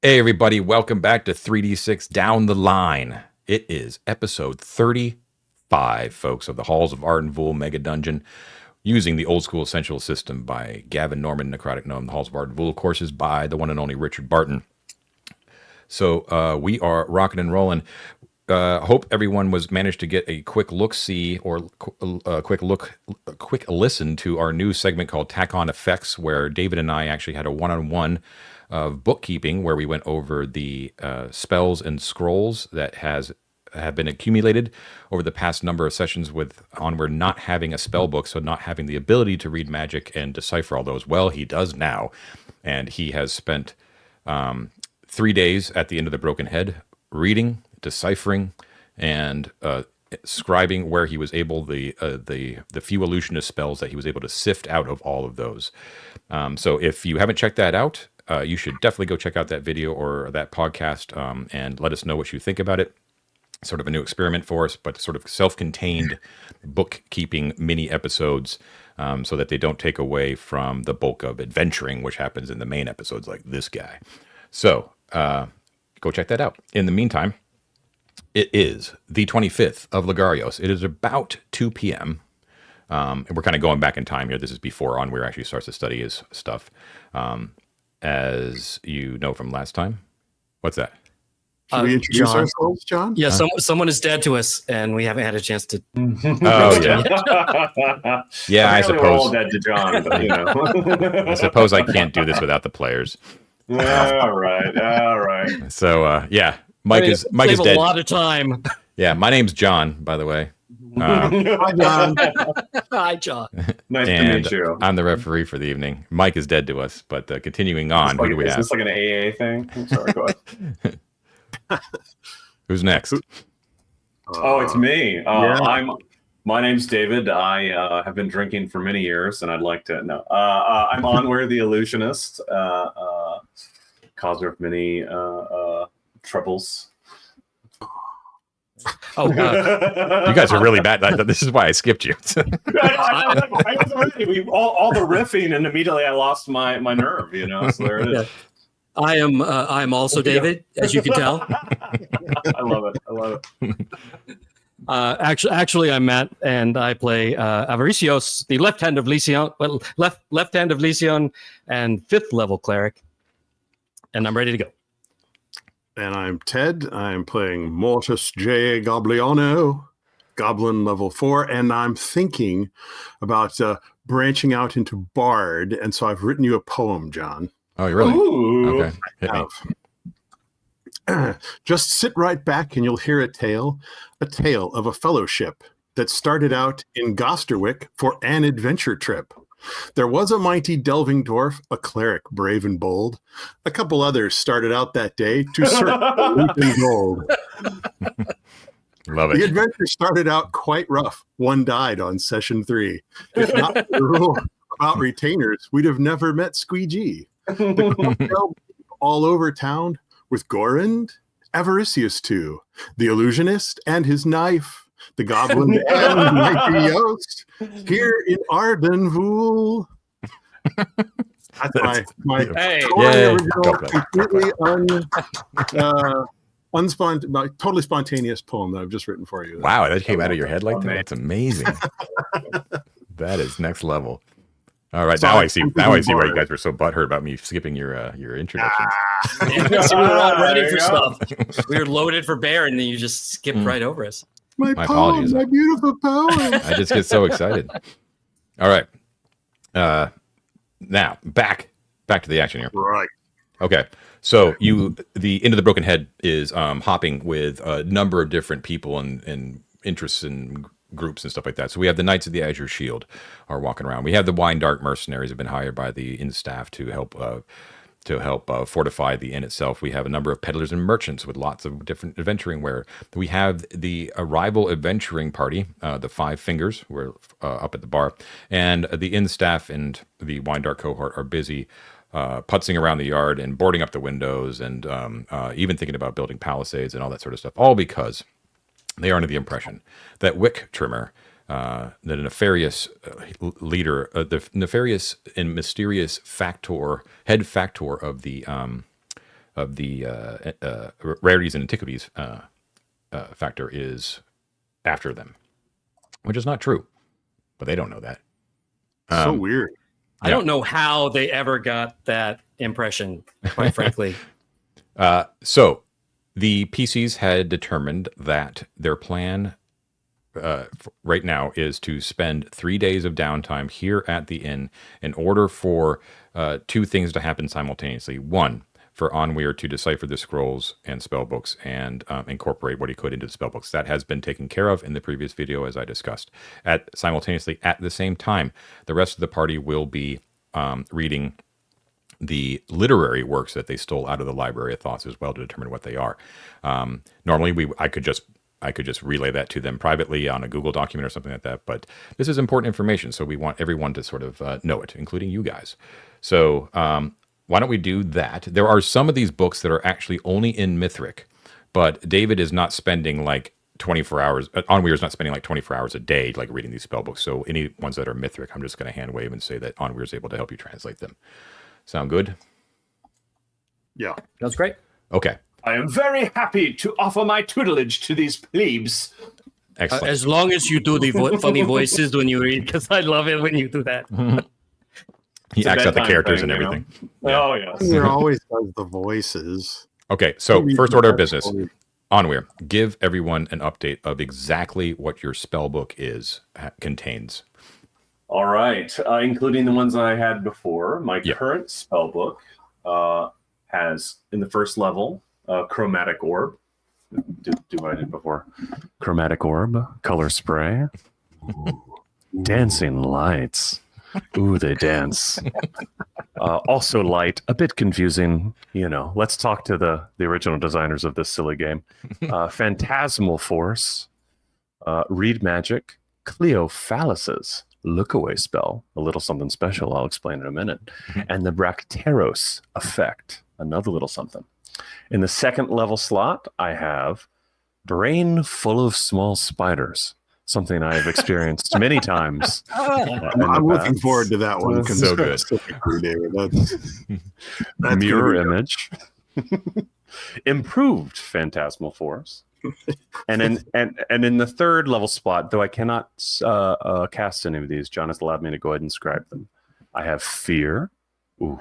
Hey, everybody, welcome back to 3D6 Down the Line. It is episode 35, folks, of the Halls of Arden Vul Megadungeon, using the old school essential system by Gavin Norman, Necrotic Gnome. The Halls of Arden Vul courses by the one and only Richard Barton. So we are rocking and rolling. Hope everyone was managed to get a quick look-see or a quick listen to our new segment called Tack On Effects, where David and I actually had a one-on-one of bookkeeping, where we went over the spells and scrolls that have been accumulated over the past number of sessions with Onward not having a spell book, so not having the ability to read magic and decipher all those. Well, he does now, and he has spent 3 days at the end of the Broken Head reading, deciphering, and scribing where he was able the few illusionist spells that he was able to sift out of all of those. So if you haven't checked that out, you should definitely go check out that video or that podcast and let us know what you think about it. Sort of a new experiment for us, but sort of self-contained bookkeeping mini episodes so that they don't take away from the bulk of adventuring, which happens in the main episodes like this guy. So go check that out. In the meantime, it is the 25th of Ligarios. It is about 2 p.m. And we're kind of going back in time here. This is before Onward actually starts to study his stuff. As you know from last time. What's that? Should we introduce ourselves, John? Yeah, someone is dead to us, and we haven't had a chance to. Oh, yeah. Yeah, I suppose. We're all dead to John, but, you know. I suppose I can't do this without the players. All right. So, yeah, Mike is save dead. A lot of time. Yeah, my name's John, by the way. Hi, John. Hi, John. Nice to meet you. I'm the referee for the evening. Mike is dead to us, but continuing on, who do we have? Is this like an AA thing? I'm sorry, go ahead. Who's next? Oh, it's me. My name's David. I have been drinking for many years, and I'd like to know. I'm Onward the Illusionist, causer of many troubles. Oh, you guys are really bad. This is why I skipped you. I was ready. All the riffing, and immediately I lost my nerve. You know, so there it is. I'm also David, as you can tell. I love it. Actually, I'm Matt, and I play Avaricios, the left hand of Lysion, left hand of Lysion, and 5th level cleric. And I'm ready to go. And I'm Ted. I'm playing Mortis J. Gobliano, Goblin level 4, and I'm thinking about branching out into Bard, and so I've written you a poem, John. Oh, you really? Ooh. Okay. Hit me. Just sit right back and you'll hear a tale of a fellowship that started out in Gosterwick for an adventure trip. There was a mighty delving dwarf, a cleric brave and bold. A couple others started out that day to search for loot and gold. Love it. The adventure started out quite rough. One died on session 3. If not for the rule about retainers, we'd have never met Squeegee. The all over town with Gorand, Avaricious too, the illusionist and his knife, the goblin and mighty Yost, here in Arden Vul. That's my original, completely totally spontaneous poem that I've just written for you. Wow, that came out of your head like that? That's amazing. That is next level. All right, now I see why you guys were so butthurt about me skipping your introductions. We were all ready for stuff. We were loaded for bear, and then you just skipped right over us. My poem, my beautiful poem. I just get so excited. All right, now back to the action here. Right. Okay, so the Into the Broken Head is hopping with a number of different people and interests and groups and stuff like that. So we have the Knights of the Azure Shield are walking around. We have the Wine Dark mercenaries have been hired by the inn staff to help fortify the inn itself. We have a number of peddlers and merchants with lots of different adventuring wear. We have the arrival adventuring party, the Five Fingers, we're up at the bar, and the inn staff and the Wine Dark cohort are busy putzing around the yard and boarding up the windows and even thinking about building palisades and all that sort of stuff, all because they are under the impression that Wick Trimmer, the nefarious leader, the nefarious and mysterious head factor of the rarities and antiquities factor is after them, which is not true, but they don't know that. So weird. I don't know how they ever got that impression, quite frankly. So the PCs had determined that their plan right now is to spend 3 days of downtime here at the inn in order for two things to happen simultaneously. One, for Onweir to decipher the scrolls and spellbooks and incorporate what he could into the spellbooks. That has been taken care of in the previous video, as I discussed. Simultaneously, at the same time, the rest of the party will be reading the literary works that they stole out of the Library of Thoughts as well to determine what they are. Normally, I could just relay that to them privately on a Google document or something like that. But this is important information, so we want everyone to sort of know it, including you guys. So why don't we do that? There are some of these books that are actually only in Mithric, but David is not spending like 24 hours. Onweir is not spending like 24 hours a day like reading these spell books. So any ones that are Mithric, I'm just going to hand wave and say that Onweir is able to help you translate them. Sound good? Yeah. That's great. Okay. I am very happy to offer my tutelage to these plebes. Excellent. As long as you do the funny voices when you read, because I love it when you do that. He acts out the characters and you know? everything. Yeah. Oh, yes. He always does the voices. Okay, so first order of business. Onweir, give everyone an update of exactly what your spellbook contains. All right, including the ones I had before. My current spellbook has, in the first level, Chromatic Orb. Do what I did before. Chromatic Orb, Color Spray, Dancing Lights. Ooh, they dance. Also light, a bit confusing. You know, let's talk to the original designers of this silly game. Phantasmal Force, Read Magic, Cleophalaces, Look Away Spell, a little something special I'll explain in a minute, and the Bracteros Effect, another little something. In the second level slot, I have Brain Full of Small Spiders, something I have experienced many times. I'm looking forward to that one. So good. David. That's Mirror Image. Improved Phantasmal Force. And in the third level spot, though I cannot cast any of these, John has allowed me to go ahead and scribe them. I have Fear. Ooh.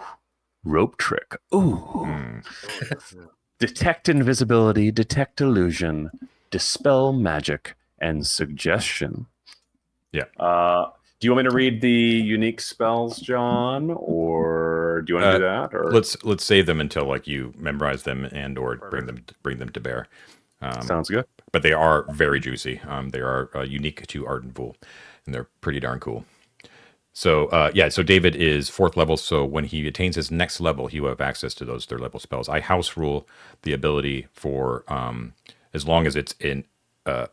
Rope Trick. Ooh. Detect Invisibility, Detect Illusion, Dispel Magic, and Suggestion. Yeah. Do you want me to read the unique spells, John, or do you want to do that? Or let's save them until like you memorize them and or bring them to bear. Sounds good. But they are very juicy. They are unique to Arden Vul, and they're pretty darn cool. So so David is 4th level. So when he attains his next level, he will have access to those 3rd level spells. I house rule the ability for as long as it's in a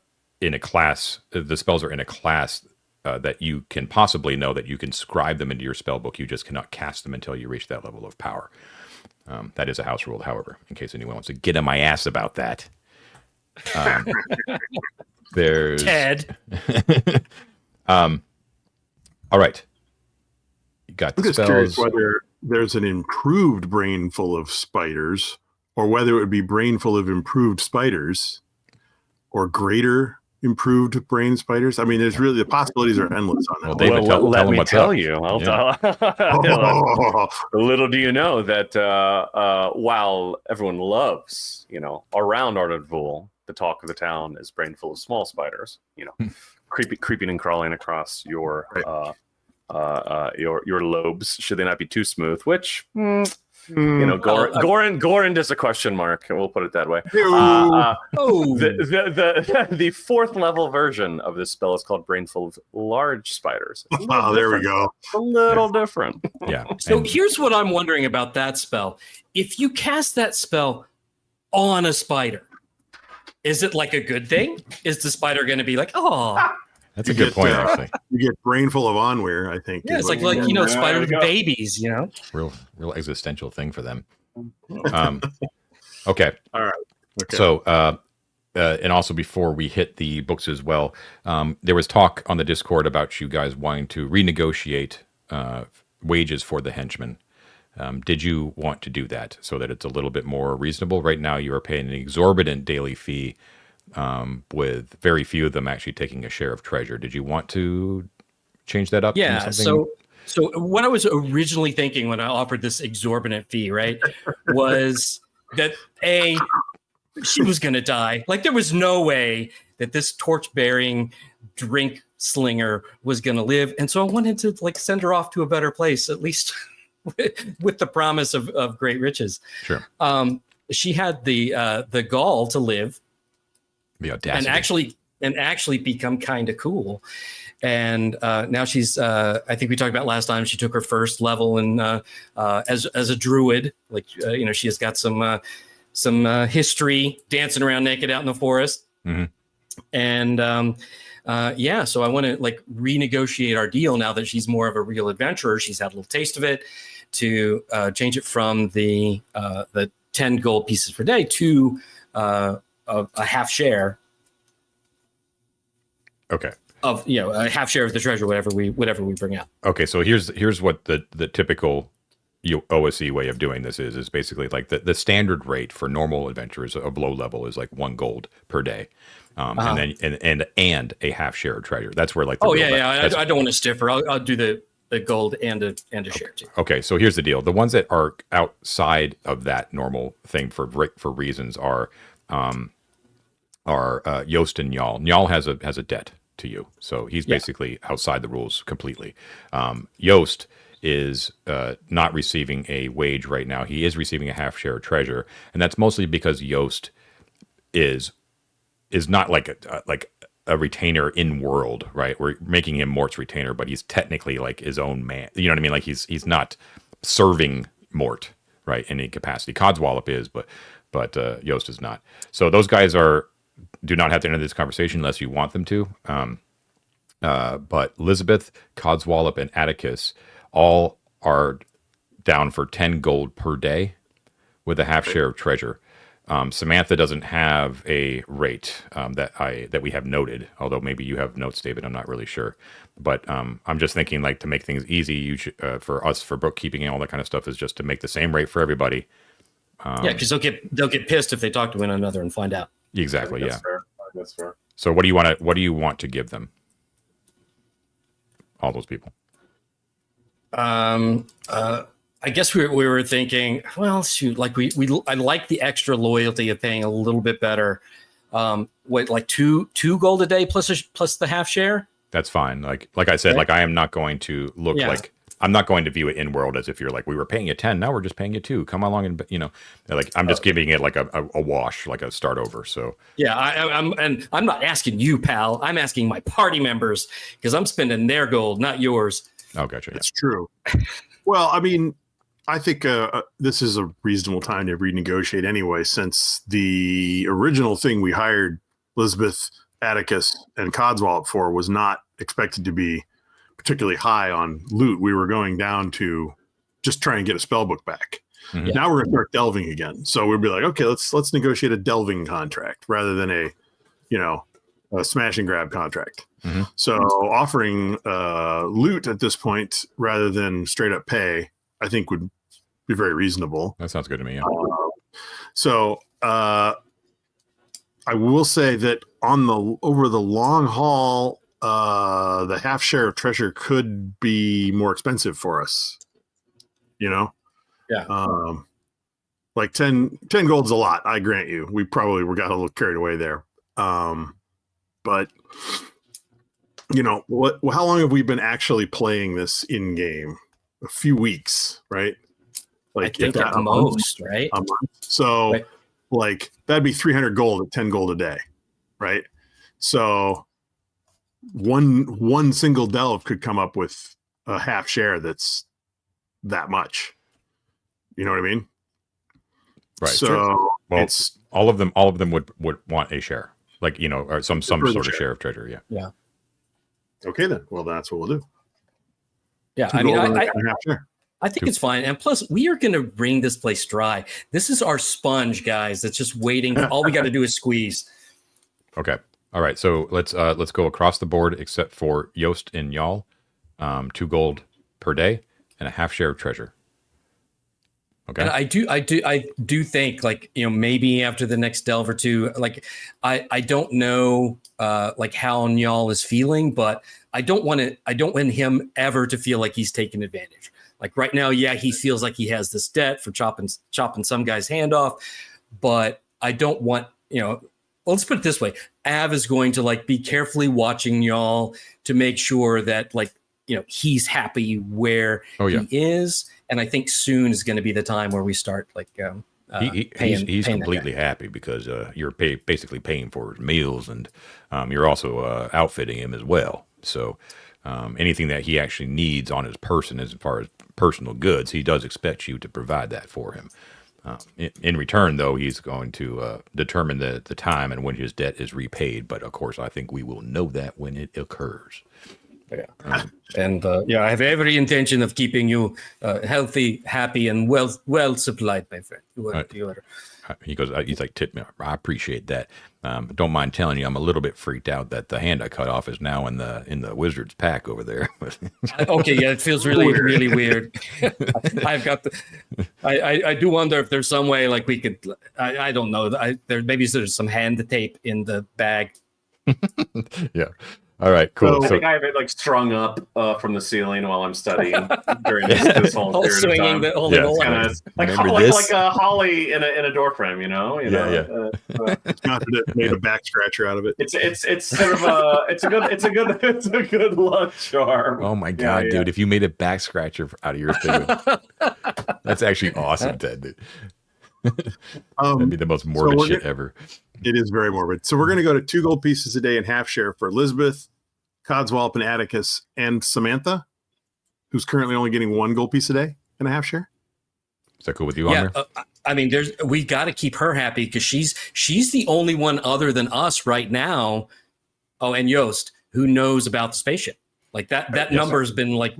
class, the spells are in a class that you can possibly know that you can scribe them into your spell book. You just cannot cast them until you reach that level of power. That is a house rule, however, in case anyone wants to get on my ass about that. There's Ted. All right. You got the I'm just spells. curious whether there's an improved Brain Full of Spiders, or whether it would be Brain Full of Improved Spiders, or greater improved brain spiders. I mean, there's really, the possibilities are endless on that. Well, David, tell them what's up. Little do you know that while everyone loves, around Arden Vul, the talk of the town is Brain Full of Small Spiders, creeping and crawling across your lobes, should they not be too smooth, which Goran is a question mark, we'll put it that way. The 4th level version of this spell is called Brain Full of Large Spiders. There we go. A little different. Yeah. So here's what I'm wondering about that spell. If you cast that spell on a spider, is it like a good thing? Is the spider going to be like, oh? That's a good point, actually. You get Brain Full of Onweir, I think. Yeah, it's like spiders with babies, Real existential thing for them. Okay. All right. Okay. So, and also before we hit the books as well, there was talk on the Discord about you guys wanting to renegotiate wages for the henchmen. Did you want to do that so that it's a little bit more reasonable? Right now, you are paying an exorbitant daily fee, with very few of them actually taking a share of treasure. Did you want to change that up? into Yeah. something? So what I was originally thinking when I offered this exorbitant fee, right, was that she was going to die. Like there was no way that this torch-bearing drink slinger was going to live, and so I wanted to like send her off to a better place, at least with the promise of great riches. Sure. She had the gall to live, The audacity. and actually become kind of cool. And now she's, I think we talked about last time, she took her first level in as a druid. Like, she has got some history dancing around naked out in the forest. Mm-hmm. And so I want to like renegotiate our deal now that she's more of a real adventurer. She's had a little taste of it, to change it from the 10 gold pieces per day to a half share. Okay. Of a half share of the treasure, whatever we bring out. Okay, so here's what the typical OSE way of doing this is basically like the standard rate for normal adventurers of low level is like 1 gold per day, and then and a half share of treasure. That's where like I don't want to stiff her. I'll do the gold and a share too. Okay, so here's the deal: the ones that are outside of that normal thing for reasons are Yost and Njal. Njal has a debt to you, so he's basically outside the rules completely. Yost is not receiving a wage right now. He is receiving a half share of treasure, and that's mostly because Yost is not like a retainer in world, right? We're making him Mort's retainer, but he's technically like his own man. You know what I mean? Like he's not serving Mort, right, in any capacity. Codswallop is, but Yost is not. So those guys do not have to enter this conversation unless you want them to. But Elizabeth, Codswallop, and Atticus all are down for 10 gold per day with a half share of treasure. Samantha doesn't have a rate that we have noted, although maybe you have notes, David. I'm not really sure. But I'm just thinking, like, to make things easy, you should, for us, for bookkeeping and all that kind of stuff, is just to make the same rate for everybody. Because they'll get pissed if they talk to one another and find out. Exactly. Yeah. Fair. That's fair. So what do you want to give them? All those people. I guess we were thinking, well, shoot, like I like the extra loyalty of paying a little bit better. Like two gold a day plus the half share? That's fine. Like I said, like I am not going to look like, I'm not going to view it in world as if you're like, we were paying you 10, now we're just paying you 2. Come along and like I'm just giving it like a wash, like a start over. So I'm not asking you, pal. I'm asking my party members because I'm spending their gold, not yours. Oh, gotcha. That's true. Well, I mean, I think this is a reasonable time to renegotiate anyway, since the original thing we hired Elizabeth, Atticus, and Codswallop for was not expected to be particularly high on loot. We were going down to just try and get a spell book back. Mm-hmm. Now we're going to start delving again. So we'd be like, okay, let's negotiate a delving contract rather than a smash and grab contract. Mm-hmm. So offering loot at this point rather than straight up pay, I think would be very reasonable. That sounds good to me. Yeah. So I will say that over the long haul, the half share of treasure could be more expensive for us. Yeah. Like 10 gold's a lot. I grant you. We probably got a little carried away there. But how long have we been actually playing this in game? A few weeks, right? Like I think at most, right? A month. So like that'd be 300 gold at 10 gold a day, right? So one single delve could come up with a half share that's that much. You know what I mean? Right. So it's all of them would want a share, like or some sort of share of treasure. Yeah. Yeah. Okay then. Well, that's what we'll do. Yeah, I mean, I think it's fine. And plus, we are going to wring this place dry. This is our sponge, guys. That's just waiting. All we got to do is squeeze. Okay. All right. So let's go across the board, except for Yost and Njal. 2 gold per day and a half share of treasure. Okay. And I do think, like, maybe after the next delve or two, like, I don't know like how Njal is feeling, but I don't want him ever to feel like he's taken advantage. Like right now, yeah, he feels like he has this debt for chopping some guy's hand off, but I don't want, let's put it this way. Av is going to like be carefully watching y'all to make sure that, like, he's happy where he is. And I think soon is going to be the time where we start like he's completely happy because you're basically paying for his meals, and you're also outfitting him as well. So anything that he actually needs on his person as far as personal goods, he does expect you to provide that for him. In return, though, he's going to determine the time and when his debt is repaid. But of course, I think we will know that when it occurs. Yeah, and I have every intention of keeping you healthy, happy, and well supplied, my friend. He goes, he's like, tip me. I appreciate that. Don't mind telling you, I'm a little bit freaked out that the hand I cut off is now in the wizard's pack over there. Okay, yeah, it feels really, really weird. I've got I do wonder if there's some way, like, we could. I don't know. Maybe there's some hand tape in the bag. Yeah. All right, cool. I think I have it like strung up from the ceiling while I'm studying during this whole period of time. Like a holly in a door frame, It's not that it made a back scratcher out of it. It's sort of it's a good luck charm. Oh my god, dude! If you made a back scratcher out of your thing, that's actually awesome, Ted. That'd be the most morbid shit ever. It is very morbid. So we're going to go to 2 gold pieces a day and half share for Elizabeth, Codswallop, and Atticus, and Samantha, who's currently only getting 1 gold piece a day and a half share. Is that cool with you, Amir? I mean, we got to keep her happy because she's the only one other than us right now. Oh, and Yost, who knows about the spaceship. Like that number has been like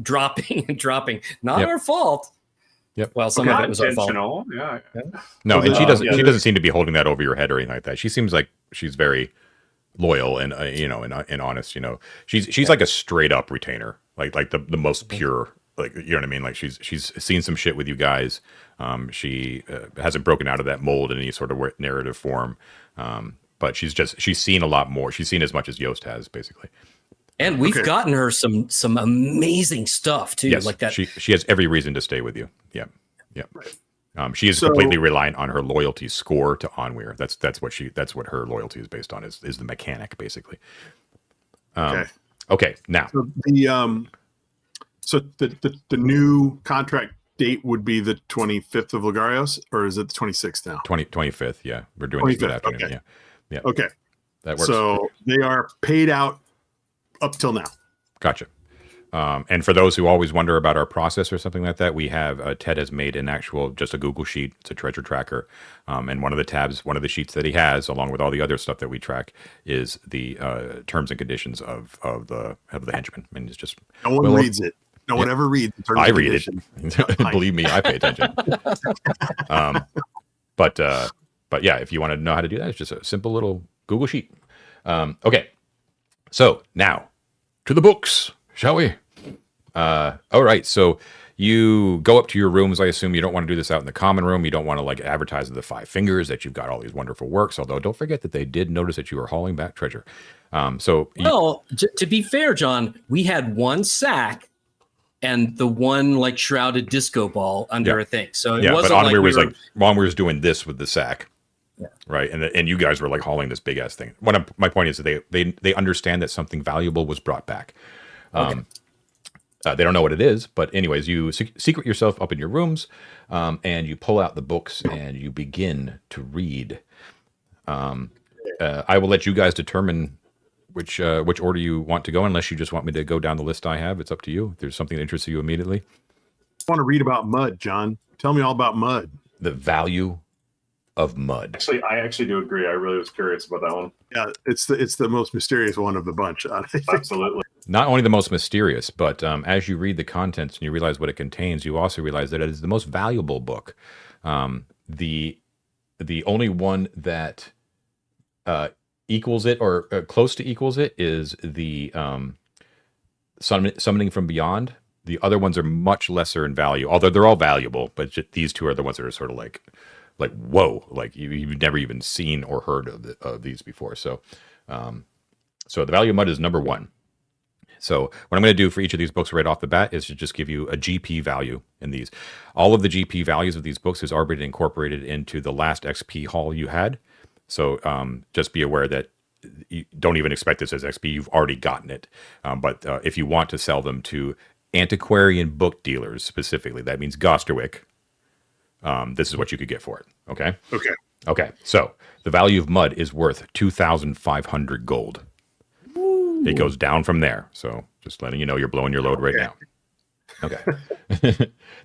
dropping and dropping. Not our fault. Yep. Well, some of it was our fault. Yeah. No, and she doesn't seem to be holding that over your head or anything like that. She seems like she's very loyal and and honest. She's like a straight up retainer, like the most pure. Like, you know what I mean? Like she's seen some shit with you guys. She hasn't broken out of that mold in any sort of narrative form. But she's seen a lot more. She's seen as much as Yost has, basically. And we've gotten her some amazing stuff too. Yes, like that. She has every reason to stay with you. Yeah. She is completely reliant on her loyalty score to Onweir. That's what her loyalty is based on. Is the mechanic, basically. Okay. Now, so the new contract date would be the 25th of Logarios, or is it the 26th now? 25th. Yeah, we're doing this afternoon. Okay. Yeah. Okay. That works. So they are paid out up till now. Gotcha. And for those who always wonder about our process or something like that, we have Ted has made just a Google sheet. It's a treasure tracker. And one of the tabs, one of the sheets that he has, along with all the other stuff that we track, is the terms and conditions of the henchman. And it's just no one reads it. No one ever reads the terms I and read conditions. it. Believe me, I pay attention. But yeah, if you want to know how to do that, it's just a simple little Google sheet. Okay. So now to the books, shall we? All right. So you go up to your rooms. I assume you don't want to do this out in the common room. You don't want to like advertise to the Five Fingers that you've got all these wonderful works. Although don't forget that they did notice that you were hauling back treasure. To be fair, John, we had one sack and the one like shrouded disco ball under a thing. So it wasn't but Onweir like Onweir was doing this with the sack. Yeah. Right. And you guys were like hauling this big ass thing. My point is that they understand that something valuable was brought back. They don't know what it is, but anyways, you secret yourself up in your rooms, and you pull out the books and you begin to read. I will let you guys determine which order you want to go, unless you just want me to go down the list I have. It's up to you. If there's something that interests you immediately. I want to read about mud, John. Tell me all about mud. The value of mud. I actually do agree. I really was curious about that one. Yeah, it's the most mysterious one of the bunch. Absolutely. Not only the most mysterious, but as you read the contents and you realize what it contains, you also realize that it is the most valuable book. The only one that equals it or close to equals it is the Summoning from Beyond The other ones are much lesser in value, although they're all valuable. But these two are the ones that are sort of like whoa, like you've never even seen or heard of these before. So, so the value of mud is number one. So what I'm going to do for each of these books right off the bat is to just give you a GP value in these. All of the GP values of these books is already incorporated into the last XP haul you had. So just be aware that you don't even expect this as XP. You've already gotten it. But if you want to sell them to antiquarian book dealers specifically, that means Gosterwick, this is what you could get for it. Okay? Okay. So the value of mud is worth 2,500 gold. It goes down from there. So just letting you know you're blowing your load right now. Okay.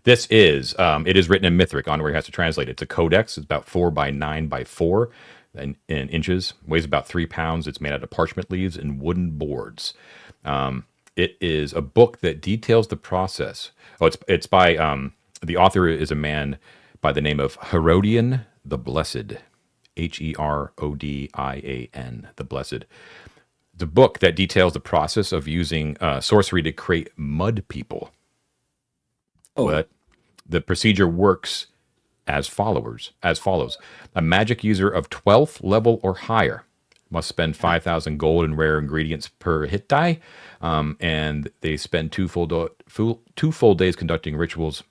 This is, it is written in Mythic on where he has to translate it. It's a codex. It's about 4 by 9 by 4 in inches. Weighs about 3 pounds. It's made out of parchment leaves and wooden boards. It is a book that details the process. Oh, it's by, the author is a man by the name of Herodian the Blessed. Herodian, the Blessed. The book that details the process of using sorcery to create mud people. Oh. But the procedure works as follows. A magic user of 12th level or higher must spend 5,000 gold in rare ingredients per hit die, and they spend two full days conducting rituals,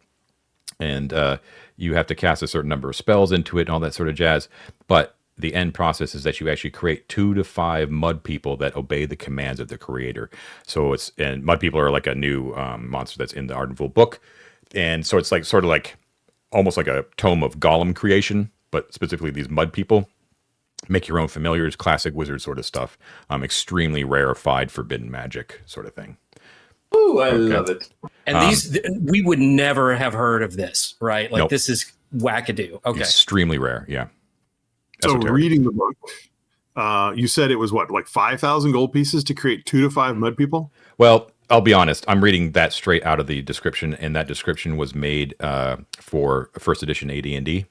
and you have to cast a certain number of spells into it and all that sort of jazz. But the end process is that you actually create 2 to 5 mud people that obey the commands of the creator. So and mud people are like a new monster that's in the Arden Vul book. And so it's like sort of like almost like a tome of golem creation, but specifically these mud people. Make your own familiars, classic wizard sort of stuff. Extremely rarefied forbidden magic sort of thing. Ooh, I love it. And these, we would never have heard of this, right? Like Nope. This is wackadoo. Okay. Extremely rare, yeah. So Esoteric. reading the book, you said it was what, like 5,000 gold pieces to create 2 to 5 mud people? Well, I'll be honest. I'm reading that straight out of the description, and that description was made for first edition AD&D.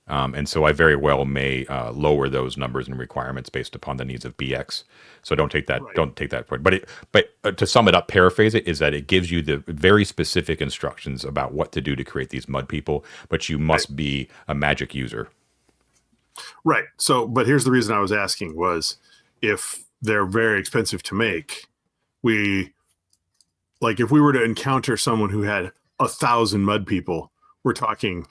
And so I very well may lower those numbers and requirements based upon the needs of BX. So don't take that. Right. Don't take that point. But to sum it up, paraphrase it, is that it gives you the very specific instructions about what to do to create these mud people. But you must be a magic user. Right. So, but here's the reason I was asking was if they're very expensive to make, if we were to encounter someone who had 1,000 mud people, we're talking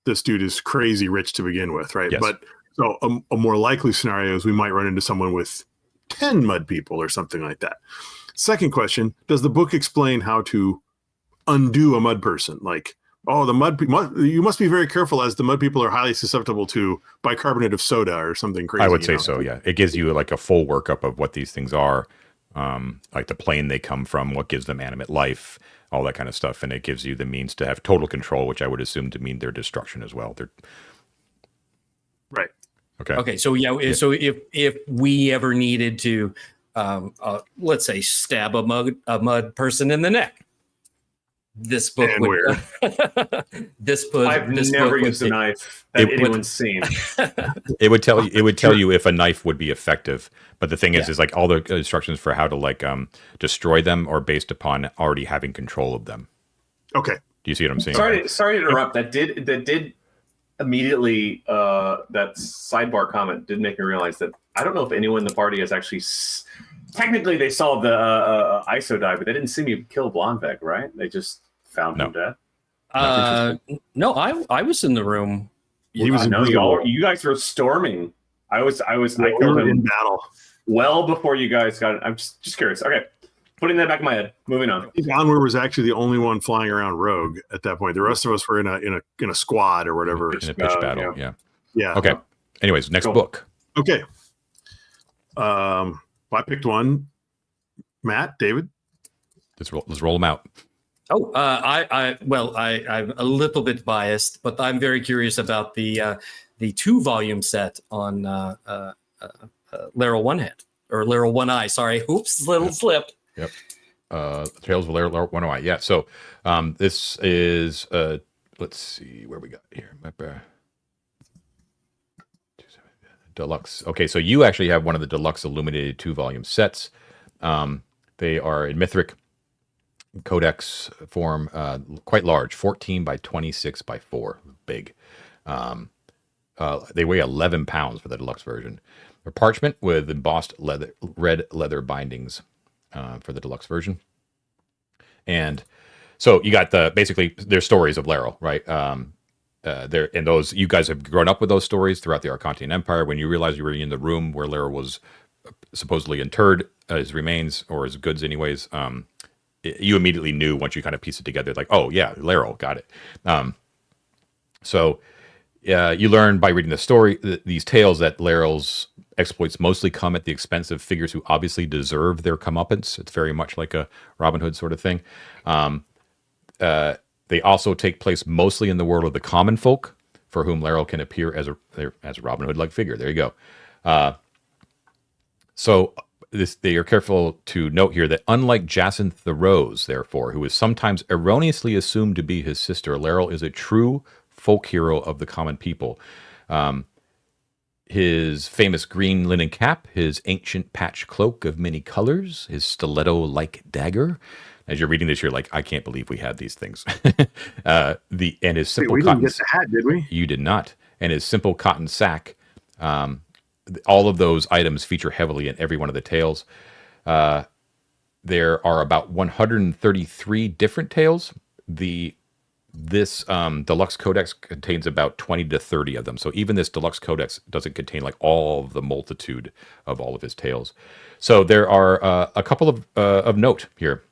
this dude is crazy rich to begin with, right? Yes. But so a more likely scenario is we might run into someone with 10 mud people or something like that. Second question, does the book explain how to undo a mud person? Like, oh, you must be very careful as the mud people are highly susceptible to bicarbonate of soda or something crazy. I would say so, yeah. It gives you like a full workup of what these things are, like the plane they come from, what gives them animate life, all that kind of stuff. And it gives you the means to have total control, which I would assume to mean their destruction as well. Right. Okay. Okay. So yeah. So if we ever needed to, let's say, stab a mud person in the neck, this book And would. where? I've never used a knife that anyone's seen. It would tell you. It would tell you if a knife would be effective. But the thing is like all the instructions for how to like destroy them are based upon already having control of them. Okay. Do you see what I'm saying? Sorry to interrupt. That did immediately that sidebar comment did make me realize that I don't know if anyone in the party has actually. Technically, they saw the ISO die, but they didn't see me kill Blondvek, right? They just found him dead. No, I was in the room. He was no, invisible. you guys were storming. I We killed were him in battle. well before you guys got it. I'm just curious. Okay, putting that back in my head. Moving on. I think Onward was actually the only one flying around rogue at that point. The rest of us were in a squad or whatever. In a pitch battle, yeah. Yeah. Okay. Anyways, next Cool. book. Okay. I picked one. Matt, David. Let's roll them out. Oh, I'm a little bit biased, but I'm very curious about the 2-volume set on Laryl One Hand or Laryl One Eye. Sorry, oops, little slip. Yep. Trails of Laryl One Eye. Yeah. So this is let's see where we got here. Deluxe. Okay, so you actually have one of the deluxe illuminated 2-volume sets. They are in Mythic. codex form, quite large, 14 by 26 by 4, big. They weigh 11 pounds for the deluxe version. They're parchment with embossed red leather bindings for the deluxe version. And so you got basically their stories of Laryl, right? There and those you guys have grown up with those stories throughout the Arcantian Empire. When you realize you were in the room where Laryl was supposedly interred, his remains or his goods, anyways, you immediately knew once you kind of piece it together, like, oh yeah, Laryl, got it. So you learn by reading the story, these tales, that Laryl's exploits mostly come at the expense of figures who obviously deserve their comeuppance. It's very much like a Robin Hood sort of thing. They also take place mostly in the world of the common folk, for whom Laryl can appear as a Robin Hood-like figure. There you go. So they are careful to note here that unlike Jacinth the Rose, therefore, who is sometimes erroneously assumed to be his sister, Laryl is a true folk hero of the common people. His famous green linen cap, his ancient patch cloak of many colors, his stiletto-like dagger. As you're reading this, you're like, I can't believe we had these things. And his simple we cotton. didn't get the hat, did we? You did not. And his simple cotton sack. All of those items feature heavily in every one of the tales. There are about 133 different tales. This deluxe codex contains about 20 to 30 of them. So even this deluxe codex doesn't contain like all of the multitude of all of his tales. So there are a couple of note here.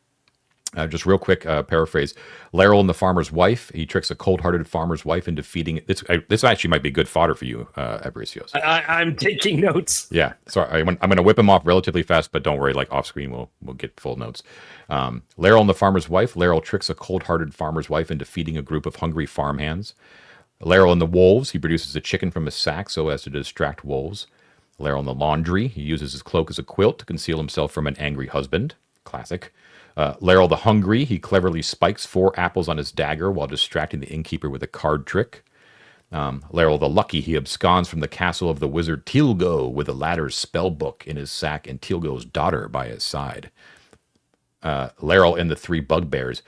Just real quick paraphrase. Laryl and the farmer's wife. He tricks a cold-hearted farmer's wife into feeding. This actually might be good fodder for you, Abricios. I'm taking notes. Yeah, sorry. I'm going to whip him off relatively fast, but don't worry. Like off screen, we'll get full notes. Laryl and the farmer's wife. Laryl tricks a cold-hearted farmer's wife into feeding a group of hungry farmhands. Laryl and the wolves. He produces a chicken from his sack so as to distract wolves. Laryl and the laundry. He uses his cloak as a quilt to conceal himself from an angry husband. Classic. Laryl the hungry. He cleverly spikes 4 apples on his dagger while distracting the innkeeper with a card trick. Laryl the lucky. He absconds from the castle of the wizard Tilgo with the latter's spell book in his sack and Tilgo's daughter by his side. Laryl and the 3 bugbears.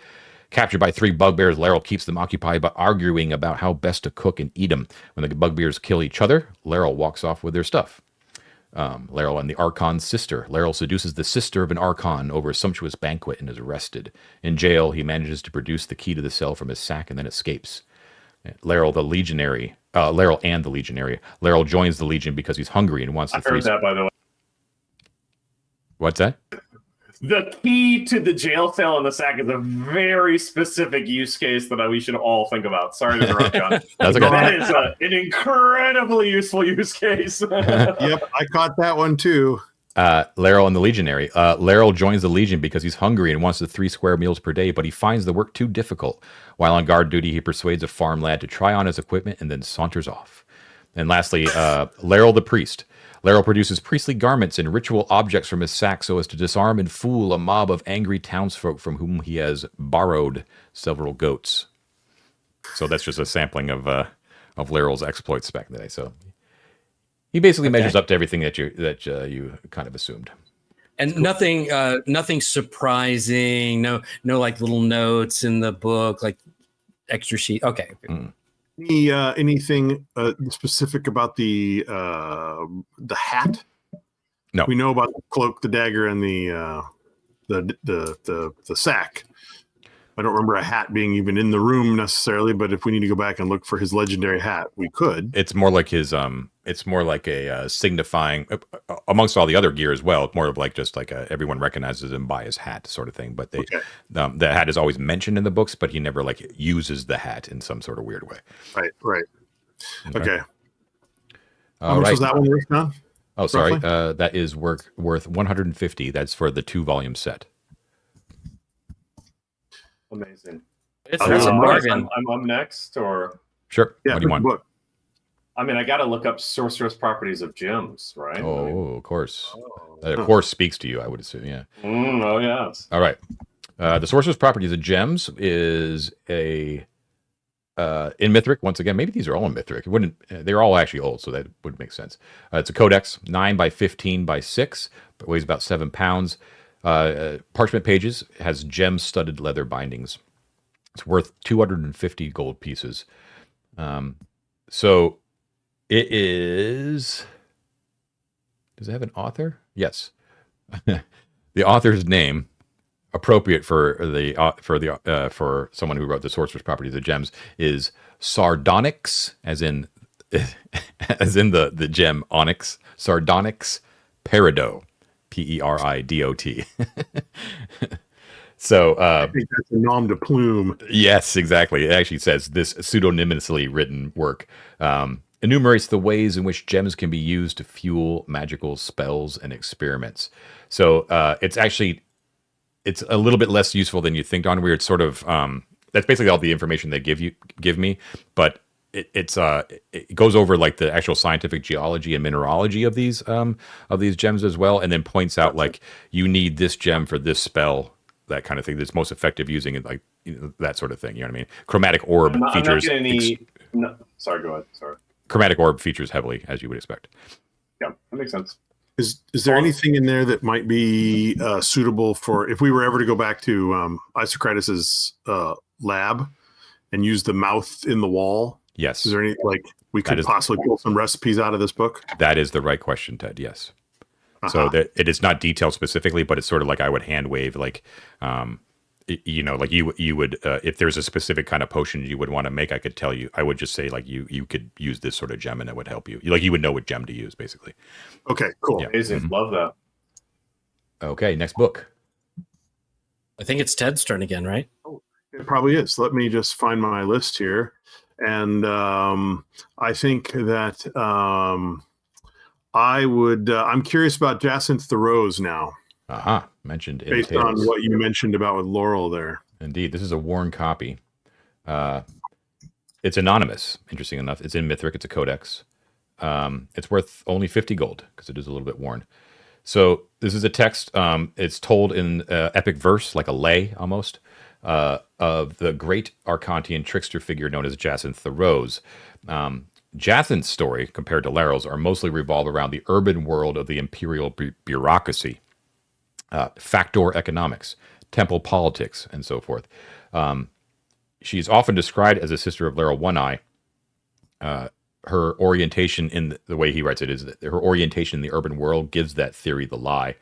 Captured by 3 bugbears, Laryl keeps them occupied by arguing about how best to cook and eat them. When the bugbears kill each other, Laryl walks off with their stuff. Laryl and the Archon's sister. Laryl seduces the sister of an Archon over a sumptuous banquet and is arrested. In jail, he manages to produce the key to the cell from his sack and then escapes. Laryl the legionary. Laryl and the legionary. Laryl joins the legion because he's hungry and wants to free. I heard that, by the way. What's that? The key to the jail cell in the sack is a very specific use case that we should all think about. Sorry to interrupt, John. That's okay. That is an incredibly useful use case. Yep, I caught that one too. Laryl and the legionary. Laryl joins the legion because he's hungry and wants the 3 square meals per day, but he finds the work too difficult. While on guard duty, he persuades a farm lad to try on his equipment and then saunters off. And lastly, Laryl the priest. Laryl produces priestly garments and ritual objects from his sack so as to disarm and fool a mob of angry townsfolk from whom he has borrowed several goats. So that's just a sampling of Laryl's exploits back in the day. So he basically measures up to everything that you kind of assumed. And nothing surprising. No like little notes in the book, like extra sheet. Okay. Anything specific about the hat? No. We know about the cloak, the dagger, and the sack. I don't remember a hat being even in the room necessarily, but if we need to go back and look for his legendary hat, we could. It's more like his it's more like a signifying amongst all the other gear as well. It's more of like just like everyone recognizes him by his hat sort of thing. But the hat is always mentioned in the books, but he never like uses the hat in some sort of weird way. Right. Okay. How much was that one worth, John? Oh, sorry. That is worth 150. That's for the 2-volume set. Amazing. It's a bargain. I'm next, or sure. Yeah, what do you want? Book. I mean, I got to look up sorcerous properties of gems, right? Oh, of course. That of course speaks to you, I would assume. Yeah. Oh, yes. All right. The sorcerous properties of gems is a in Mythric. Once again, maybe these are all in Mythric. It wouldn't. They're all actually old, so that would make sense. It's a codex, 9 by 15 by 6, but weighs about 7 pounds. Parchment pages, has gem-studded leather bindings. It's worth 250 gold pieces. So it is. Does it have an author? Yes. The author's name, appropriate for someone who wrote the Sorcerer's Properties of Gems, is Sardonyx, as in the gem onyx. Sardonyx Peridot, Peridot. So I think that's a nom de plume. yes, exactly. It actually says this pseudonymously written work enumerates the ways in which gems can be used to fuel magical spells and experiments. So it's a little bit less useful than you think, Don. Weird, sort of. That's basically all the information they give me, but it goes over like the actual scientific geology and mineralogy of these gems as well, and then points out like you need this gem for this spell, that kind of thing. That's most effective using it, like that sort of thing. You know what I mean? Chromatic orb features. No, sorry, go ahead. Sorry. Chromatic orb features heavily, as you would expect. Yeah, that makes sense. Is there anything in there that might be suitable for if we were ever to go back to Isocritus's lab and use the mouth in the wall? Yes. Is there any we could possibly pull some recipes out of this book? That is the right question, Ted. Yes. So that it is not detailed specifically, but it's sort of like I would hand wave, like, like you would, if there's a specific kind of potion you would want to make, I could tell you. I would just say like you could use this sort of gem and it would help you. Like you would know what gem to use, basically. Okay, cool. Yeah. Amazing. Love that. Okay, next book. I think it's Ted's turn again, right? It probably is. Let me just find my list here, and I think that I would. I'm curious about Jacinth the Rose now. Mentioned in based Tales. on what you mentioned about with Laurel there. Indeed, this is a worn copy. It's anonymous. Interesting enough, it's in Mithric. It's a codex. It's worth only 50 gold because it is a little bit worn. So this is a text. It's told in epic verse, like a lay almost, of the great Arcantian trickster figure known as Jacinth the Rose. Jacinth's story, compared to Laurel's, are mostly revolve around the urban world of the imperial bureaucracy. Factor economics, temple politics, and so forth. She's often described as a sister of Laurel One Eye. Her orientation in the way he writes it is that her orientation in the urban world gives that theory the lie.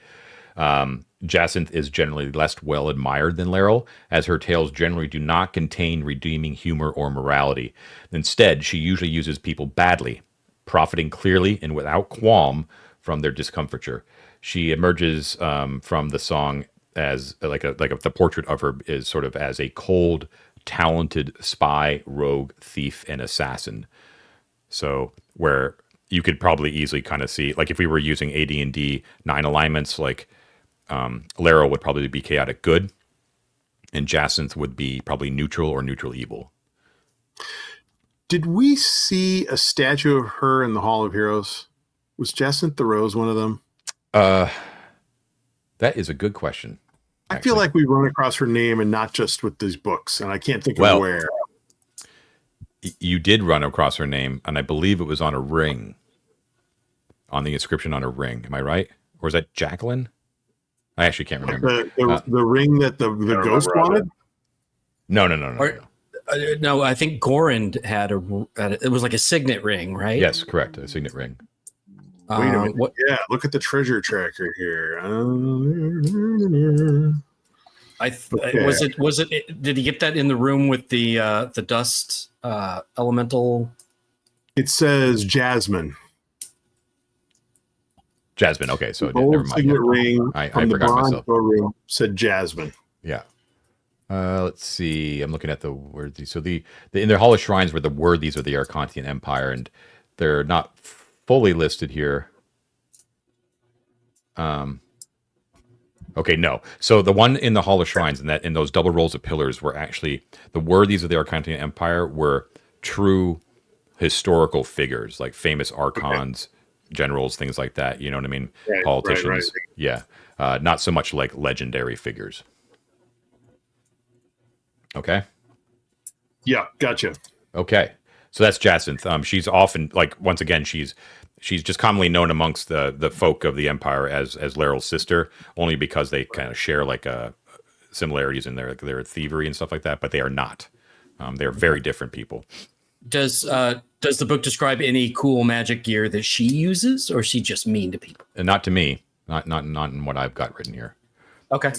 Jacinth is generally less well admired than Laurel, as her tales generally do not contain redeeming humor or morality. Instead, she usually uses people badly, profiting clearly and without qualm from their discomfiture. She emerges from the song as the portrait of her is sort of as a cold, talented spy, rogue, thief, and assassin. So where you could probably easily kind of see, like if we were using AD&D 9 alignments, like Laurel would probably be chaotic good, and Jacinth would be probably neutral or neutral evil. Did we see a statue of her in the Hall of Heroes? Was Jacinth the Rose one of them? That is a good question. I feel like we run across her name and not just with these books, and I can't think of where. You did run across her name, and I believe it was on a ring. On the inscription on a ring. Am I right? Or is that Jacqueline? I actually can't remember. The ring that the ghost wanted? No. No, I think Goran had it was like a signet ring, right? Yes, correct. A signet ring. Wait a minute. Yeah, look at the treasure tracker here. Was it? Did he get that in the room with the dust elemental? It says Jasmine. Jasmine. Okay, so the never mind. Signet ring I from the forgot myself. Room said Jasmine. Yeah. Let's see. I'm looking at the worthies. So the in their Hall of Shrines were the worthies of the Arcantian Empire, and they're not fully listed here. Okay, no. So the one in the Hall of Shrines and that in those double rows of pillars were actually the worthies of the Arcantian Empire were true historical figures, like famous archons, generals, things like that. You know what I mean? Right, politicians. right. Yeah. Not so much like legendary figures. Okay. Yeah, gotcha. Okay. So that's Jacinth. She's often, like, once again, she's she's just commonly known amongst the folk of the Empire as Leryl's sister, only because they kind of share like similarities in their thievery and stuff like that. But they are not. They're very different people. Does the book describe any cool magic gear that she uses, or is she just mean to people? And not to me. Not in what I've got written here. Okay.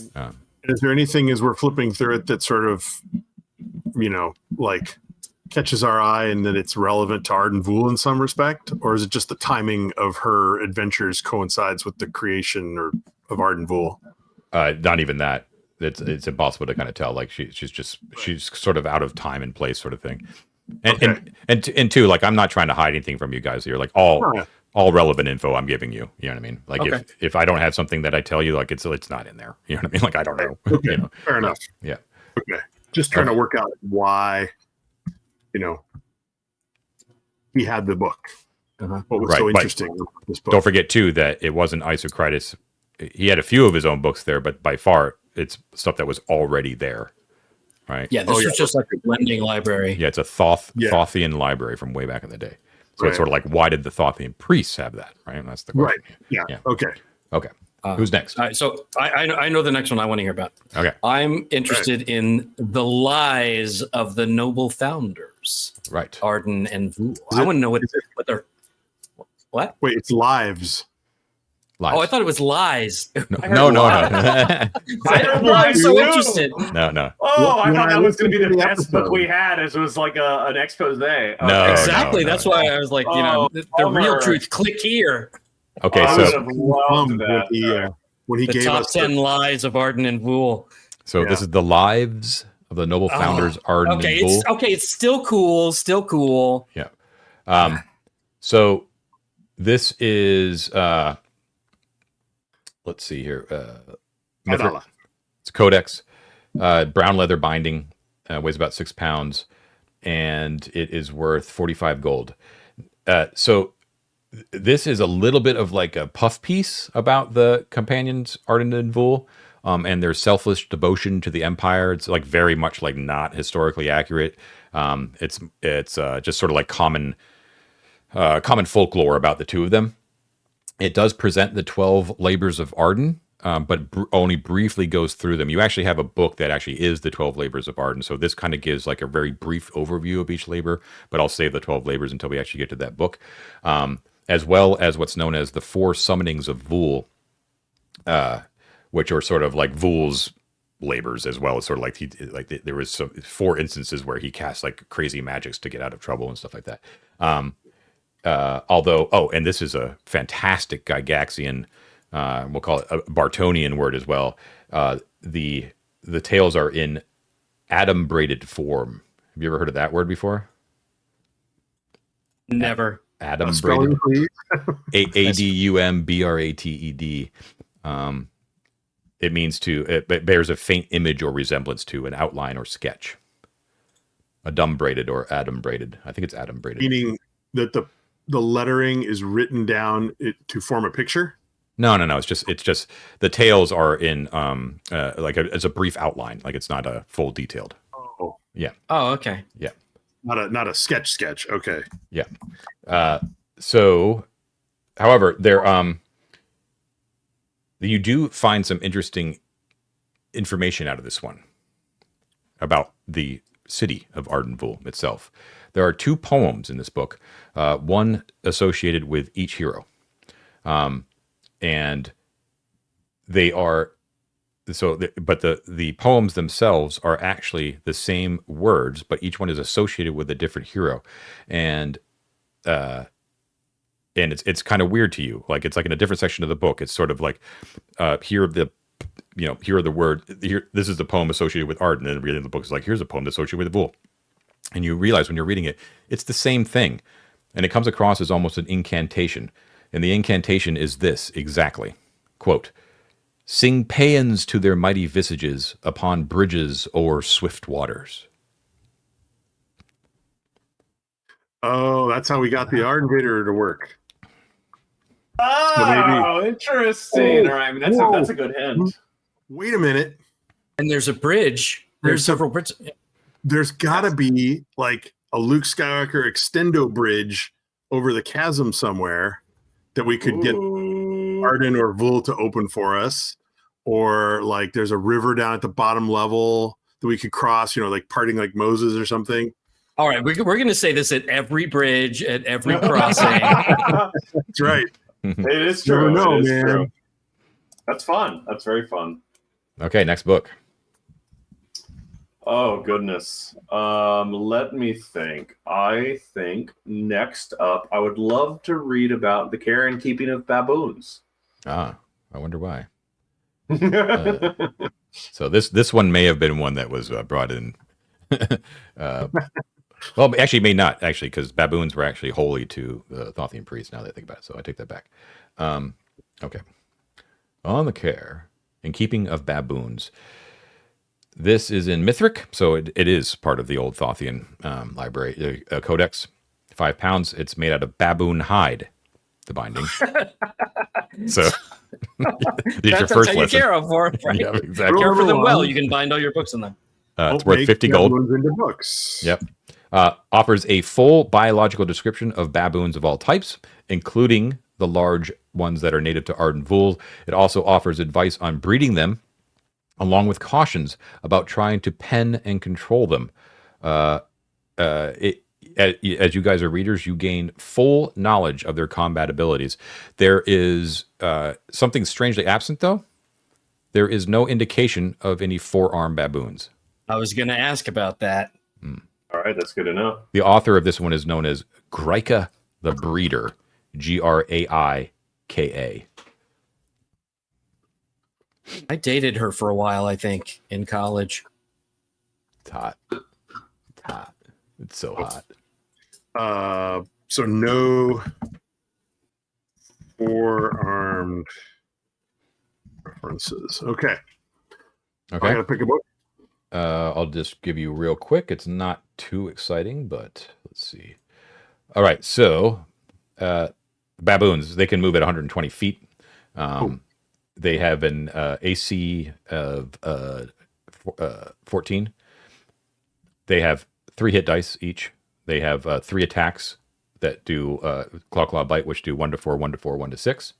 Is there anything as we're flipping through it that sort of, like catches our eye and that it's relevant to Arden Vul in some respect? Or is it just the timing of her adventures coincides with the creation of Arden Vul? Not even that. It's impossible to kind of tell. Like she's sort of out of time and place sort of thing. And two, like I'm not trying to hide anything from you guys here. Like all relevant info I'm giving you. You know what I mean? Like if I don't have something that I tell you, like it's not in there. You know what I mean? Like I don't know. Okay. You know? Fair enough. Yeah. Okay. Just trying to work out why, he had the book. What was so interesting about this book? Don't forget too that it wasn't Isocritus. He had a few of his own books there, but by far it's stuff that was already there. Right. Yeah, this was just like a blending library. Yeah, it's a Thothian library from way back in the day. So it's sort of like, why did the Thothian priests have that? Right. And that's the question. Right. Yeah. Okay. Who's next? All right, so I know the next one I want to hear about. Okay. I'm interested in the lies of the noble founders. Right. Arden and Vul. I want to know what they're. What? Wait, it's lives. Oh, I thought it was lies. No. I'm so interested. No. Oh, I thought that was going to be the best book we had. As it was like an expose. Okay. No, exactly. That's why I was like, the real truth. Click here. Okay, so when he the gave top us 10 lies of Arden and Vul. So this is the lives of the noble founders Arden and Vul. It's still cool. Yeah. So this is let's see here. It's a codex, brown leather binding, weighs about 6 pounds, and it is worth 45 gold. So this is a little bit of like a puff piece about the companions Arden and Vul, and their selfless devotion to the Empire. It's like very much like not historically accurate. It's just sort of like common folklore about the two of them. It does present the 12 labors of Arden, but only briefly goes through them. You actually have a book that actually is the 12 labors of Arden. So this kind of gives like a very brief overview of each labor, but I'll save the 12 labors until we actually get to that book. As well as what's known as the 4 summonings of Vul, which are sort of like Vul's labors as well. It's sort of like there was 4 instances where he cast like crazy magics to get out of trouble and stuff like that. And this is a fantastic Gygaxian, we'll call it a Bartonian word as well. The tales are in adumbrated form. Have you ever heard of that word before? Never. Adumbrated. ADUMBRATED. It means it bears a faint image or resemblance to an outline or sketch. Adumbrated or adumbrated. I think it's adumbrated. Meaning that the lettering is written down to form a picture? No. It's just the tales are in it's a brief outline. Like it's not a full detailed. Oh. Yeah. Oh, okay. Yeah. Not a sketch. Okay. Yeah. So, however, you do find some interesting information out of this one about the city of Arden Vul itself. There are 2 poems in this book, one associated with each hero, and they are but the poems themselves are actually the same words, but each one is associated with a different hero, and it's kind of weird to you. Like it's like in a different section of the book. It's sort of like here are the word. This is the poem associated with Arden, and reading the book is like here's a poem associated with Vul, and you realize when you're reading it, it's the same thing, and it comes across as almost an incantation. And the incantation is this exactly, quote, "Sing paeans to their mighty visages upon bridges o'er swift waters." Oh, that's how we got the Arden Vader to work. Oh, interesting. All right, I mean, that's a good hint. Wait a minute. And there's a bridge. There's several bridges. There's got to be like a Luke Skywalker extendo bridge over the chasm somewhere. that we could get Arden or Vul to open for us, or like there's a river down at the bottom level that we could cross, like parting like Moses or something. All right, we're going to say this at every bridge, at every crossing. That's right. It is true. Never know, it is man. true. That's fun. That's very fun. Okay, next book. Oh goodness. Let me think. I think next up, I would love to read about the care and keeping of baboons. I wonder why. So this one may have been one that was brought in. Well, actually, may not actually, because baboons were actually holy to the Thothian priests. Now that I think about it, so I take that back. Okay, on the care and keeping of baboons. This is in Mithric, so it is part of the old Thothian library codex. 5 pounds. It's made out of baboon hide. The binding. So that's your first how you lesson. care for them, right? Yeah, exactly. Care for them well. You can bind all your books in them. It's worth 50 gold. Into books. Yep. Offers a full biological description of baboons of all types, including the large ones that are native to Arden Vul. It also offers advice on breeding them, along with cautions about trying to pen and control them. As you guys are readers, you gain full knowledge of their combat abilities. There is something strangely absent, though. There is no indication of any 4-armed baboons. I was going to ask about that. All right, that's good to know. The author of this one is known as Graika the Breeder, Graika. I dated her for a while, I think, in college. It's hot. It's hot. It's so hot. So no 4-armed references. Okay. I Okay. gotta pick a book. I'll just give you real quick. It's not too exciting, but let's see. All right. So baboons, they can move at 120 feet. They have an AC of 14. They have 3 hit dice each. They have 3 attacks that do claw, bite, which do 1 to 4, 1 to 4, 1 to 6.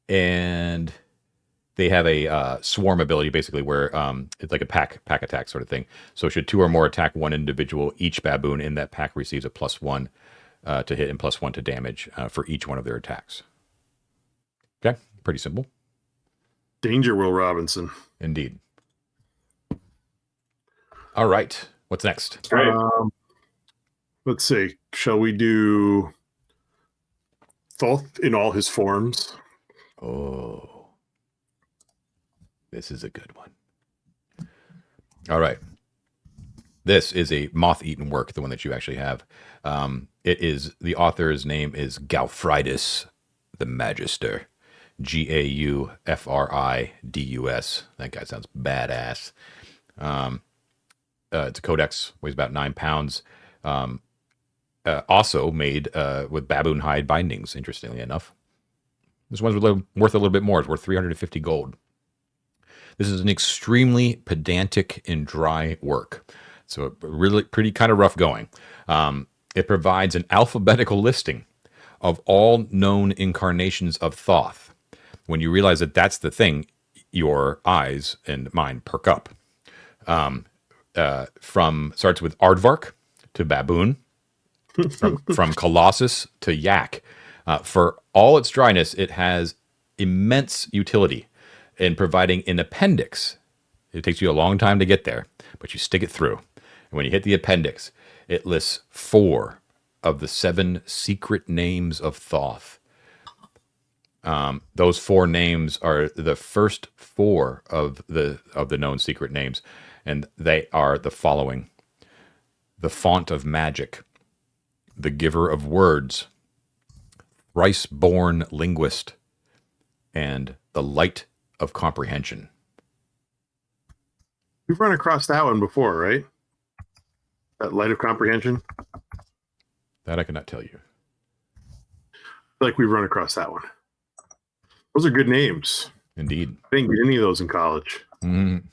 And they have a swarm ability, basically, where it's like a pack attack sort of thing. So should 2 or more attack one individual, each baboon in that pack receives a +1 to hit and +1 to damage for each one of their attacks. Okay, pretty simple. Danger, Will Robinson. Indeed. All right, what's next? Great. Let's see. Shall we do Thoth in all his forms? Oh, this is a good one. All right. This is a moth-eaten work, the one that you actually have. It is, the author's name is Gaufridus the Magister. Gaufridus. That guy sounds badass. It's a codex, weighs about 9 pounds. Also made with baboon hide bindings, interestingly enough. This one's worth a little bit more. It's worth 350 gold. This is an extremely pedantic and dry work. So really pretty kind of rough going. It provides an alphabetical listing of all known incarnations of Thoth. When you realize that that's the thing, your eyes and mine perk up. Starts with Aardvark to Baboon, from Colossus to Yak. For all its dryness, it has immense utility in providing an appendix. It takes you a long time to get there, but you stick it through. And when you hit the appendix, it lists 4 of the 7 secret names of Thoth. Those 4 names are the first 4 of the known secret names, and they are the following: the Font of Magic, the Giver of Words, Thrice-born Linguist, and the Light of Comprehension. We've run across that one before, right? That Light of Comprehension? That I cannot tell you. Like we've run across that one. Those are good names. Indeed. I didn't get any of those in college. Mm.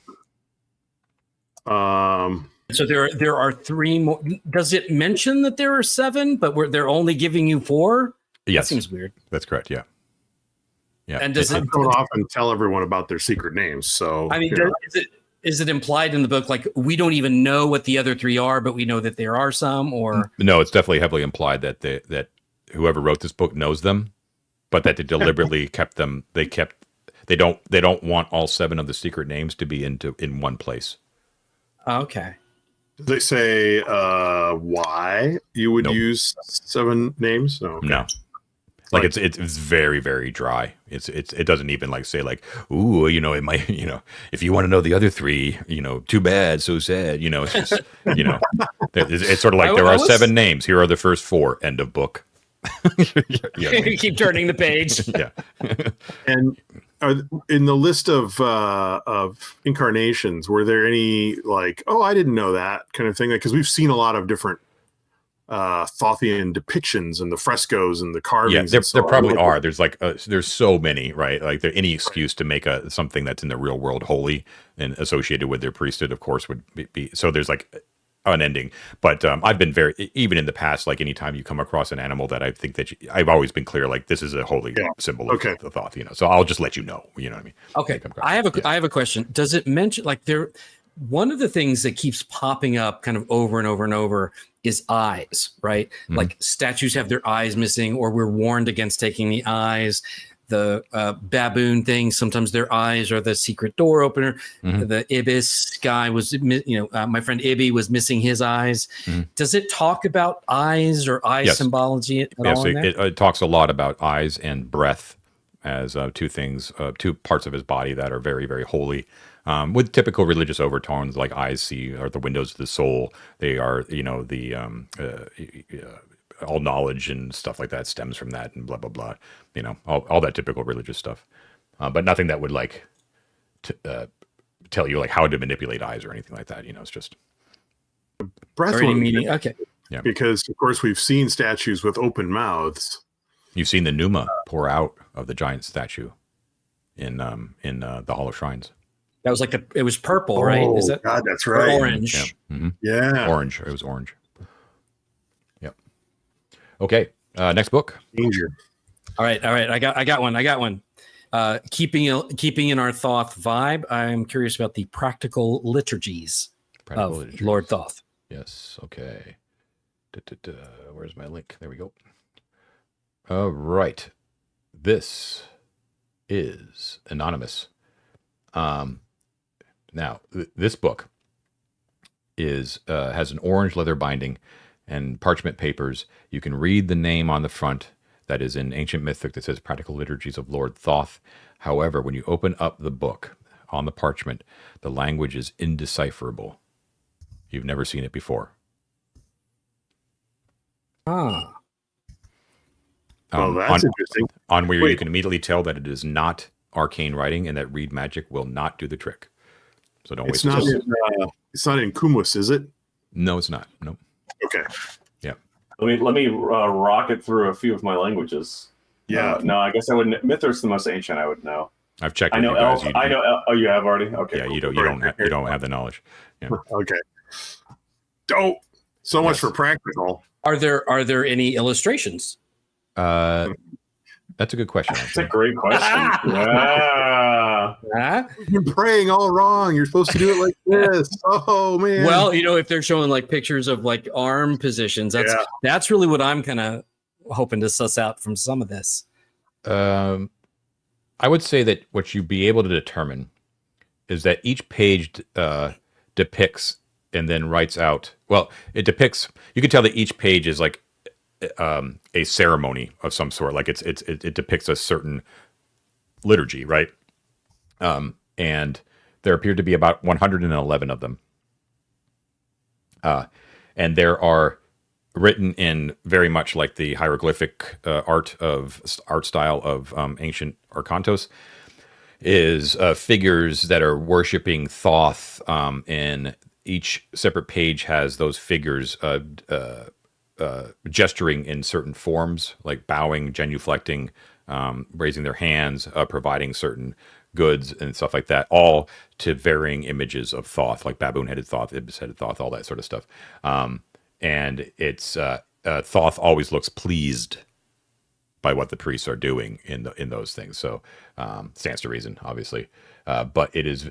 So there are 3 more. Does it mention that there are 7, but they're only giving you 4? Yes, That seems weird. that's correct. Yeah. Yeah. And does They don't often tell everyone about their secret names. So I mean, is it implied in the book like we don't even know what the other 3 are, but we know that there are some? Or No, it's definitely heavily implied that that whoever wrote this book knows them, but that they deliberately kept them. They don't want all 7 of the secret names to be in one place. okay. do they say why you would Nope. use 7 names? No. Okay. No. Like it's very, very dry. It doesn't even like say like, ooh, it might, if you want to know the other 3, too bad, so sad. It's just, it's sort of like there are 7 names. Here are the first 4. End of book. Yeah. You keep turning the page. Yeah. And in the list of incarnations, were there any like, oh, I didn't know that kind of thing? Because we've seen a lot of different Thothian depictions and the frescoes and the carvings. Yeah, and so there probably on. are. There's like there's so many, right? Like any excuse to make something that's in the real world holy and associated with their priesthood, of course, would be. So there's like unending. But I've been even in the past, like anytime you come across an animal that I think that I've always been clear, like this is a holy symbol of the Thoth, So I'll just let you know. You know what I mean? Okay. I have a question. Does it mention like one of the things that keeps popping up kind of over and over and over is eyes, right? Mm-hmm. Like statues have their eyes missing, or we're warned against taking the eyes. The baboon thing, sometimes their eyes are the secret door opener. Mm-hmm. The ibis guy was, my friend Ibby was missing his eyes. Mm-hmm. Does it talk about eyes or eye symbology at all in there? It talks a lot about eyes and breath as 2 things, 2 parts of his body that are very, very holy. With typical religious overtones, like eyes are the windows of the soul. They are, all knowledge and stuff like that stems from that, and blah blah blah. All that typical religious stuff, but nothing that would like tell you like how to manipulate eyes or anything like that. It's just breath or any meaning. Okay. Yeah. Because of course we've seen statues with open mouths. You've seen the pneuma pour out of the giant statue in the Hall of Shrines. That was it was purple, right? Oh, Is that God, that's right. orange? Yeah. Mm-hmm. Yeah. Orange. It was orange. Yep. Okay. Next book. Danger. All right. I got one. Keeping in our Thoth vibe, I'm curious about the practical liturgies of Lord Thoth. Yes. Okay. Where's my link? There we go. All right. This is anonymous. Now, this book has an orange leather binding and parchment papers. You can read the name on the front that is in ancient mythic that says Practical Liturgies of Lord Thoth. However, when you open up the book on the parchment, the language is indecipherable. You've never seen it before. Ah. Oh, that's interesting. On where you can immediately tell that it is not arcane writing and that read magic will not do the trick. So don't waste it. It's not in Kumus, is it? No, it's not. No. Okay. Yeah. Let me rocket through a few of my languages. Yeah. No, I guess I wouldn't. Mithra's the most ancient. I would know. I've checked. I know you guys. Elf. I know. Oh, you have already. Okay. Yeah. Cool. You don't have the knowledge. Yeah. Okay. Dope. So much for practical. Are there any illustrations? That's a good question. That's a great question. Yeah. You're praying all wrong. You're supposed to do it like this. Oh man. Well, if they're showing like pictures of like arm positions, that's really what I'm kind of hoping to suss out from some of this. I would say that what you'd be able to determine is that each page depicts and then writes out. Well, it depicts. You can tell that each page is like a ceremony of some sort. Like it depicts a certain liturgy, right? And there appear to be about 111 of them. And there are written in very much like the hieroglyphic art style of ancient Arkantos is figures that are worshiping Thoth, and each separate page has those figures gesturing in certain forms, like bowing, genuflecting, raising their hands, providing certain goods and stuff like that, all to varying images of Thoth, like baboon-headed Thoth, ibis-headed Thoth, all that sort of stuff. And it's Thoth always looks pleased by what the priests are doing in those things. So stands to reason, obviously, but it is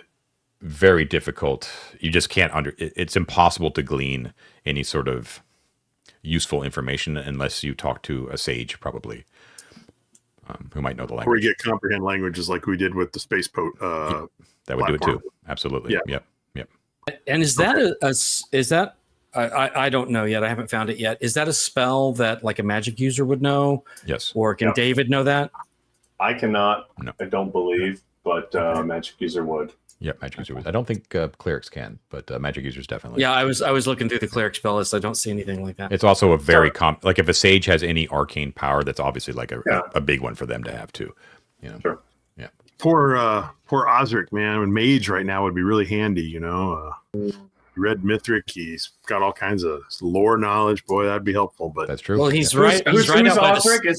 very difficult. You just can't it's impossible to glean any sort of useful information unless you talk to a sage, probably, who might know the language. Or we get comprehend languages like we did with the space that would do it too. Absolutely. Yeah. Yep. And is that is that I don't know yet. I haven't found it yet. Is that a spell that like a magic user would know? Yes. Or can David know that? I cannot. No. I don't believe, but magic user would. Yeah, magic users. I don't think clerics can, but magic users definitely. Yeah, I was looking through the cleric spell list. I don't see anything like that. It's also a very like if a sage has any arcane power, that's obviously like a big one for them to have too. You know. Sure. Yeah. Poor Osric, man. And mage right now would be really handy. You know, read Mithric. He's got all kinds of lore knowledge. Boy, that'd be helpful. But that's true. Well, he's right. Who's right out by Osric?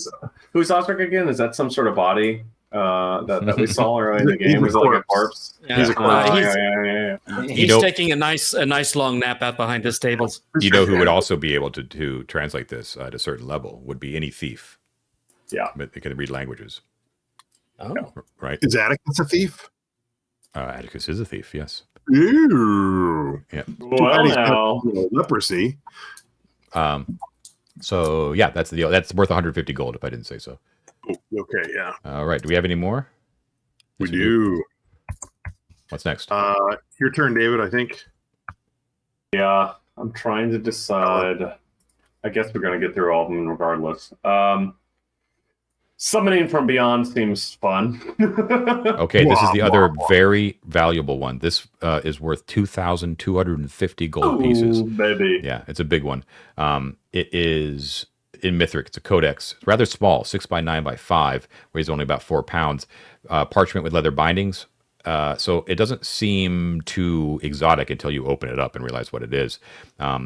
Who's Osric again? Is that some sort of body that we saw earlier in the game? Was it like a corpse? Yeah. He's a corpse. He's taking a nice long nap out behind his tables. You know who would also be able to translate this at a certain level would be any thief. Yeah, but they can read languages. Oh, right. Is Atticus a thief? Atticus is a thief. Yes. Ooh. Yeah. Well, now leprosy. So yeah, that's the deal. That's worth 150 gold if I didn't say so. Oh, okay. Yeah. All right. Do we have any more? We do. What's next? Your turn, David. I think. Yeah, I'm trying to decide. I guess we're going to get through all of them regardless. Summoning from Beyond seems fun. Okay, this is the other very valuable one. This is worth 2,250 gold pieces. Baby. Yeah, it's a big one. It is in Mithric. It's a codex. It's rather small, 6 by 9 by 5, weighs only about 4 pounds. Parchment with leather bindings. So it doesn't seem too exotic until you open it up and realize what it is.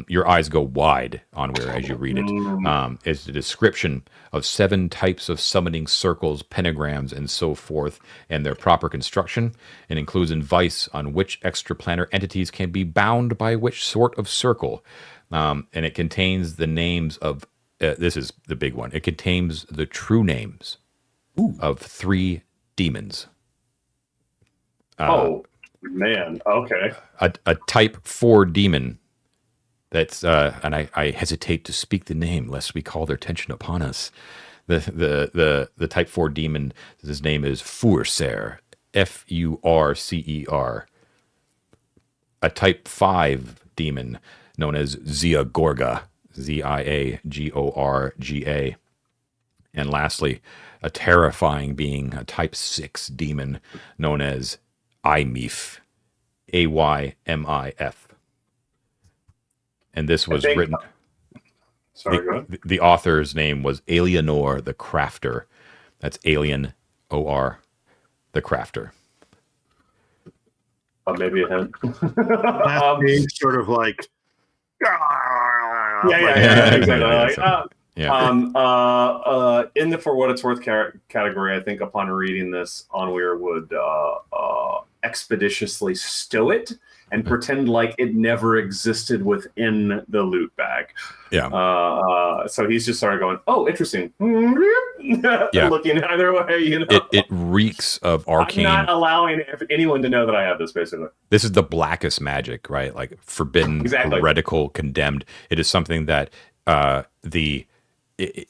Your eyes go wide on where as you read it. It's a description of 7 types of summoning circles, pentagrams, and so forth, and their proper construction, and includes advice on which extraplanar entities can be bound by which sort of circle. And it contains the names of, this is the big one, it contains the true names of 3 demons. Oh, man. Okay. A type 4 demon that's and I hesitate to speak the name lest we call their attention upon us. The type 4 demon, his name is Furcer, Furcer. A type 5 demon known as Ziagorga, Ziagorga. And lastly, a terrifying being, a type 6 demon known as Aymif, Aymif. And this was written. Sorry, go ahead. The author's name was Alienor the Crafter. That's Alien O-R, the Crafter. Maybe a hint. Sort of like. Yeah, exactly. Yeah. In the For What It's Worth category, I think upon reading this, Onweir would expeditiously stow it and pretend like it never existed within the loot bag. Yeah. So he's just sort of going, "Oh, interesting." Yeah. Looking either way, you know. It reeks of arcane. I'm not allowing anyone to know that I have this, basically. This is the blackest magic, right? Like forbidden, heretical, condemned. It is something that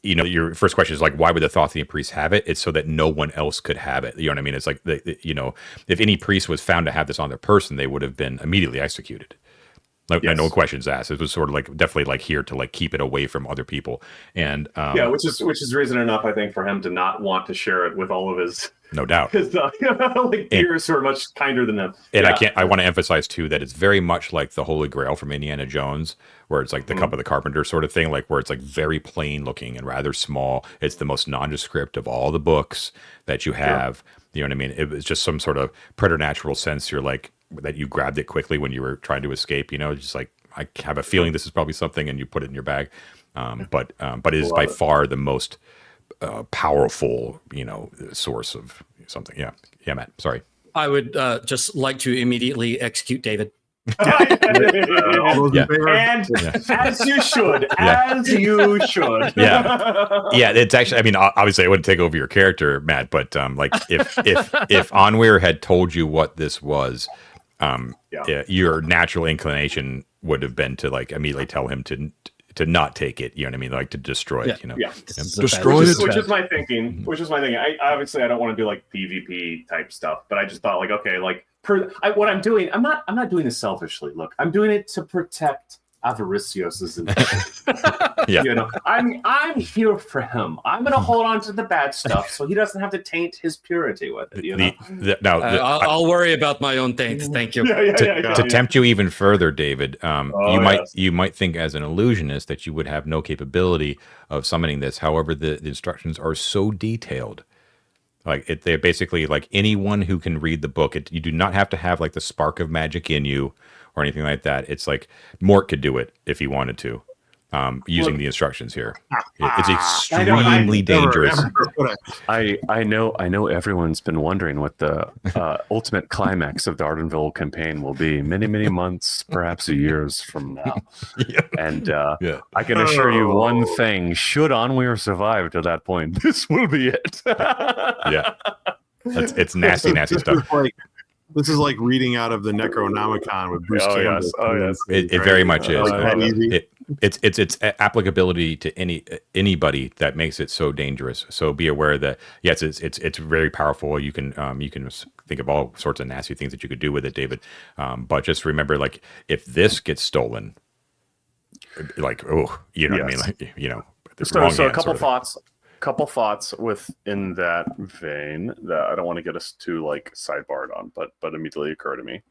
your first question is like, why would the Thothian priests have it? It's so that no one else could have it. You know what I mean? It's like, if any priest was found to have this on their person, they would have been immediately executed. Like, no questions asked. It was sort of like definitely like here to like keep it away from other people. And which is reason enough, I think, for him to not want to share it with all of his. No doubt. His peers who are much kinder than them. And I want to emphasize too that it's very much like the Holy Grail from Indiana Jones, where it's like the Cup of the Carpenter sort of thing, like where it's like very plain looking and rather small. It's the most nondescript of all the books that you have. You know what I mean? It was just some sort of preternatural sense. You're like that you grabbed it quickly when you were trying to escape. Just like I have a feeling this is probably something, and you put it in your bag. But it is by far the most powerful, source of something. Yeah, Matt. Sorry. I would just like to immediately execute David. All those Yeah. in favor? And Yeah. as you should, Yeah. as you should. Yeah, it's actually. I mean, obviously, I wouldn't take over your character, Matt. But like, if Onweir had told you what this was, your natural inclination would have been to like immediately tell him to not take it. You know what I mean? Like to destroy it. You know, Yeah. destroy which it. is, which is my thinking. Which is my thinking. I obviously I don't want to do like PvP type stuff, but I just thought like, okay, like what I'm doing, I'm not doing this selfishly. Look, I'm doing it to protect Avaricios's intentions. Yeah. You know, I'm here for him. I'm gonna hold on to the bad stuff so he doesn't have to taint his purity with it. You know? I'll worry about my own things. Thank you. To tempt you even further, David, yes. you might think as an illusionist that you would have no capability of summoning this. However, the instructions are so detailed. Like they're basically like anyone who can read the book. You do not have to have like the spark of magic in you or anything like that. It's like Mort could do it if he wanted to, using the instructions here. It's extremely dangerous. I know everyone's been wondering what the ultimate climax of the Arden Vul campaign will be many months, perhaps years from now. And I can assure you one thing: should Onweir survive to that point, this will be it. Yeah, it's nasty stuff. This is like reading out of the Necronomicon with Bruce Campbell. Yes. Oh, yes. It very much is. Easy. It's applicability to anybody that makes it so dangerous. So be aware that yes, it's very powerful. You can think of all sorts of nasty things that you could do with it, David. But just remember, like if this gets stolen, like you know what I mean, like you know. So a couple thoughts within that vein that I don't want to get us too like sidebarred on, but immediately occur to me.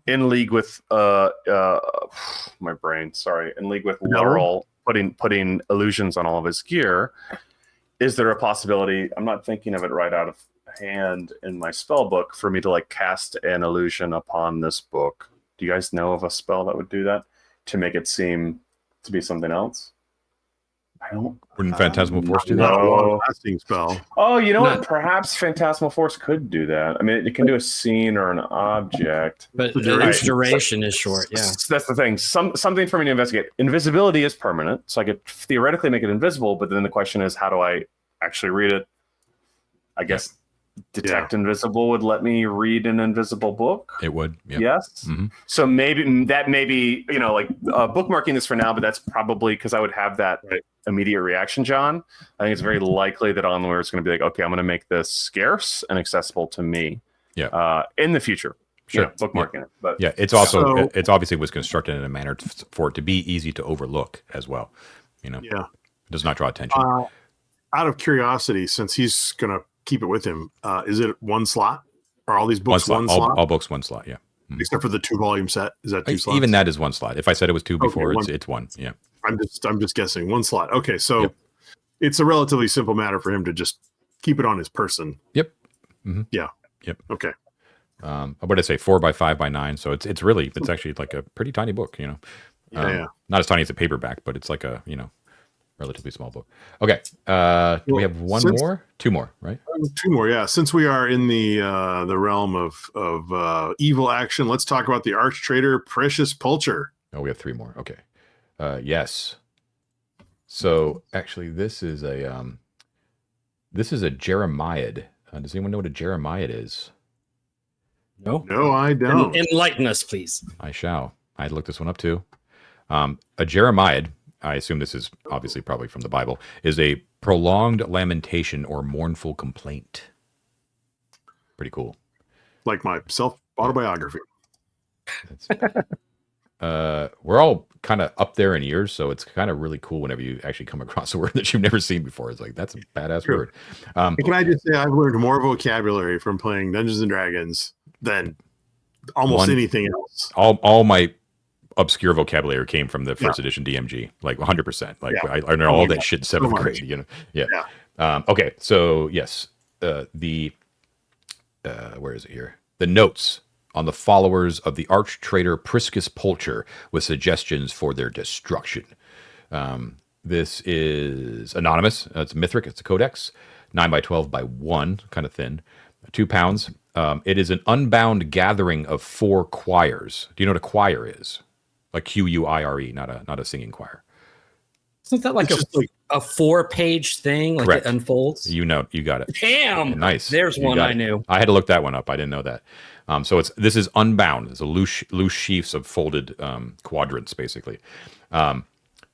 In league with my brain, sorry, in league with Laurel putting illusions on all of his gear. Is there a possibility? I'm not thinking of it right out of hand in my spell book for me to like cast an illusion upon this book. Do you guys know of a spell that would do that to make it seem to be something else? I don't. Wouldn't Phantasmal Force do that? Not a long-lasting spell. Oh, you know what? Perhaps Phantasmal Force could do that. I mean, it can do a scene or an object. But its duration is short, yeah. That's the thing. Something for me to investigate. Invisibility is permanent, so I could theoretically make it invisible, but then the question is, how do I actually read it? I guess Detect Invisible would let me read an invisible book. It would, yeah. Yes. Mm-hmm. So maybe you know, like bookmarking this for now, but that's probably because I would have that immediate reaction, John. I think it's very likely that Onweir is going to be like, okay, I'm going to make this scarce and accessible to me. Yeah. In the future. Sure. You know, bookmarking it. But it's also it's obviously was constructed in a manner for it to be easy to overlook as well. You know. Yeah. It does not draw attention. Out of curiosity, since he's going to keep it with him, is it one slot? Are all these books one slot? All books one slot, yeah. Mm-hmm. Except for the 2-volume set. Is that 2 slots? Even that is one slot. If I said it was 2 before, it's one. Yeah. I'm just guessing. One slot. Okay, so it's a relatively simple matter for him to just keep it on his person. Yep. Mm-hmm. Yeah. Yep. Okay. What did I say? 4 by 5 by 9. So it's actually like a pretty tiny book, you know. Not as tiny as a paperback, but it's like a, you know, relatively small book. Okay. Do we have two more, right? 2 more, yeah. Since we are in the realm of evil action, let's talk about the arch traitor Precious Pulcher. Oh, we have 3 more. Okay. Yes. So actually, this is a Jeremiad. Does anyone know what a Jeremiad is? No, I don't. Enlighten us, please. I shall. I had to look this one up too. A Jeremiad, I assume this is obviously probably from the Bible, is a prolonged lamentation or mournful complaint. Pretty cool. Like my self-autobiography. We're all kind of up there in years, so it's kind of really cool whenever you actually come across a word that you've never seen before. It's like, that's a badass word. Can I just say I've learned more vocabulary from playing Dungeons and Dragons than almost anything else. All my obscure vocabulary came from the first edition DMG, like 100%. Like I learned all that shit in 7th grade, you know? Yeah. Okay. So yes, where is it here? The notes on the followers of the arch traitor Priscus Pulcher with suggestions for their destruction. This is anonymous. It's mythic. It's a codex, 9 by 12 by 1, kind of thin. £2. It is an unbound gathering of 4 choirs. Do you know what a choir is? Like Quire, not a singing choir. Isn't that like It's just like a 4-page thing? Like Correct. it unfolds? You got it. Damn. Nice. There's You one got I it. knew. I had to look that one up. I didn't know that. So this is unbound. It's a loose sheafs of folded quadrants, basically.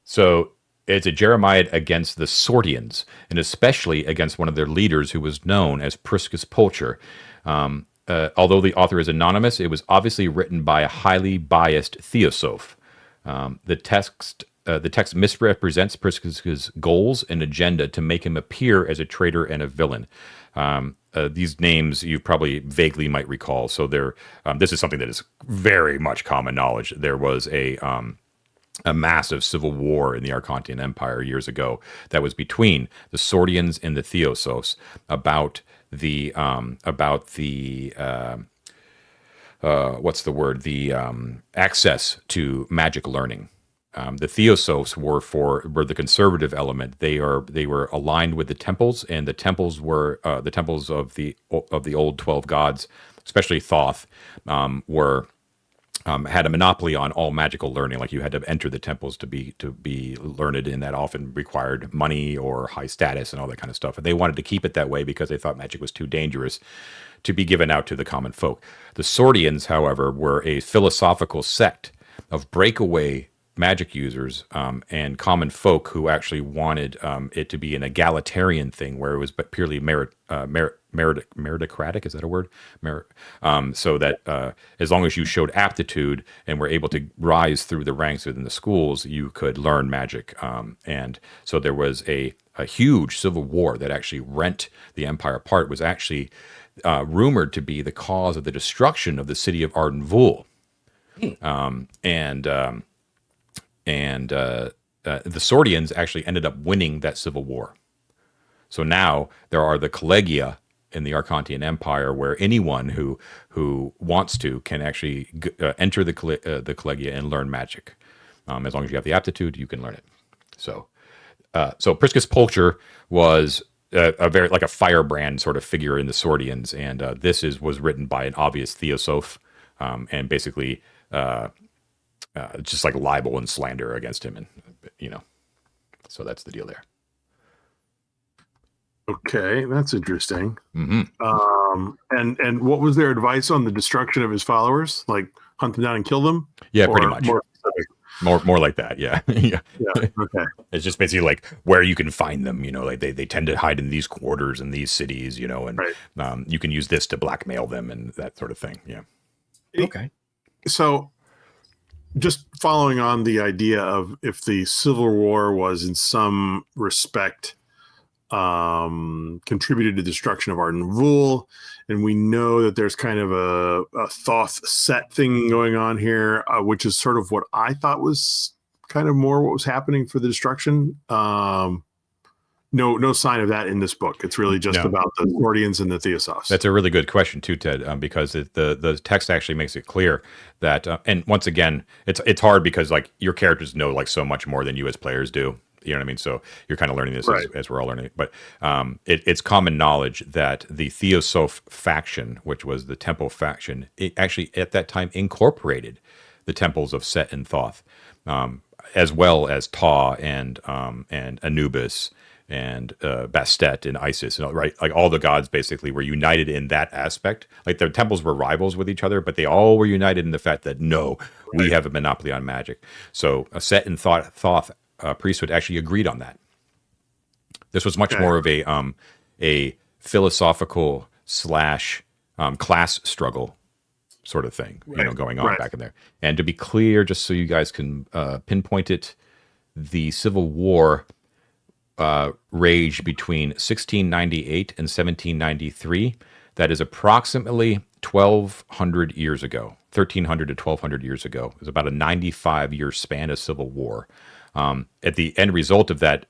So it's a Jeremiad against the Sortians, and especially against one of their leaders who was known as Priscus Pulcher. Although the author is anonymous, it was obviously written by a highly biased theosoph. The text misrepresents Priscus's goals and agenda to make him appear as a traitor and a villain. These names you probably vaguely might recall. So this is something that is very much common knowledge. There was a massive civil war in the Arcontian Empire years ago that was between the Sordians and the Theosophs about the what's the word? The access to magic learning. The Theosophs were the conservative element. They were aligned with the temples, and the temples were the temples of the old 12 gods, especially Thoth, were had a monopoly on all magical learning. Like you had to enter the temples to be learned, and that often required money or high status and all that kind of stuff. And they wanted to keep it that way because they thought magic was too dangerous to be given out to the common folk. The Sordians, however, were a philosophical sect of breakaway magic users and common folk who actually wanted it to be an egalitarian thing where it was but purely meritocratic. Is that a word? So that as long as you showed aptitude and were able to rise through the ranks within the schools, you could learn magic. And so there was a huge civil war that actually rent the empire apart. It was actually rumored to be the cause of the destruction of the city of Arden Vul. And the Sordians actually ended up winning that civil war. So now there are the collegia in the Arcontian Empire where anyone who wants to can actually enter the collegia and learn magic. As long as you have the aptitude, you can learn it. So Priscus Pulcher was a very like a firebrand sort of figure in the Sordians, and this was written by an obvious theosoph, and basically. Just like libel and slander against him, and so that's the deal there. Okay, that's interesting. Mm-hmm. And what was their advice on the destruction of his followers? Like hunt them down and kill them? Yeah, pretty much. More specific? More like that. Yeah. Yeah. Okay. It's just basically like where you can find them. Like they tend to hide in these quarters in these cities. And Right. You can use this to blackmail them and that sort of thing. Yeah. Okay. So, just following on the idea of if the Civil War was in some respect contributed to the destruction of Arden Vul, and we know that there's kind of a Thoth set thing going on here, which is sort of what I thought was kind of more what was happening for the destruction. No sign of that in this book. It's really just about the Sordians and the Theosophs. That's a really good question too, Ted, because the text actually makes it clear that, and once again, it's hard because like your characters know like so much more than you as players do. You know what I mean? So you're kind of learning this as we're all learning. But it's common knowledge that the Theosoph faction, which was the temple faction, it actually at that time incorporated the temples of Set and Thoth, as well as Ptah and Anubis and Bastet and Isis, right? Like all the gods basically were united in that aspect. Like their temples were rivals with each other, but they all were united in the fact that we have a monopoly on magic. So Set and Thoth priesthood actually agreed on that. This was much more of a philosophical / class struggle sort of thing, going on back in there. And to be clear, just so you guys can pinpoint it, the Civil War raged between 1698 and 1793. That is approximately 1,200 years ago, 1,300 to 1,200 years ago. It was about a 95-year span of civil war. At the end result of that,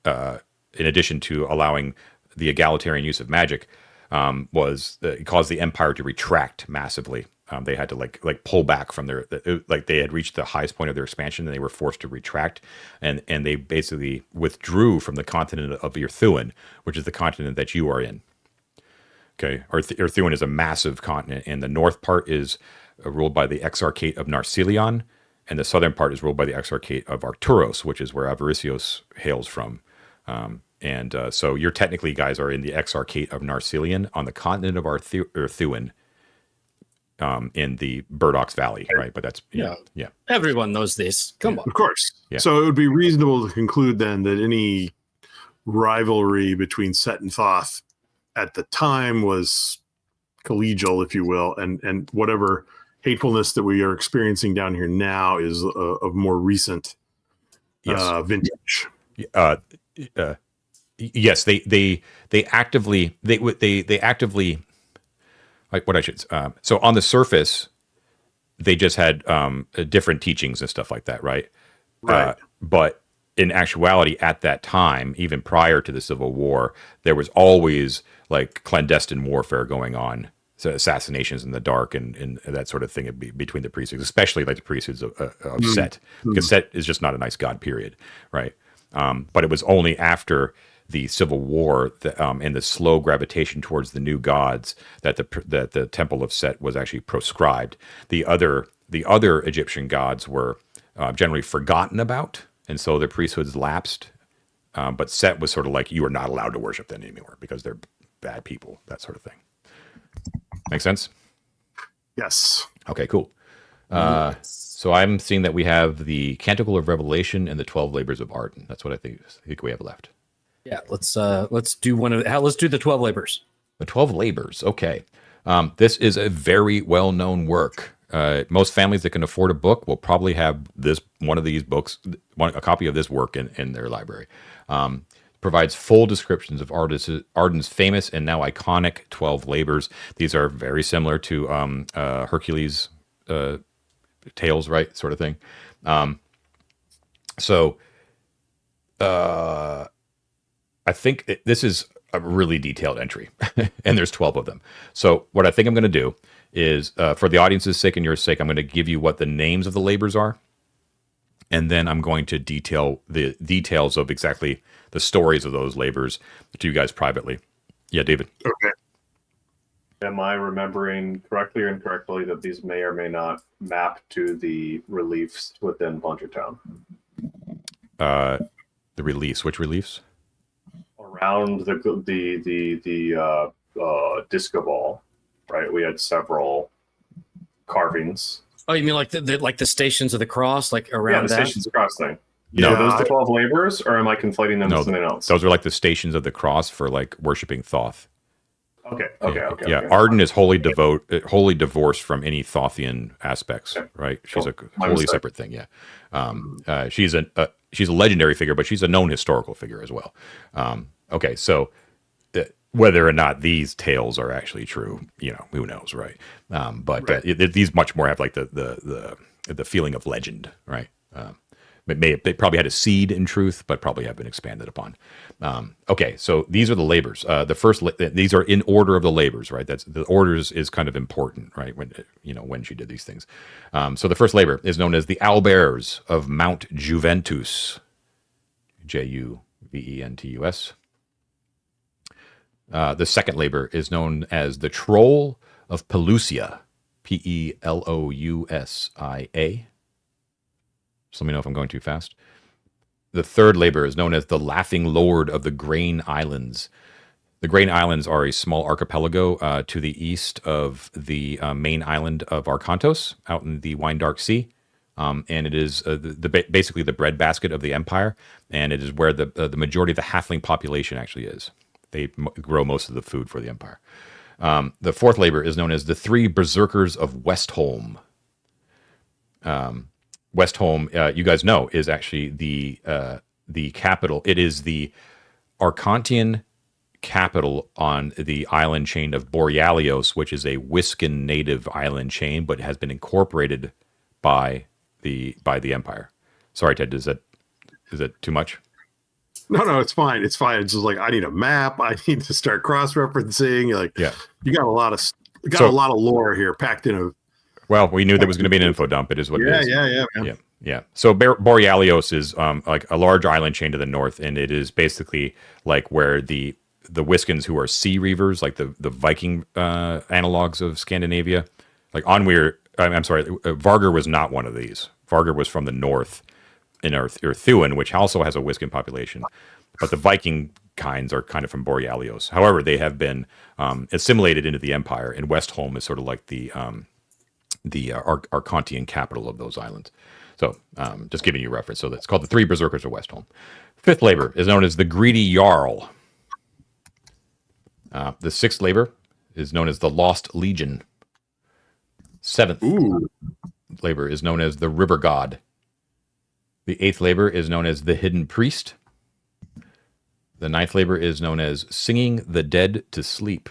in addition to allowing the egalitarian use of magic, it caused the empire to retract massively. They had to like pull back from they had reached the highest point of their expansion and they were forced to retract, and they basically withdrew from the continent of Irthuan, which is the continent that you are in. Okay, Arthuan is a massive continent, and the north part is ruled by the Exarchate of Narcelion, and the southern part is ruled by the Exarchate of Arcturus, which is where Avaricios hails from. So you're technically, guys, are in the Exarchate of Narcelion on the continent of Arthuan, in the Burdock's Valley, right? But that's yeah. Everyone knows this. Come on. Of course. Yeah. So it would be reasonable to conclude then that any rivalry between Set and Thoth at the time was collegial, if you will, and whatever hatefulness that we are experiencing down here now is of more recent vintage. Yes, they actively like what I should. So on the surface, they just had different teachings and stuff like that, right? Right. But in actuality, at that time, even prior to the Civil War, there was always like clandestine warfare going on, so assassinations in the dark and that sort of thing between the priesthoods, especially like the priesthoods of Set, because Set is just not a nice god, period, right? But it was only after the Civil War and the slow gravitation towards the new gods that the Temple of Set was actually proscribed. The other Egyptian gods were generally forgotten about, and so their priesthoods lapsed. But Set was sort of like, you are not allowed to worship them anymore because they're bad people, that sort of thing. Make sense? Yes. Okay, cool. So I'm seeing that we have the Canticle of Revelation and the 12 Labors of Arden. That's what I think we have left. Yeah, let's do let's do the 12 labors. The 12 Labors. Okay. This is a very well-known work. Most families that can afford a book will probably have one of these books, a copy of this work in their library. Provides full descriptions of Arden's famous and now iconic 12 labors. These are very similar to Hercules' tales, right? Sort of thing. I think this is a really detailed entry, and there's 12 of them. So what I think I'm going to do is, for the audience's sake and your sake, I'm going to give you what the names of the labors are, and then I'm going to detail the details of exactly the stories of those labors to you guys privately. Yeah, David. Okay. Am I remembering correctly or incorrectly that these may or may not map to the reliefs within Plungertown? The reliefs. Which reliefs? Around the disco ball, right? We had several carvings. Oh, you mean like the Stations of the Cross, like around the that? Stations of the Cross thing. No. Are those the 12 labors, or am I conflating them with something else? Those are like the Stations of the Cross for like worshiping Thoth. Okay. Yeah, Arden is wholly divorced from any Thothian aspects, right? She's a wholly separate thing. Yeah, she's a legendary figure, but she's a known historical figure as well. Okay, so whether or not these tales are actually true, who knows, right? These much more have like the feeling of legend, right? They probably had a seed in truth, but probably have been expanded upon. Okay, so these are the labors. These are in order of the labors, right? That's the orders is kind of important, right? When she did these things. So the first labor is known as the Owlbearers of Mount Juventus, Juventus. The second labor is known as the Troll of Pelusia, Pelousia. Just let me know if I'm going too fast. The third labor is known as the Laughing Lord of the Grain Islands. The Grain Islands are a small archipelago to the east of the main island of Arkantos, out in the Wine-Dark Sea. And it is basically the breadbasket of the empire, and it is where the majority of the halfling population actually is. They grow most of the food for the empire. The fourth labor is known as the Three Berserkers of Westholm. Westholm, you guys know, is actually the capital. It is the Arkantian capital on the island chain of Borealios, which is a Wiscan native island chain, but has been incorporated by the Empire. Sorry, Ted, is that too much? No, it's fine. It's fine. It's just like, I need a map. I need to start cross-referencing. You got a lot of lore here packed in a. Well, we knew there was going to be an info dump. It is what it is. Yeah. So Borealios is like a large island chain to the north, and it is basically like where the the Wiskins, who are sea reavers, like the Viking analogs of Scandinavia. Like Onweir, I'm sorry, Vargr was not one of these. Vargr was from the north in Thuin, which also has a Wiskin population. But the Viking kinds are kind of from Borealios. However, they have been assimilated into the Empire, and Westholm is sort of like the Arcontian capital of those islands. So just giving you a reference. So that's called the Three Berserkers of Westholm. Fifth labor is known as the Greedy Jarl. The sixth labor is known as the Lost Legion. Seventh labor is known as the River God. The eighth labor is known as the Hidden Priest. The ninth labor is known as Singing the Dead to Sleep.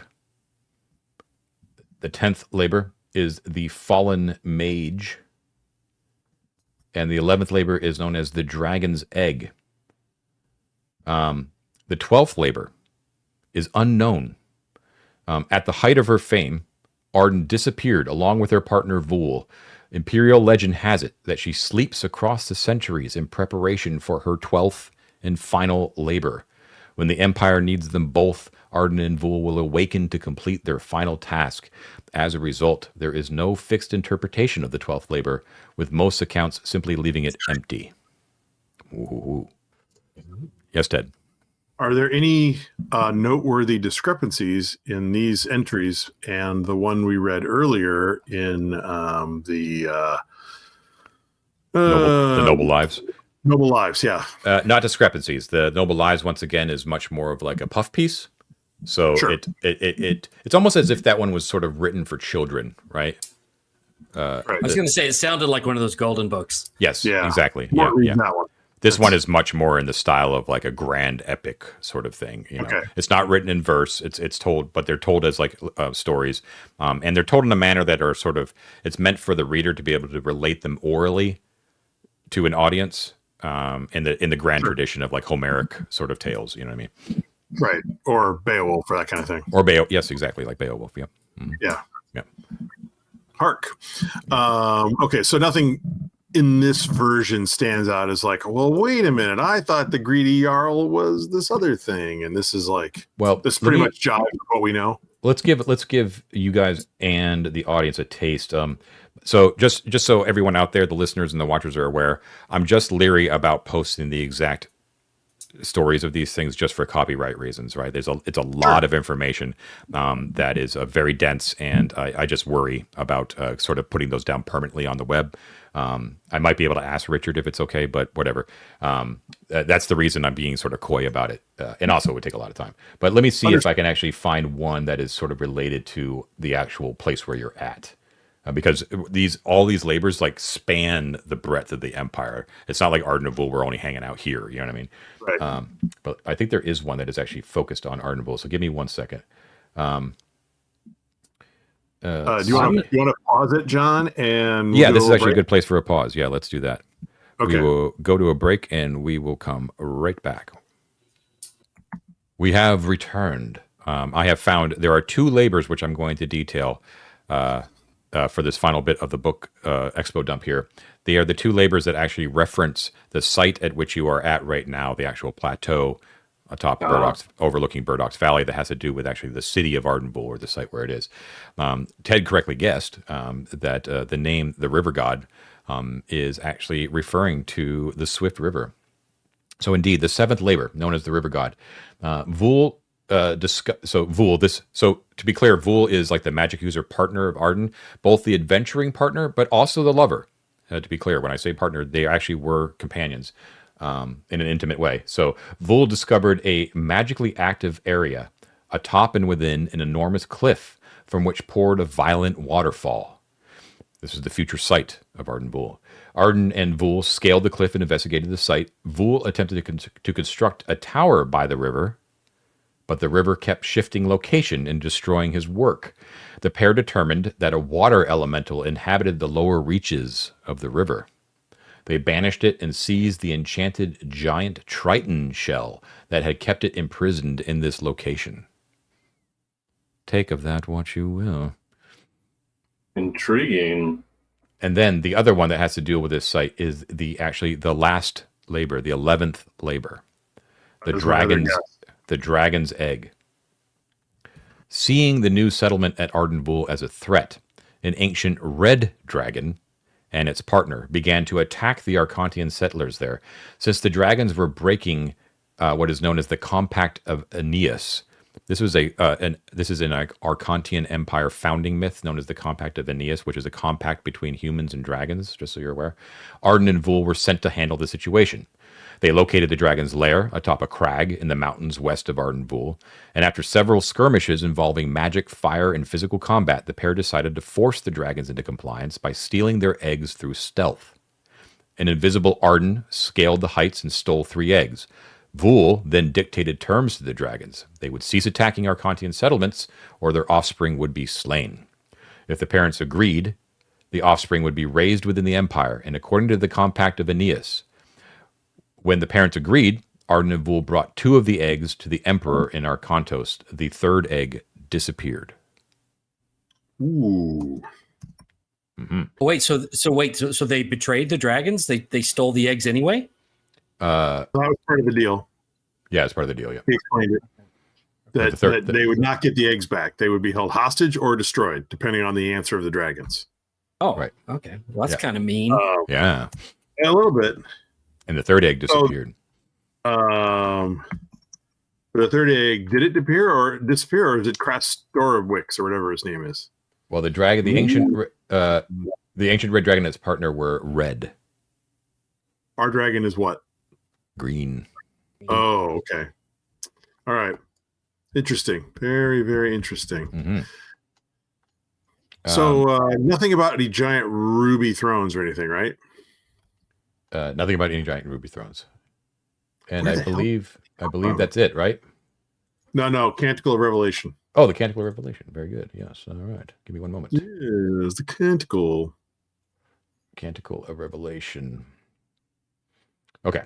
The 10th labor is the Fallen Mage. And the 11th labor is known as the Dragon's Egg. The 12th labor is unknown. At the height of her fame, Arden disappeared along with her partner Vul. Imperial legend has it that she sleeps across the centuries in preparation for her 12th and final labor. When the Empire needs them both, Arden and Vul will awaken to complete their final task. As a result, there is no fixed interpretation of the 12th labor, with most accounts simply leaving it empty. Ooh. Yes, Ted? Are there any noteworthy discrepancies in these entries and the one we read earlier in the Noble Lives? Noble Lives, yeah. Not discrepancies. The Noble Lives, once again, is much more of like a puff piece. So Sure. it's almost as if that one was sort of written for children, right? Right. I was going to say, it sounded like one of those golden books. Yes, Yeah. exactly. Mark reads Yeah. that one. This one is much more in the style of like a grand epic sort of thing. You know, Okay. it's not written in verse. It's told, but they're told as like stories, and they're told in a manner that are sort of. It's meant for the reader to be able to relate them orally to an audience, in the grand tradition of like Homeric sort of tales. You know what I mean? Right. Or Beowulf for that kind of thing. Or Beowulf. Yes, exactly, like Beowulf. Yeah. Yeah. Yeah. Hark. Okay, so nothing in this version stands out as like, well, wait a minute, I thought the Greedy Jarl was this other thing, and this is like, Well, this pretty much jives with what we know. Let's give you guys and the audience a taste. So just so everyone out there, the listeners and the watchers are aware, I'm just leery about posting the exact stories of these things just for copyright reasons, right? It's a lot of information that is very dense, and I just worry about sort of putting those down permanently on the web. I might be able to ask Richard if it's okay, but whatever. That's the reason I'm being sort of coy about it, and also it would take a lot of time. But let me see if I can actually find one that is sort of related to the actual place where you're at. Because all these labors like span the breadth of the Empire. It's not like Arden Vul, we're only hanging out here. You know what I mean? Right. But I think there is one that is actually focused on Arden Vul. So give me 1 second. Do you want to pause it, John? And yeah, this is actually a good place for a pause. Yeah, let's do that. Okay. We will go to a break, and we will come right back. We have returned. I have found there are 2 labors which I'm going to detail for this final bit of the book expo dump here. They are the 2 labors that actually reference the site at which you are at right now, the actual plateau atop Burdock's, overlooking Burdock's Valley, that has to do with actually the city of Arden Vul, or the site where it is. Ted correctly guessed that the name, the River God, is actually referring to the Swift River. So indeed, the 7th labor, known as the River God, Vul. So to be clear, Vul is like the magic user partner of Arden, both the adventuring partner, but also the lover. To be clear, when I say partner, they actually were companions in an intimate way. So Vul discovered a magically active area atop and within an enormous cliff from which poured a violent waterfall. This is the future site of Arden Vul. Arden and Vul scaled the cliff and investigated the site. Vul attempted to construct a tower by the river, but the river kept shifting location and destroying his work. The pair determined that a water elemental inhabited the lower reaches of the river. They banished it and seized the enchanted giant Triton shell that had kept it imprisoned in this location. Take of that what you will. Intriguing. And then the other one that has to deal with this site is the last labor, the 11th labor. The dragon's egg. Seeing the new settlement at Arden Vul as a threat, an ancient red dragon and its partner began to attack the Arcontian settlers there. Since the dragons were breaking what is known as the Compact of Aeneas. This is an Arcontian Empire founding myth known as the Compact of Aeneas, which is a compact between humans and dragons, just so you're aware. Arden and Vul were sent to handle the situation. They located the dragon's lair atop a crag in the mountains west of Arden Vul, and after several skirmishes involving magic, fire, and physical combat, the pair decided to force the dragons into compliance by stealing their eggs through stealth. An invisible Arden scaled the heights and stole 3 eggs. Vul then dictated terms to the dragons. They would cease attacking Arcontian settlements, or their offspring would be slain. If the parents agreed, the offspring would be raised within the empire, and according to the Compact of Aeneas, when the parents agreed, Arden and Vul brought 2 of the eggs to the emperor in Arcontos. The 3rd egg disappeared. Ooh. Mm-hmm. Wait, so they betrayed the dragons? They stole the eggs anyway? That was part of the deal. Yeah, it's part of the deal, yeah. He explained it. That they would not get the eggs back. They would be held hostage or destroyed, depending on the answer of the dragons. Oh, right. Okay. Well, that's kind of mean. Yeah. A little bit. And the 3rd egg disappeared. The 3rd egg, did it disappear, or is it Krastorowicz or whatever his name is? Well, the dragon, the ancient red dragon and its partner were red. Our dragon is what? Green. Oh, okay. All right. Interesting. Very, very interesting. Mm-hmm. So nothing about any giant ruby thrones or anything, right? Nothing about any giant ruby thrones. And Where I the believe that's it, right? No. Canticle of Revelation. Oh, the Canticle of Revelation. Very good. Yes. All right. Give me one moment. Yes, the Canticle. Canticle of Revelation. Okay.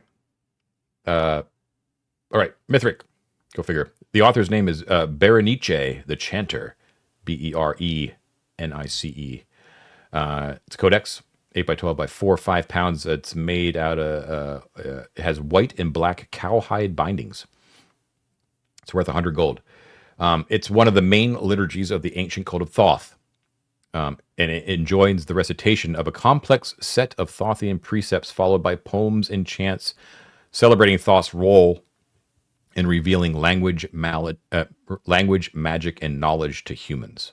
All right. Mithric. Go figure. The author's name is Berenice the Chanter. Berenice. It's Codex. 8 by 12 by 4, 5 pounds. It's made out of, it has white and black cowhide bindings. It's worth 100 gold. It's one of the main liturgies of the ancient cult of Thoth. And it enjoins the recitation of a complex set of Thothian precepts followed by poems and chants celebrating Thoth's role in revealing language, magic, and knowledge to humans.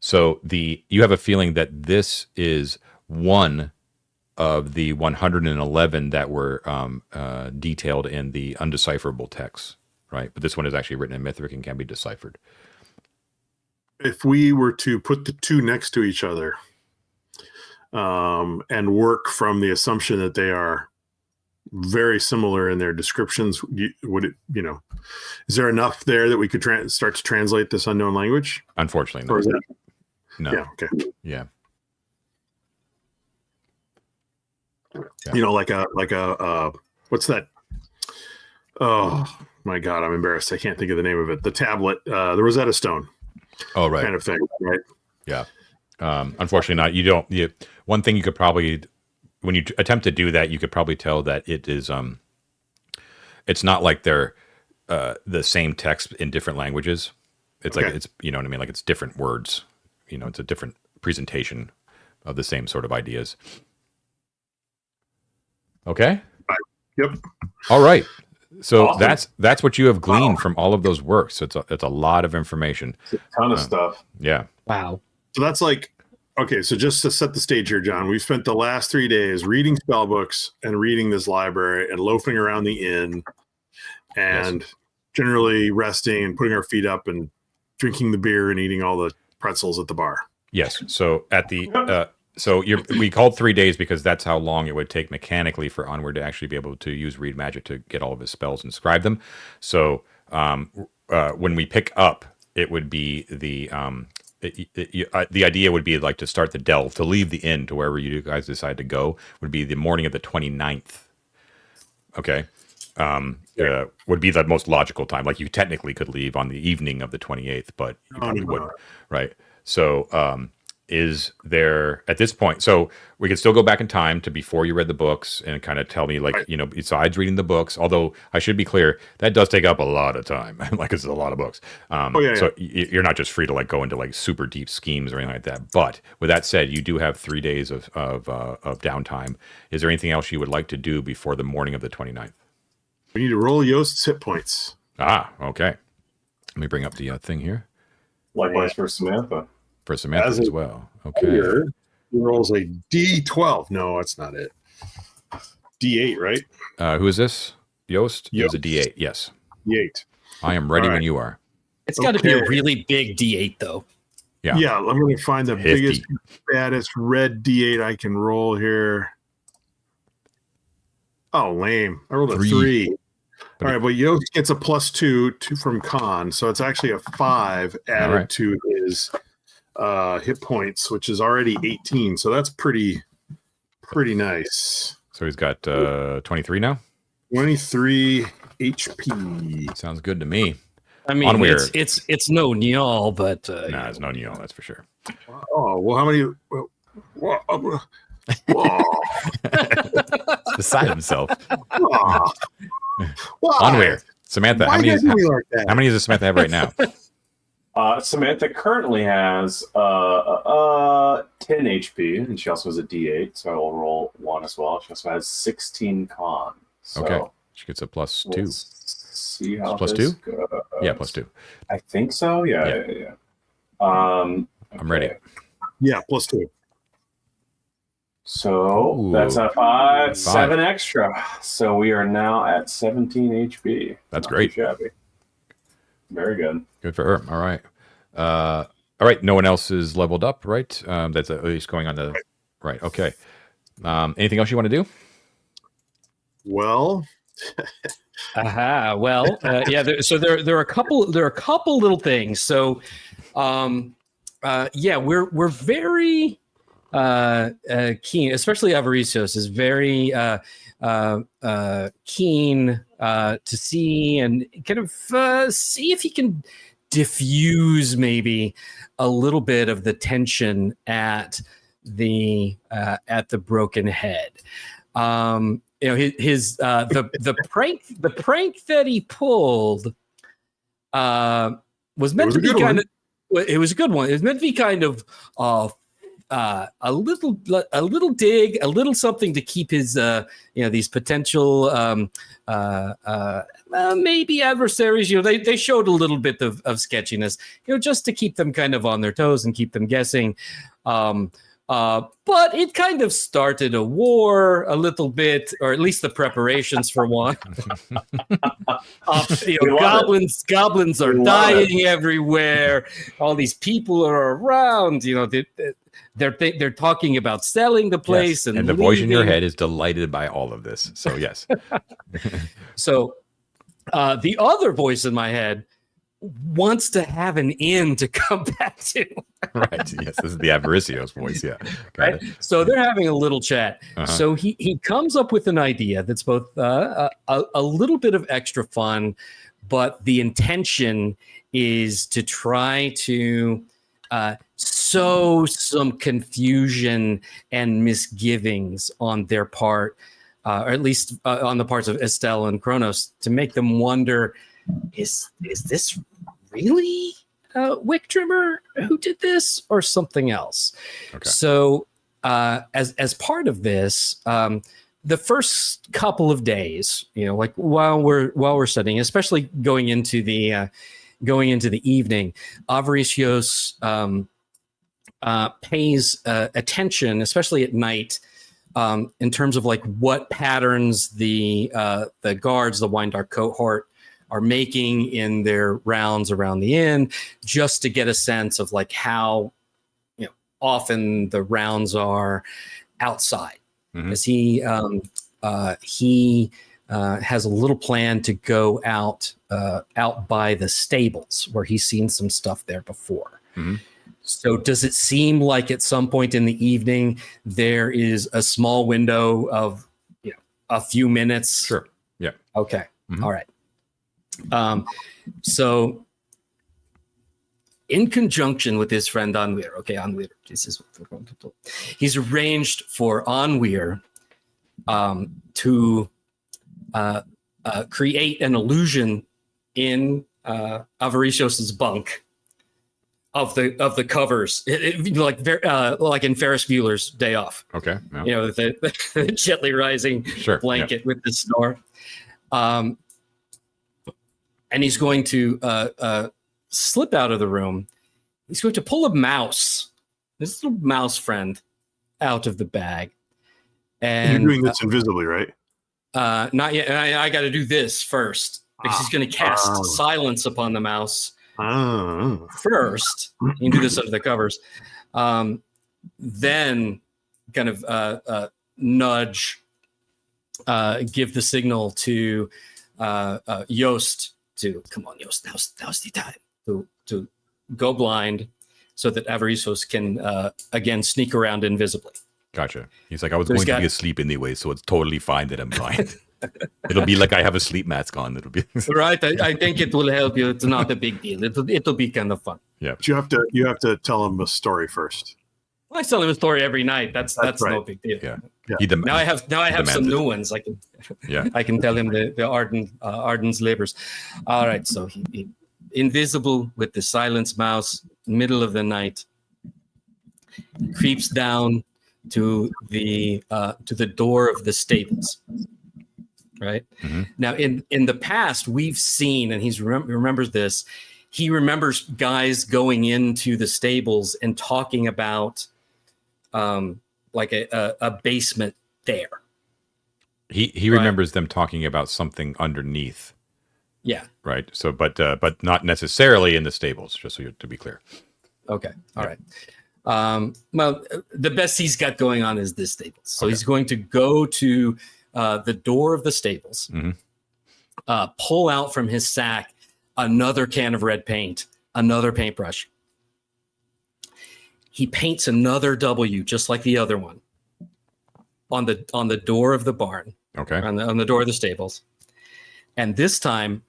So you have a feeling that this is one of the 111 that were detailed in the undecipherable texts, right? But this one is actually written in Mithric and can be deciphered. If we were to put the 2 next to each other and work from the assumption that they are very similar in their descriptions, would it, is there enough there that we could start to translate this unknown language? Unfortunately, or is that no. Yeah. Okay. Yeah. Like a what's that? Oh my God, I'm embarrassed. I can't think of the name of it. The tablet, the Rosetta Stone. Oh, right. Kind of thing, right? Yeah. Unfortunately, not. One thing you could probably, when you attempt to do that, you could probably tell that it is. It's not like they're the same text in different languages. It's like it's what I mean. Like it's different words. It's a different presentation of the same sort of ideas. Okay. Yep. All right. So Awesome. that's what you have gleaned from all of those works. It's a lot of information. It's a ton of stuff. Yeah. Wow. So that's like, okay, so just to set the stage here, John, we've spent the last 3 days reading spell books and reading this library and loafing around the inn and generally resting and putting our feet up and drinking the beer and eating all the pretzels at the bar. Yes. So at the we called 3 days because that's how long it would take mechanically for Onward to actually be able to use read magic to get all of his spells and scribe them. So when we pick up, it would be the idea would be like to start the delve, to leave the inn to wherever you guys decide to go would be the morning of the 29th. Okay. Would be the most logical time. Like you technically could leave on the evening of the 28th, but you probably wouldn't. Right. So is there at this point? So we could still go back in time to before you read the books and kind of tell me, like, Right. you know, besides reading the books, although I should be clear, that does take up a lot of time. Like, it's a lot of books. So you're not just free to like go into like super deep schemes or anything like that. But with that said, you do have 3 days of downtime. Is there anything else you would like to do before the morning of the 29th? We need to roll Yost's hit points. Ah, okay. Let me bring up the thing here Likewise for Samantha. for Samantha As as a well. Okay. Here, he rolls a D12. No, that's not it. D8, right? Who is this? Yost? It was a Yost. D8. Yes. D8. I am ready All when right. you are. It's got to be a Okay. really big D8 though. Yeah. Yeah, I'm going to find the Hefty. biggest, baddest red D8 I can roll here. Oh, lame. I rolled a Three. 3. But All right, well, Yost gets a +2 from Khan, so it's actually a 5 added right. to his hit points, which is already 18. So that's pretty nice. So he's got 23 now. 23 HP. Sounds good to me. I mean, Onward. it's no Niall, but Nah, it's no Neil, that's for sure. Oh, well, how many? Whoa. Beside himself. Whoa. Why? Onward. Samantha, Why how many gotta is do me like that? how many does Samantha have right now? Samantha currently has 10 HP, and she also has a D8, so I will roll 1 as well. She also has 16 con. So Okay. She gets a +2. let's see how Plus this 2? goes. Yeah, +2. I think so. Yeah. I'm ready. okay. Yeah, +2. So Ooh. that's a 5, 5. 7 extra. So we are now at 17 HP. That's Not great. too shabby. Very good. Good for her. All right. All right. No one else is leveled up, right? That's at least going on the right. Okay. Anything else you want to do? Well, aha. Well, yeah. There are a couple little things. So, yeah, we're very keen, especially Avaricios is very keen to see and kind of see if he can diffuse maybe a little bit of the tension at the broken head. You know, his the prank that he pulled was meant to be kind of. It was a good one. It was meant to be kind of a little dig, a little something to keep his these potential maybe adversaries. You know, they showed a little bit of sketchiness. You know, just to keep them kind of on their toes and keep them guessing. But it kind of started a war a little bit, or at least the preparations for one. Goblins are dying everywhere. All these people are around. You know, they're talking about selling the place, Yes. And the voice in your head is delighted by all of this. So yes. So the other voice in my head wants to have an inn to come back to. Right. Yes. This is the Avaricios voice. Yeah. Right. So they're having a little chat. Uh-huh. So he comes up with an idea that's both a little bit of extra fun, but the intention is to try to sow some confusion and misgivings on their part, or at least on the parts of Estelle and Kronos, to make them wonder, is this really Wick Trimmer who did this, or something else? Okay. So as part of this, the first couple of days, you know, like while we're studying, especially going into the evening, Avaricios pays attention, especially at night, in terms of like what patterns the guards, the Wine Dark cohort, are making in their rounds around the inn, just to get a sense of like how, you know, often the rounds are outside. Because he has a little plan to go out by the stables, where he's seen some stuff there before. Mm-hmm. So does it seem like at some point in the evening there is a small window of, you know, a few minutes? Sure. Yeah. Okay. Mhm. All right. So in conjunction with his friend Onweir. Okay, Onweir. This is what we're going to do. He's arranged for Onweir to create an illusion in Avaricios's bunk of the covers, like in Ferris Bueller's Day Off. Okay. Yeah. You know, the gently rising blanket with the snore. And he's going to slip out of the room. He's going to pull a mouse, this little mouse friend, out of the bag. And you're doing this invisibly, right? Not yet. I got to do this first because he's going to cast silence upon the mouse first. You can do this under the covers. Then kind of nudge, give the signal to Yost to, come on, Yost, now's the time to go blind so that Avaricios can again sneak around invisibly. Gotcha. He's like, I was going to be asleep anyway, so it's totally fine that I'm blind. It'll be like I have a sleep mask on. It'll be right. I think it will help you. It's not a big deal. It'll be kind of fun. Yeah. But you have to tell him a story first. I tell him a story every night. That's right. No big deal. Yeah. Now I have some new ones. I can tell him the Arden's labors. All right. So he invisible with the silence mouse, middle of the night, creeps down to the door of the stables. Right. Mm-hmm. Now, in the past, we've seen, and he remembers this. He remembers guys going into the stables and talking about, like a basement there. He remembers them talking about something underneath. Yeah. Right. So, but not necessarily in the stables. Just to be clear. Okay. All right. Well, the best he's got going on is this stables. So he's going to go to the door of the stables, pull out from his sack another can of red paint, another paintbrush. He paints another W, just like the other one, on the door of the barn. Okay. On the door of the stables, and this time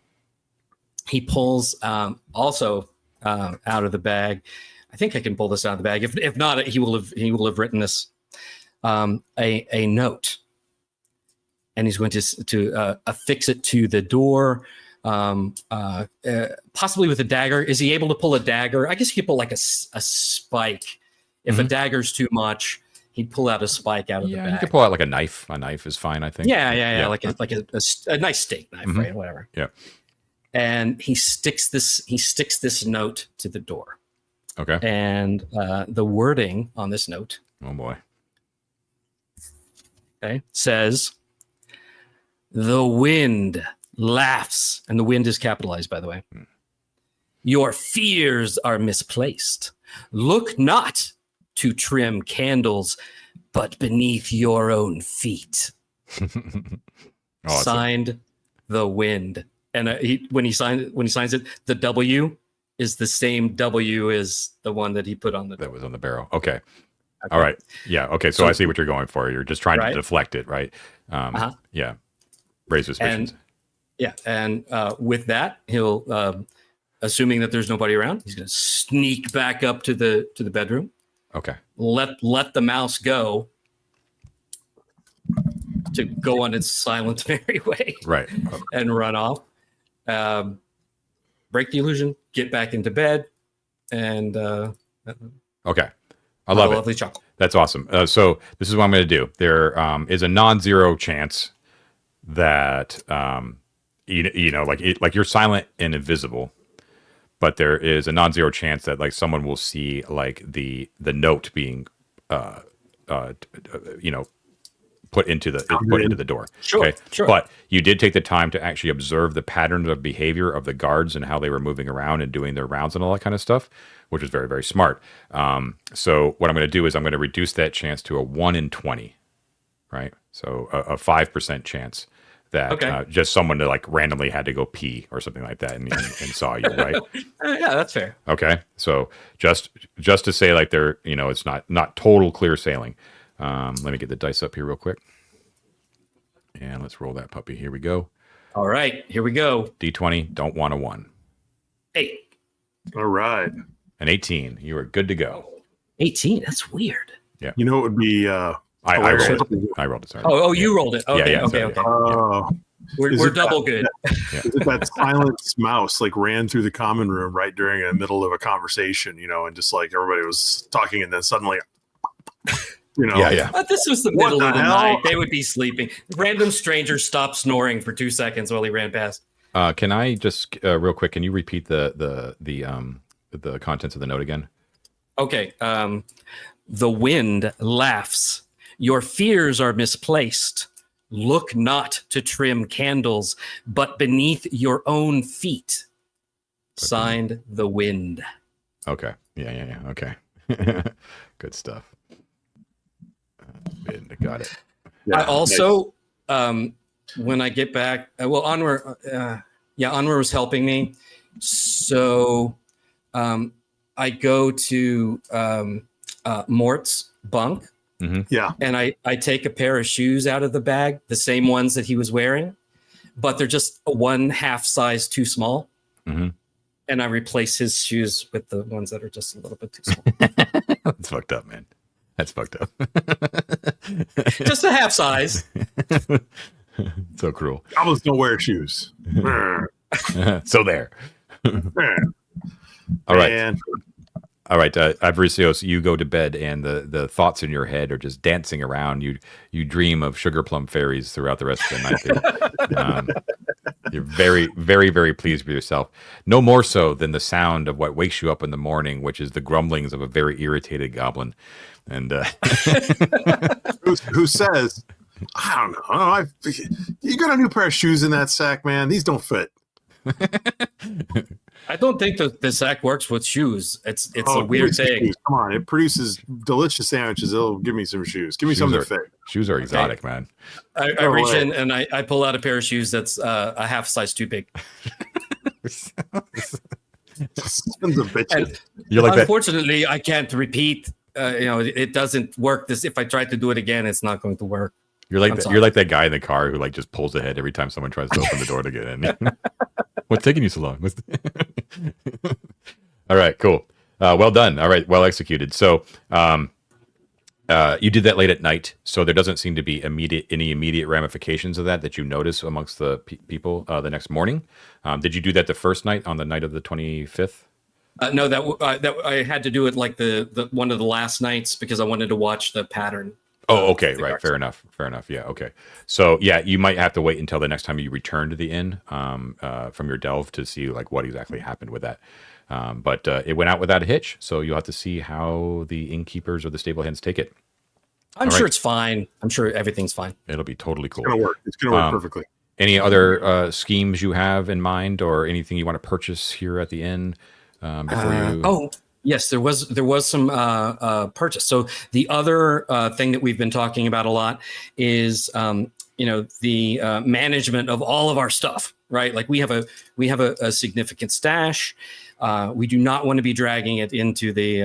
he pulls also out of the bag. I think I can pull this out of the bag. If not, he will have written this a note. And he's going to affix it to the door, possibly with a dagger. Is he able to pull a dagger? I guess he could pull like a spike. If a dagger's too much, he'd pull out a spike out of the bag. You could pull out like a knife. A knife is fine, I think. Yeah. Like a nice steak knife, right? Whatever. Yeah. And he sticks this note to the door. Okay. And the wording on this note. Oh boy. Okay. Says, "The wind laughs," and the wind is capitalized, by the way. "Your fears are misplaced. Look not to trim candles, but beneath your own feet." Signed, The Wind. And when he signs it, the W is the same W as the one that he put on the door. That was on the barrel. Okay. All right. Yeah. Okay. So I see what you're going for. You're just trying to deflect it, right? Yeah. Raise suspicions. And with that, he'll, assuming that there's nobody around, he's going to sneak back up to the bedroom. Okay. Let the mouse go to go on its silent merry way. Right. And run off. Break the illusion, get back into bed, and okay. I love it. Lovely chuckle. That's awesome. So this is what I'm going to do. There is a non-zero chance that like you're silent and invisible, but there is a non-zero chance that like someone will see like the note being put into the door. Sure, okay? Sure. But you did take the time to actually observe the patterns of behavior of the guards and how they were moving around and doing their rounds and all that kind of stuff, which is very, very smart. So what I'm going to do is I'm going to reduce that chance to a 1 in 20, right? So a 5% chance that just someone that like randomly had to go pee or something like that and saw you, right? Yeah, that's fair. Okay. So just to say like they're, it's not total clear sailing. Let me get the dice up here real quick. And let's roll that puppy. Here we go. All right, here we go. D20, don't want a 1. 8. All right. An 18. You are good to go. 18. That's weird. You know, it would be. I rolled it. I rolled it. Sorry. Oh, you rolled it. Okay, Yeah, okay, sorry, okay. We're double good. Is it that silenced mouse like ran through the common room right during the middle of a conversation, and just like everybody was talking, and then suddenly, Yeah. But this was the middle of the hell? night. They would be sleeping. Random stranger stopped snoring for 2 seconds while he ran past. Can I just real quick? Can you repeat the contents of the note again? Okay. The wind laughs. Your fears are misplaced. Look not to trim candles, but beneath your own feet. Signed, The Wind. Okay. Yeah. Okay. Good stuff. Got it. I also, when I get back, Anwar was helping me. So I go to Mort's bunk. Mm-hmm. Yeah. And I take a pair of shoes out of the bag, the same ones that he was wearing, but they're just 1/2 size too small. Mm-hmm. And I replace his shoes with the ones that are just a little bit too small. That's fucked up, man. That's fucked up. Just a 1/2 size. So cruel. Goblins don't wear shoes. So there. All right. And All right, Avaricios, you go to bed, and the thoughts in your head are just dancing around. You dream of sugar plum fairies throughout the rest of the night. You're very, very, very pleased with yourself. No more so than the sound of what wakes you up in the morning, which is the grumblings of a very irritated goblin. And who says, I don't know. You got a new pair of shoes in that sack, man. These don't fit. I don't think the sack works with shoes. It's a weird thing. Come on, it produces delicious sandwiches. It'll give me some shoes. Give me something to fit. Shoes are exotic, man. I reach in and I pull out a pair of shoes that's a 1/2 size too big. Sons of bitches. You're like unfortunately, I can't repeat. It doesn't work. If I try to do it again, it's not going to work. You're like that guy in the car who just pulls ahead every time someone tries to open the door to get in. What's taking you so long? All right, cool. Well done. All right, well executed. So you did that late at night, so there doesn't seem to be any immediate ramifications of that you notice amongst the people the next morning. Did you do that the first night, on the night of the 25th? No, that I had to do it like the one of the last nights because I wanted to watch the pattern. Oh, okay, right. Fair enough. Yeah, okay. So, yeah, you might have to wait until the next time you return to the inn from your delve to see what exactly happened with that. But it went out without a hitch, so you'll have to see how the innkeepers or the stable hands take it. I'm sure it's fine. I'm sure everything's fine. It'll be totally cool. It's gonna work. It's gonna work perfectly. Any other schemes you have in mind, or anything you want to purchase here at the inn before you? Oh. Yes, there was some purchase. So the other thing that we've been talking about a lot is the management of all of our stuff, right? Like we have a significant stash. We do not want to be dragging it into the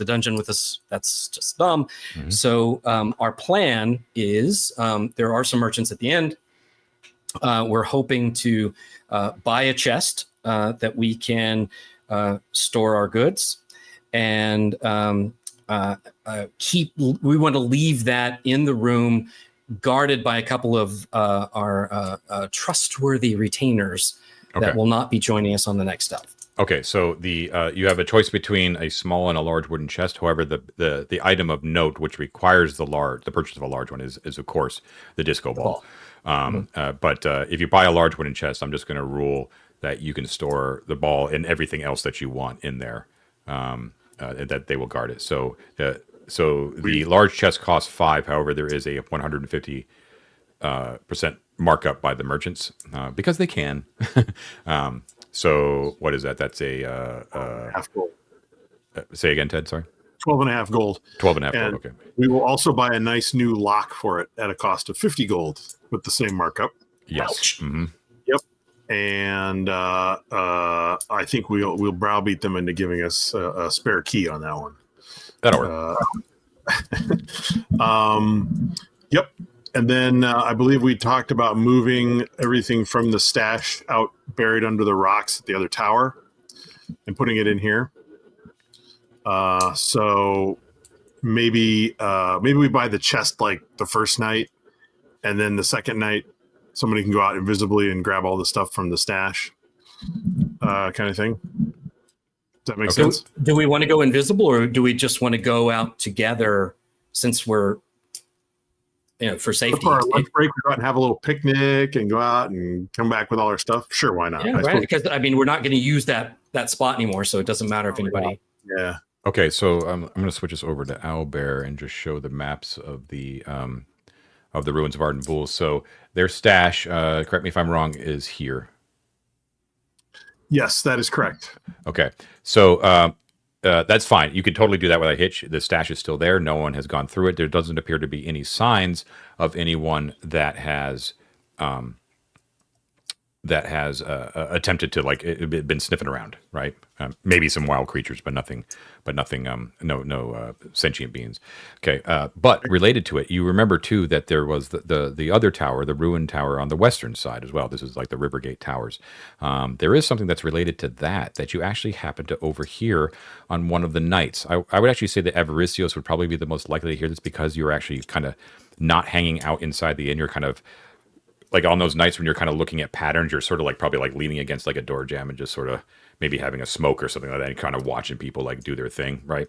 dungeon with us. That's just dumb. Mm-hmm. So our plan is there are some merchants at the end. We're hoping to buy a chest that we can store our goods, and we want to leave that in the room, guarded by a couple of our trustworthy retainers that will not be joining us on the next delve. Okay, so you have a choice between a small and a large wooden chest. However, the item of note which requires the purchase of a large one is of course the disco ball. But if you buy a large wooden chest, I'm just going to rule that you can store the ball and everything else that you want in there, that they will guard it. So the large chest costs 5. However, there is a 150% markup by the merchants because they can. So what is that? That's a half gold. Say again, Ted. Sorry. 12.5 gold. 12.5 gold. Okay. We will also buy a nice new lock for it at a cost of 50 gold with the same markup. Yes. Mm-hmm. Yep. And I think we'll browbeat them into giving us a spare key on that one. That'll work. Yep. And then I believe we talked about moving everything from the stash out buried under the rocks at the other tower and putting it in here. So maybe we buy the chest like the first night, and then the second night somebody can go out invisibly and grab all the stuff from the stash, kind of thing. Does that make sense? Do we want to go invisible, or do we just want to go out together since we're, for safety? For our lunch break, we go out and have a little picnic and go out and come back with all our stuff. Sure, why not? Yeah, right. Because we're not going to use that spot anymore, so it doesn't matter if anybody. Yeah. Okay, so I'm going to switch this over to Owlbear and just show the maps of the ruins of Arden Vul. So their stash, correct me if I'm wrong, is here. Yes, that is correct. Okay, so that's fine. You could totally do that without a hitch. The stash is still there. No one has gone through it. There doesn't appear to be any signs of anyone that has attempted to been sniffing around, right? Maybe some wild creatures, but nothing. No sentient beings. Okay, but related to it, you remember too that there was the other tower, the ruined tower on the western side as well. This is like the Rivergate Towers. There is something that's related to that you actually happen to overhear on one of the nights. I would actually say that Avaricios would probably be the most likely to hear this because you're actually kind of not hanging out inside the inn. You're kind of like on those nights when you're kind of looking at patterns, you're sort of like probably like leaning against like a door jamb and just sort of maybe having a smoke or something like that and kind of watching people like do their thing, right?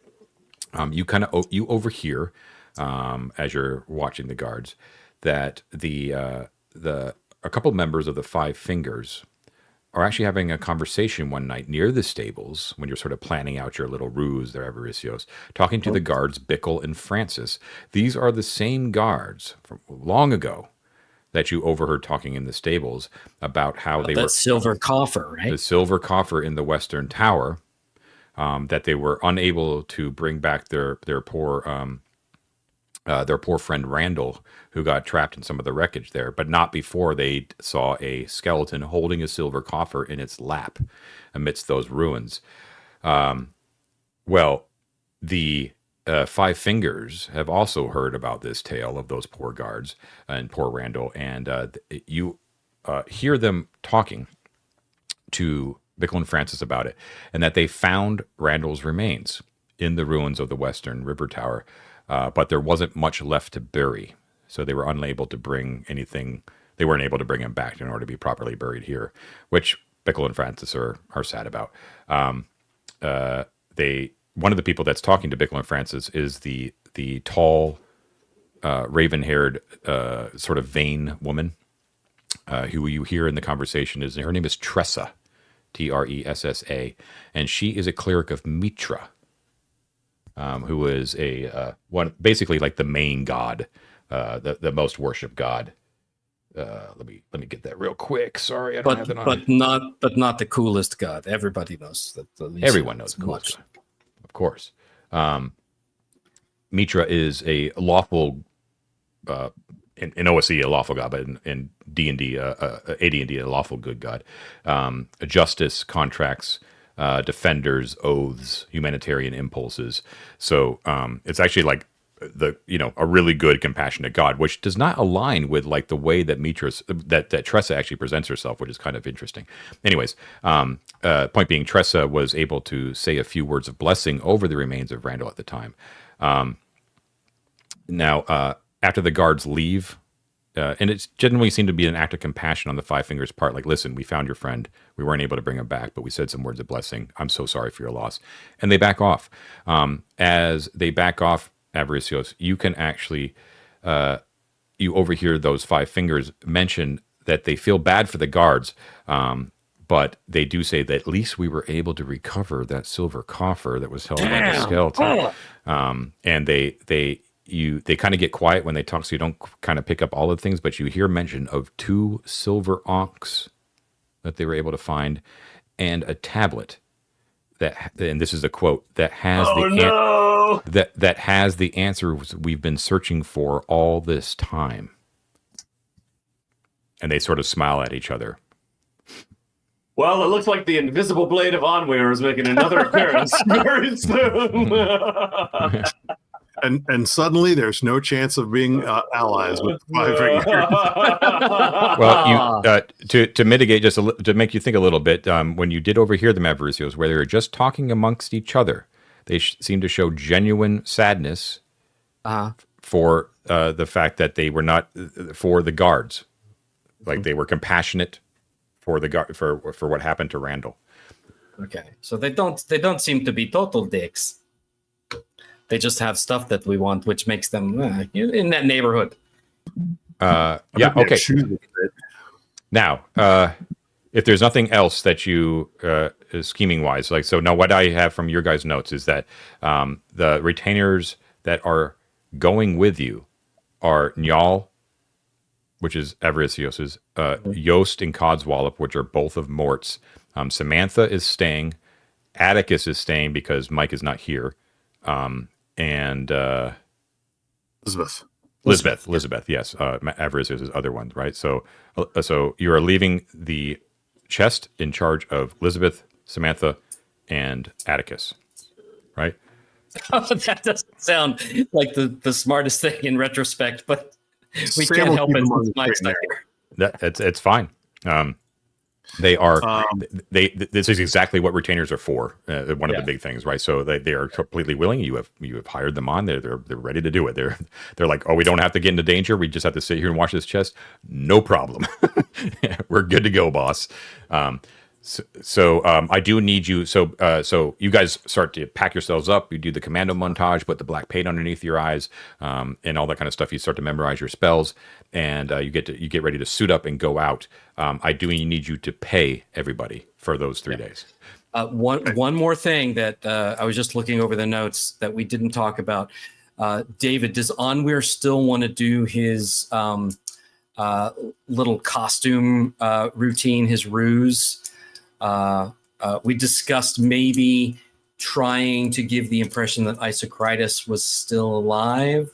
You overhear as you're watching the guards that a couple members of the Five Fingers are actually having a conversation one night near the stables when you're sort of planning out your little ruse there, Avaricios, talking to the guards Bickle and Francis. These are the same guards from long ago that you overheard talking in the stables about how they were silver coffer, right? The silver coffer in the Western Tower, that they were unable to bring back their poor friend Randall, who got trapped in some of the wreckage there, but not before they saw a skeleton holding a silver coffer in its lap amidst those ruins. Well, the Five Fingers have also heard about this tale of those poor guards and poor Randall, and you hear them talking to Bickle and Francis about it, and that they found Randall's remains in the ruins of the Western River Tower, but there wasn't much left to bury, so they were unable to bring anything. They weren't able to bring him back in order to be properly buried here, which Bickle and Francis are sad about. One of the people that's talking to Bickle and Francis is the tall, raven-haired, sort of vain woman, who you hear in the conversation. Her name is Tressa, Tressa, and she is a cleric of Mitra, who is basically like the main god, the most worshipped god. Let me get that real quick. Sorry, I don't have it on. But not the coolest god. Everybody knows that. Everyone knows the coolest god. Of course. Mitra is a lawful, in OSE a lawful god, but in D&D, AD&D a lawful good god. Justice, contracts, defenders, oaths, humanitarian impulses. So it's actually like a really good compassionate god, which does not align with like the way that that Tressa actually presents herself, which is kind of interesting. Anyways, point being, Tressa was able to say a few words of blessing over the remains of Randall at the time. Now, after the guards leave, and it's generally seemed to be an act of compassion on the Five Fingers' part. Like, listen, we found your friend. We weren't able to bring him back, but we said some words of blessing. I'm so sorry for your loss. And they back off. As they back off, Avaricios, you can actually, you overhear those Five Fingers mention that they feel bad for the guards, but they do say that at least we were able to recover that silver coffer that was held by the skeleton. And they kind of get quiet when they talk, so you don't kind of pick up all the things, but you hear mention of 2 silver ankhs that they were able to find, and a tablet and this is a quote, that has that has the answers we've been searching for all this time. And they sort of smile at each other. Well, it looks like the invisible blade of Onweir is making another appearance very soon. And suddenly there's no chance of being allies with the Five Fingers. Well, to mitigate, to make you think a little bit, when you did overhear the Avaricios, where they were just talking amongst each other, they seem to show genuine sadness for the fact that they were not for the guards. Like they were compassionate for the guard for what happened to Randall. Okay, so they don't seem to be total dicks. They just have stuff that we want, which makes them in that neighborhood. Yeah. Okay. Now, if there's nothing else that you scheming wise, like so, now what I have from your guys' notes is that the retainers that are going with you are Njal, which is Everisios's, Yost and Codswallop, which are both of Mort's. Samantha is staying. Atticus is staying because Mike is not here. And Elizabeth, yes. Everisios's other one, right? So you are leaving the chest in charge of Elizabeth, Samantha, and Atticus, right? That doesn't sound like the smartest thing in retrospect, but we Sam can't will help keep it them on since the Mike's straight not and here. It's fine. They are this is exactly what retainers are for. One of the big things, right? So they are completely willing. You have hired them on. They're ready to do it. They're like, oh, we don't have to get into danger. We just have to sit here and watch this chest. No problem. We're good to go, boss. So I do need you. So you guys start to pack yourselves up. You do the commando montage, put the black paint underneath your eyes, and all that kind of stuff. You start to memorize your spells, and you get ready to suit up and go out. I do need you to pay everybody for those 3 days. One more thing that I was just looking over the notes that we didn't talk about. David, does Onweir still want to do his little costume routine, his ruse? We discussed maybe trying to give the impression that Isocritus was still alive.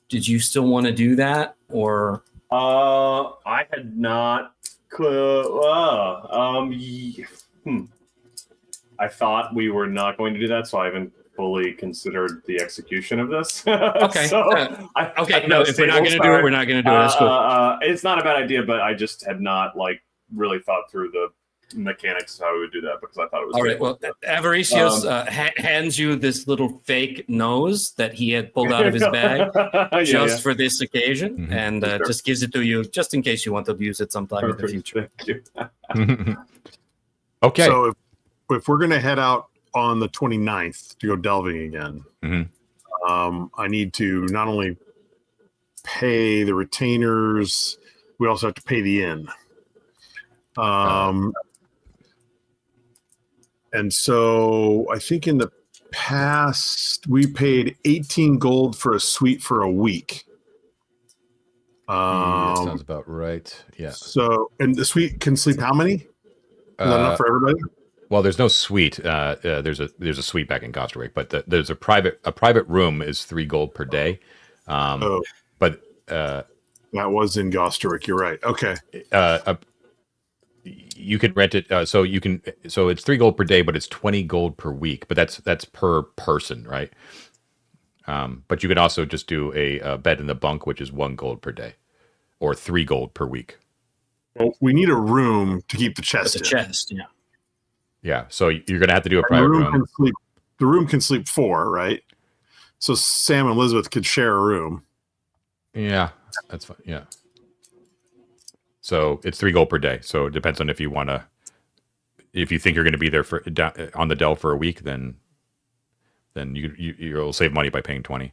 Did you still want to do that, or? I had not. I thought we were not going to do that, so I haven't fully considered the execution of this. Okay. So okay. No, if we're not going to do it, we're not going to do it. That's cool. It's not a bad idea, but I just had not really thought through the mechanics of how we would do that because I thought it was all right. Well, Avaricios hands you this little fake nose that he had pulled out of his bag for this occasion, and just gives it to you just in case you want to use it sometime in the future. Okay. So if we're going to head out on the 29th to go delving again, I need to not only pay the retainers, we also have to pay the inn. And so I think in the past we paid 18 gold for a suite for a week. That sounds about right. Yeah. So, and the suite can sleep how many? Is that enough for everybody? Well, there's no suite. There's a suite back in Gosterwick, but there's a private room is 3 gold per day. But that was in Gosterwick. You're right. Okay. You can rent it. So it's 3 gold per day, but it's 20 gold per week. But that's per person, right? But you can also just do a bed in the bunk, which is 1 gold per day, or 3 gold per week. Well, we need a room to keep the chest. The chest, yeah. Yeah. So you're gonna have to do a private room. The room can sleep 4, right? So Sam and Elizabeth could share a room. Yeah, that's fine. Yeah. So it's 3 gold per day. So it depends on if you want to. If you think you're going to be there on the Dell for a week, then you'll save money by paying 20.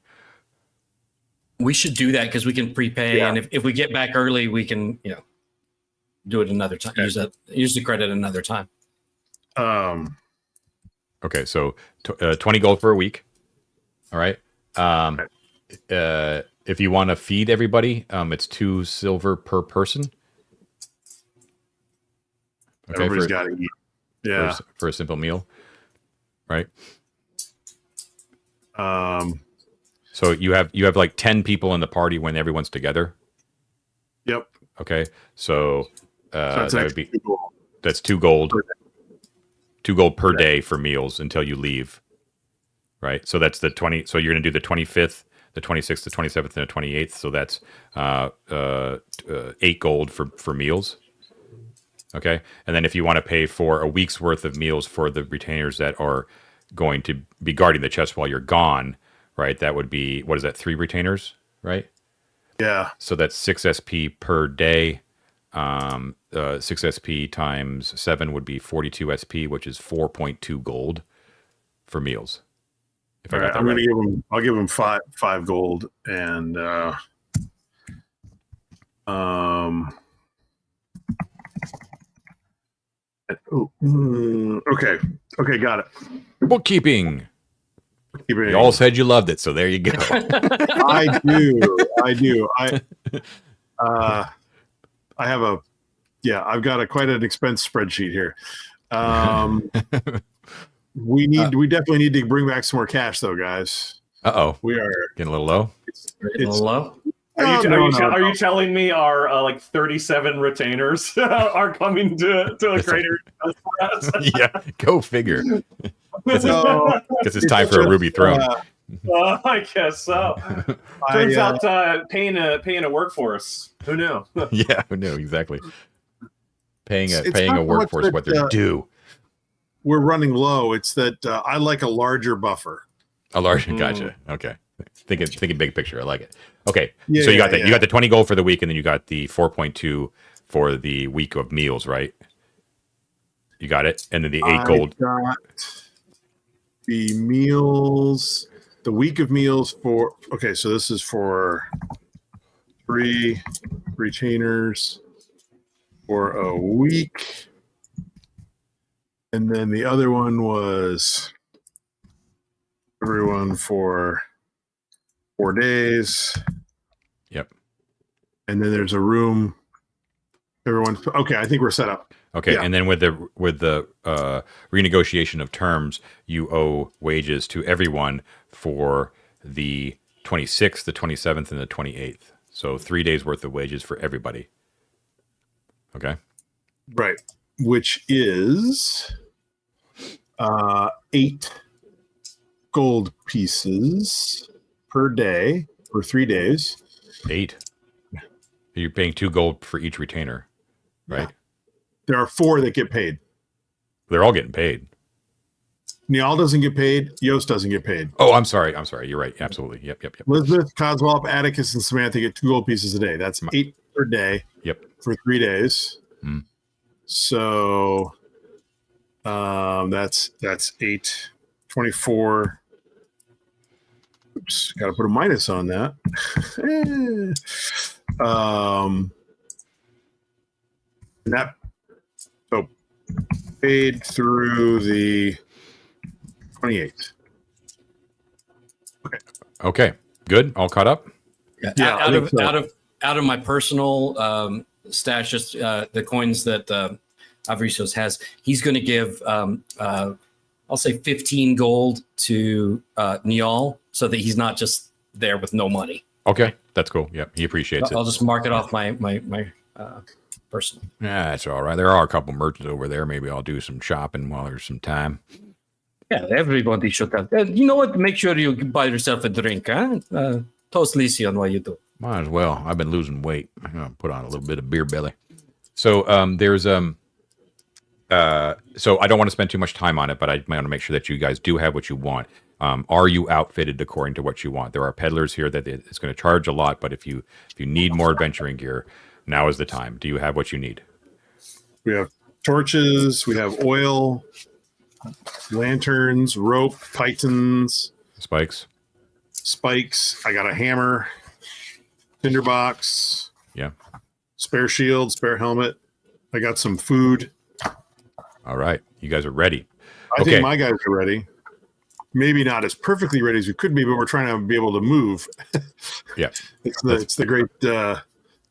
We should do that because we can prepay, and if we get back early, we can do it another time. Use the credit another time. Okay, so 20 gold for a week. All right. If you want to feed everybody, it's 2 silver per person. Okay, everybody's got to eat. Yeah, for a simple meal, right? So you have like 10 people in the party when everyone's together. Yep. Okay, so that would be 2 gold. That's 2 gold. 2 gold per day for meals until you leave. Right. So that's the 20. So you're going to do the 25th, the 26th, the 27th, and the 28th. So that's 8 gold for meals. Okay. And then if you want to pay for a week's worth of meals for the retainers that are going to be guarding the chest while you're gone, right? That would be, what is that, 3 retainers, right? Yeah. So that's 6 SP per day. 6 SP times 7 would be 42 SP, which is 4.2 gold for meals. If All I right, got that I'm right. gonna give him. I'll give him five gold, and okay, got it. Bookkeeping. Keep it You all said you loved it, so there you go. I do. I have I've got quite an expense spreadsheet here. We definitely need to bring back some more cash, though, guys. Uh-oh. We are getting a little low. It's low. Are you telling me our like 37 retainers are coming to a crater? Yeah, go figure. Guess it's time for a ruby throne. I guess so. Turns out paying a workforce. Who knew? Yeah, who knew exactly? Paying It's a not so workforce much what that, they're due. We're running low. It's that I like a larger buffer. A large, gotcha. Okay, thinking big picture. I like it. Okay, Yeah, so you got yeah, that. You got the 20 gold for the week, and then you got the 4.2 for the week of meals, right? You got it, and then the 8 gold. Got the meals, the week of meals for. Okay, so this is for 3 retainers for a week, and then the other one was everyone for 4 days. Yep. And then there's a room. Everyone. Okay, I think we're set up. Okay, Yeah. and then with the renegotiation of terms, you owe wages to everyone for the 26th, the 27th, and the 28th. So 3 days worth of wages for everybody. Okay. Right. Which is 8 gold pieces per day for 3 days. 8. You're paying 2 gold for each retainer, right? Yeah. There are 4 that get paid. They're all getting paid. Niall doesn't get paid. Yost doesn't get paid. Oh, I'm sorry. You're right. Absolutely. Yep. Elizabeth, Codswallop, Atticus, and Samantha get 2 gold pieces a day. That's 8 per day. Yep. For 3 days. Mm. So that's 8, 24. Oops, got to put a minus on that. That so paid through the 28th. Okay. Good. All caught up. Yeah, out of my personal stash, just the coins that Avaricios has, he's going to give I'll say 15 gold to Niall, so that he's not just there with no money. Okay, that's cool. Yep, he appreciates I'll it. just mark it off my personal. Yeah, that's all right. There are a couple merchants over there. Maybe I'll do some shopping while there's some time. Yeah, everybody should have. You know what? Make sure you buy yourself a drink, huh? Toast Lycian while you do. Might as well. I've been losing weight. I'm gonna put on a little bit of beer belly. So there's so I don't want to spend too much time on it, but I want to make sure that you guys do have what you want. Are you outfitted according to what you want? There are peddlers here that it's going to charge a lot, but if you need more adventuring gear, now is the time. Do you have what you need? We have torches, we have oil, lanterns, rope, pythons, Spikes? spikes. I got a hammer, tinderbox, Yeah. spare shield, spare helmet. I got some food. All right. You guys are ready. I think my guys are ready. Maybe not as perfectly ready as we could be, but we're trying to be able to move. Yeah. It's the great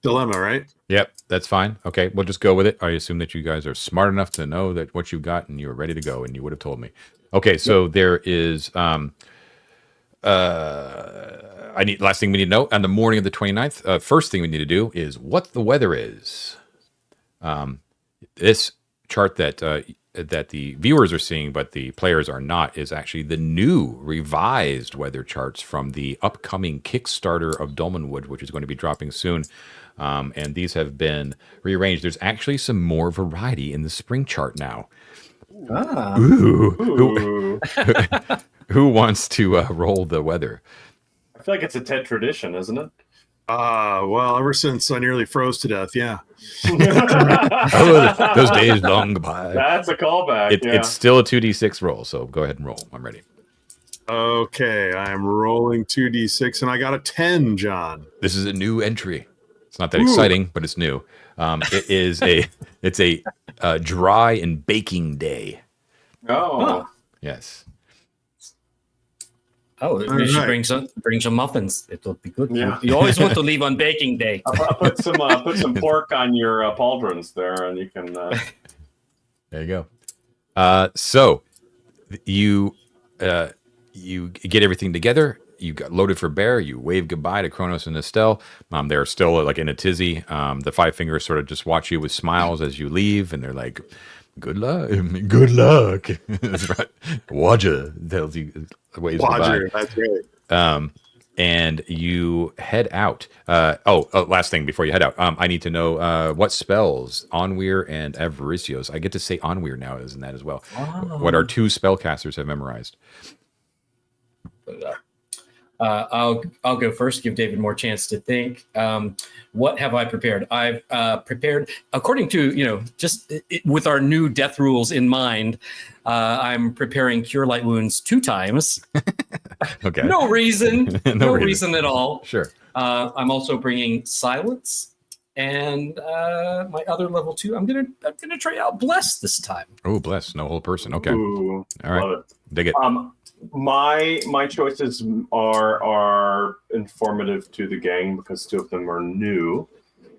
dilemma, right? Yep, that's fine. Okay, we'll just go with it. I assume that you guys are smart enough to know that what you got and you were ready to go, and you would have told me. Okay, so there is last thing we need to know on the morning of the 29th. First thing we need to do is what the weather is. This chart that the viewers are seeing, but the players are not, is actually the new revised weather charts from the upcoming Kickstarter of Dolmenwood, which is going to be dropping soon. And these have been rearranged. There's actually some more variety in the spring chart now. Ah. Ooh. Ooh. Who wants to roll the weather? I feel like it's a TED tradition, isn't it? Well, ever since I nearly froze to death, yeah. Oh, those days long by. That's a callback. It's still a 2d6 roll, so go ahead and roll. I'm ready. Okay, I'm rolling 2d6, and I got a 10, John. This is a new entry. It's not that exciting, but it's new. It's a dry and baking day. Oh. Huh. Yes. Oh, you should bring some muffins. It'll be good. Yeah. You always want to leave on baking day. I'll put some pork on your pauldrons there, and you can. There you go. So you get everything together. You got loaded for bear. You wave goodbye to Kronos and Estelle. They're still like in a tizzy. The Five Fingers sort of just watch you with smiles as you leave, and they're like, "Good luck, good luck." That's right. Wadger tells you, waves goodbye. That's right. And you head out. Last thing before you head out, I need to know what spells Onweir and Avaricios. I get to say Onweir now, isn't that as well? Oh. What our two spellcasters have memorized. I'll go first. Give David more chance to think. What have I prepared? I've prepared according to with our new death rules in mind. I'm preparing Cure Light Wounds 2 times. Okay. No reason. no reason at all. Sure. I'm also bringing Silence, and my other level 2. I'm gonna try out Bless this time. Oh, bless. No whole person. Okay. Ooh, All right. love it. Dig it. My choices are informative to the gang because 2 of them are new.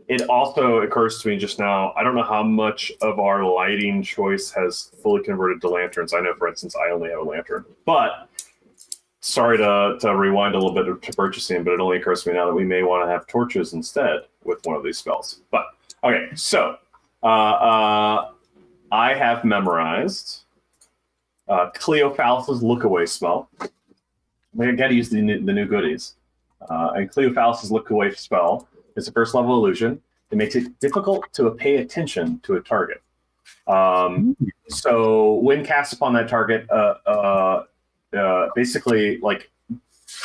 It also occurs to me just now, I don't know how much of our lighting choice has fully converted to lanterns. I know, for instance, I only have a lantern. But sorry to rewind a little bit to purchasing, but it only occurs to me now that we may want to have torches instead with one of these spells. But okay, so I have memorized Cleophas's Look Away spell. I got to use the new goodies. And Cleophas's Look Away spell is a first level illusion. It makes it difficult to pay attention to a target. So when cast upon that target, basically like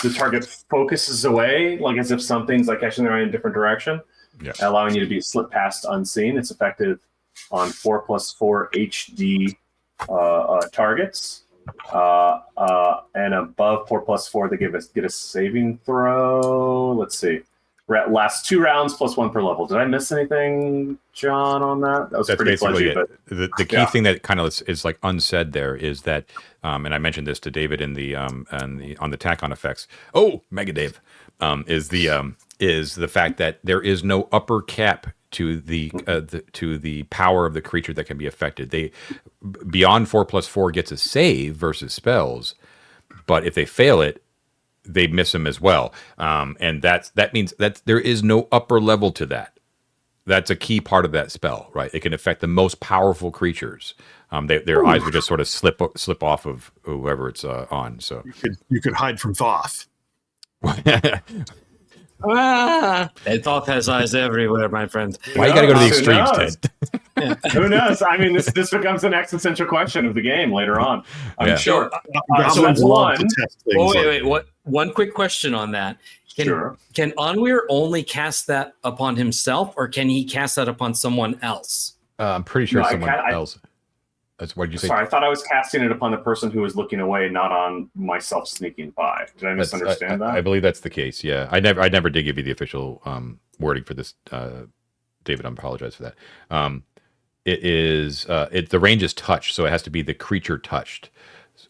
the target focuses away, like as if something's like catching their eye in a different direction, allowing you to be slip past unseen. It's effective on 4+4 HD targets, and above 4+4 they get a saving throw. Let's see, last 2 rounds +1 per level. Did I miss anything, John, on that? That was That's pretty basically fledgy, it. The key thing that kind of is like unsaid there is that, and I mentioned this to David in the on the tack-on effects. Oh, Mega Dave, is the fact that there is no upper cap to the power of the creature that can be affected. They beyond 4+4 gets a save versus spells, but if they fail it, they miss them as well. And that means that there is no upper level to that. That's a key part of that spell, right? It can affect the most powerful creatures. Their eyes would just sort of slip off of whoever it's on. So you could hide from Thoth. And Thoth has eyes everywhere, my friend. Why you got to go to the extremes, Who knows? Ted? Who knows? I mean, this becomes an existential question of the game later on. I'm sure. So that's one. Wait. What? One quick question on that. Can Onweir only cast that upon himself, or can he cast that upon someone else? I'm pretty sure someone else. What did you say? Sorry, I thought I was casting it upon the person who was looking away, not on myself sneaking by. Did I misunderstand that? I believe that's the case. Yeah, I never did give you the official wording for this, David. I apologize for that. It is the range is touched, so it has to be the creature touched.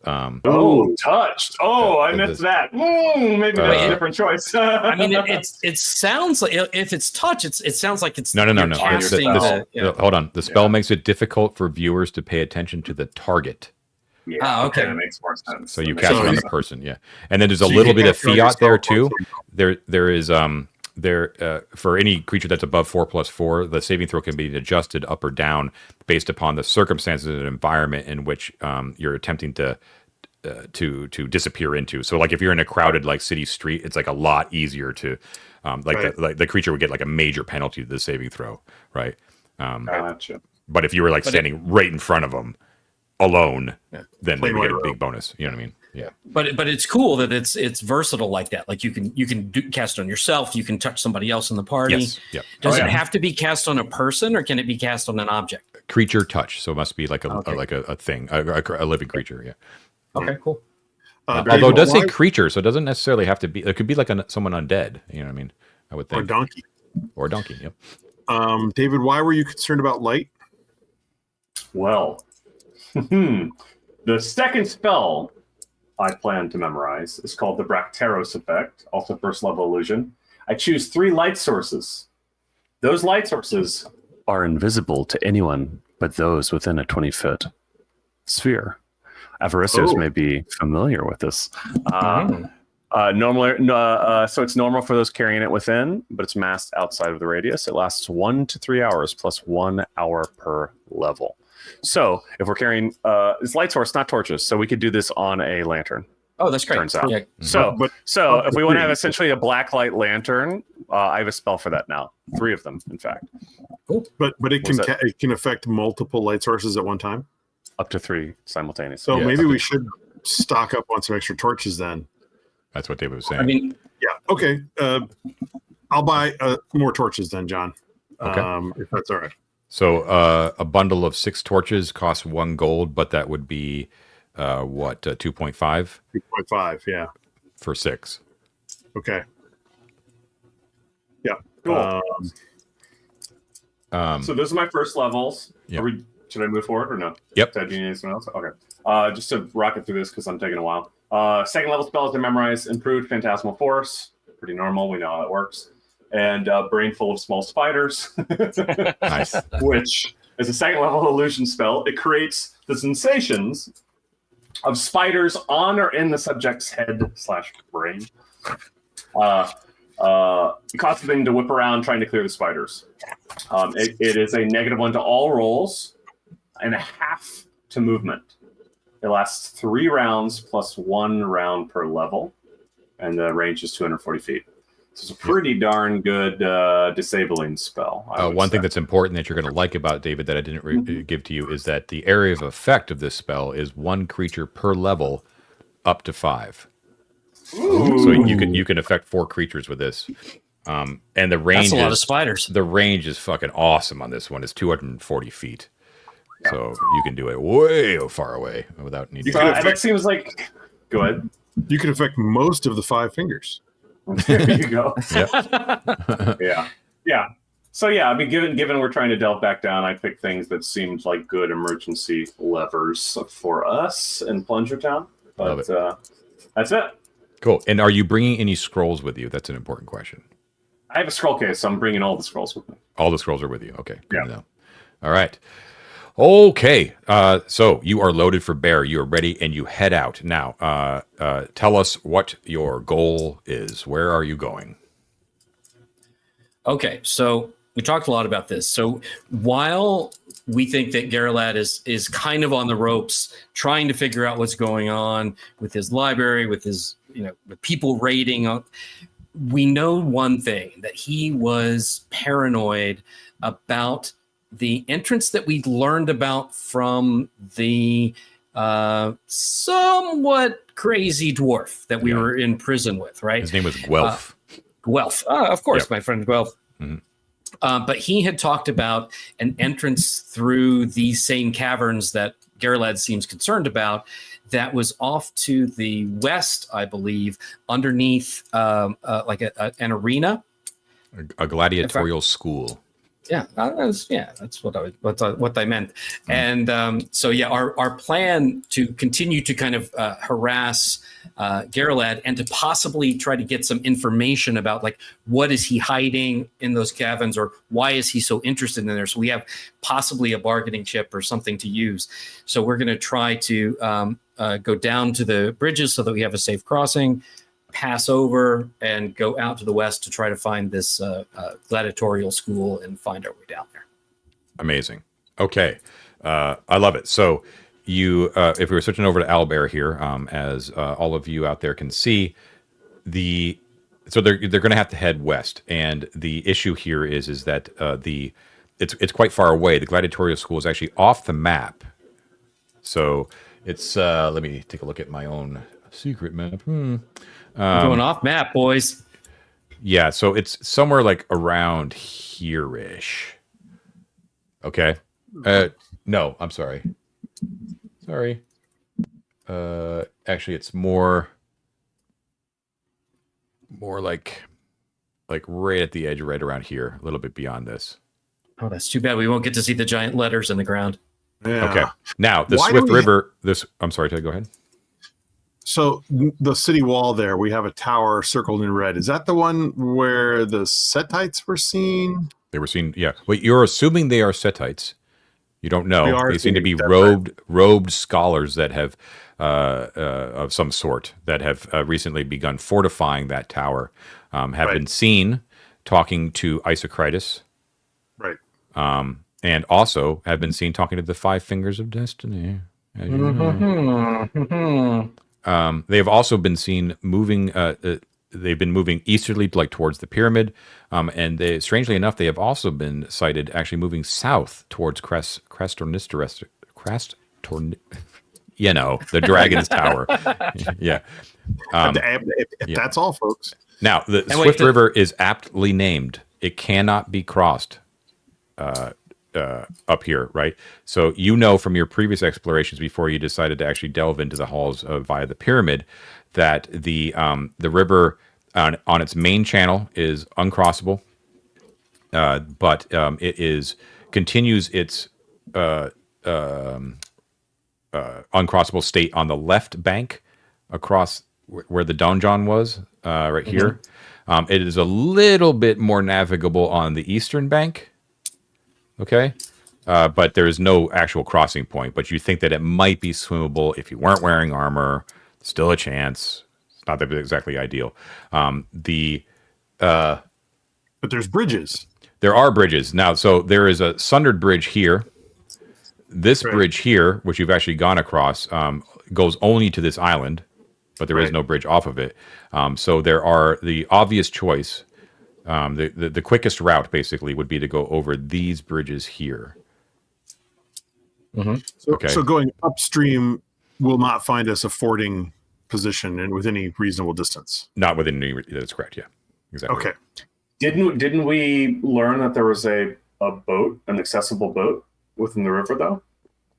Touched. I missed that. Maybe that's a different choice. I mean, it sounds like if it's touch, it sounds like it's no. Hold on. The spell Yeah. makes it difficult for viewers to pay attention to the target. Yeah, okay. That makes more sense. So you cast it on the person, yeah. And then there's a little bit of fiat there too. There is for any creature that's above 4+4, the saving throw can be adjusted up or down based upon the circumstances and environment in which you're attempting to disappear into. So like if you're in a crowded like city street, it's like a lot easier to the creature would get like a major penalty to the saving throw, right? Gotcha. But if you were like standing right in front of them, alone, Yeah. then Plain they would get a white big bonus. You know what I mean? Yeah. But it's cool that it's versatile like that. Like you can cast on yourself. You can touch somebody else in the party. Yes. Yep. Does Oh, it yeah. have to be cast on a person, or can it be cast on an object? Creature touch. So it must be like Okay. a thing, a living creature. Yeah. Okay, cool. Although it does say why- creature, so it doesn't necessarily have to be. It could be like someone undead. You know what I mean? I would or think. donkey. Or a donkey. Yep. David, why were you concerned about light? Well, the second spell I plan to memorize is called the Bracteros effect, also first level illusion. I choose 3 light sources. Those light sources Are invisible to anyone but those within a 20-foot sphere. Avaricios Oh. may be familiar with this. So it's normal for those carrying it within, but it's masked outside of the radius. It lasts 1 to 3 hours plus 1 hour per level. So if we're carrying it's light source, not torches, so we could do this on a lantern. Oh, that's great. Turns out. Yeah. So But if we want to have essentially a black light lantern, I have a spell for that now. 3 of them, in fact, but it can What's that? it can affect multiple light sources at one time. up to 3 simultaneously. So Yeah, maybe okay. we should stock up on some extra torches then. That's what David was saying. I mean, Yeah. Okay. I'll buy more torches then, John. Okay. If that's all right. So a bundle of 6 torches costs 1 gold, but that would be 2.5 3.5. Yeah. for 6. Okay. Yeah. Cool. Um, So those are my first levels. Yeah. Should I move forward or no? Yep. Did you need anything else? Okay. Just to rocket through this because I'm taking a while. Second level spells to memorize: improved phantasmal force. Pretty normal. We know how that works. And brain full of small spiders, nice. which is a second level illusion spell. It creates the sensations of spiders on or in the subject's head/brain. It costs them to whip around trying to clear the spiders. It is a -1 to all rolls and a half to movement. It lasts 3 rounds plus 1 round per level, and the range is 240 feet. So it's a pretty darn good disabling spell. I would One say. thing that's important that you're going to like about David that I didn't give to you is that the area of effect of this spell is 1 creature per level up to 5. So you can affect 4 creatures with this. And the range that's a lot of is spiders. the range is fucking awesome on this one. It's 240 feet. So you can do it way far away without needing So that seems like. Go ahead. You can affect most of the 5 fingers. There you go. Yep. Yeah. So yeah, I mean, given we're trying to delve back down, I picked things that seemed like good emergency levers for us in Plunger Town. Love But that's it. Cool. And are you bringing any scrolls with you? That's an important question. I have a scroll case, so I'm bringing all the scrolls with me. All the scrolls are with you. Okay. Good Yeah. to know. All right. Okay. So you are loaded for bear. You are ready, and you head out. Now, tell us what your goal is. Where are you going? Okay, so we talked a lot about this. So while we think that Garrelad is kind of on the ropes, trying to figure out what's going on with his library, with his with people raiding, we know one thing, that he was paranoid about the entrance that we learned about from the somewhat crazy dwarf that we were in prison with, right? His name was Guelph. Guelph. Of course, Yep. my friend Guelph. Mhm. But he had talked about an entrance through these same caverns that Garrelad seems concerned about, that was off to the west, I believe, underneath like an arena. A gladiatorial school. Yeah, that's what I meant. And so yeah, our plan to continue to kind of harass Garrelad and to possibly try to get some information about like what is he hiding in those caverns, or why is he so interested in there. So we have possibly a bargaining chip or something to use. So we're going to try to go down to the bridges so that we have a safe crossing, pass over, and go out to the west to try to find this gladiatorial school and find our way down there. Amazing. Okay. I love it. So you, if we were switching over to Owlbear here, as all of you out there can see, so they're going to have to head west, and the issue here is that it's quite far away. The gladiatorial school is actually off the map, So it's let me take a look at my own secret map. Going off map, boys. Yeah, so it's somewhere like around here-ish. Okay. No, I'm sorry. Sorry. Actually, it's more like right at the edge, right around here, a little bit beyond this. Oh, that's too bad. We won't get to see the giant letters in the ground. Yeah. Okay. Now the Why do Swift we- River. I'm sorry, Ted. Go ahead. So the city wall there, we have a tower circled in red. Is that the one where the Setites were seen? They were seen. Yeah. Well, you're assuming they are Setites. You don't We know. are They seem to be assuming that's robed scholars that have of some sort that have recently begun fortifying that tower. Have Right. been seen talking to Isocritus. Right. And also have been seen talking to the Five Fingers of Destiny. As you know. They have also been seen moving. They've been moving easterly, like towards the pyramid. And they, strangely enough, they have also been sighted actually moving south towards Crestornisterest. You know, the Dragon's Tower. Yeah. If that's all, folks. Now, the And Swift wait, River is aptly named. It cannot be crossed up here, right? So you know from your previous explorations before you decided to actually delve into the halls via the pyramid that the river on its main channel is uncrossable, but it continues its uncrossable state on the left bank across where the donjon was, right here. It is a little bit more navigable on the eastern bank. Okay. But there is no actual crossing point. But you think that it might be swimmable if you weren't wearing armor. Still a chance. It's not that exactly ideal. But there's bridges. There are bridges. Now, so there is a sundered bridge here. This Right. bridge here, which you've actually gone across, goes only to this island, but there is Right. no bridge off of it. So there are the obvious choice. The quickest route basically would be to go over these bridges here. So, Okay. so going upstream will not find us a fording position and with any reasonable distance. Not within any. That's correct. Yeah, exactly. Okay. Didn't we learn that there was a boat, an accessible boat within the river though,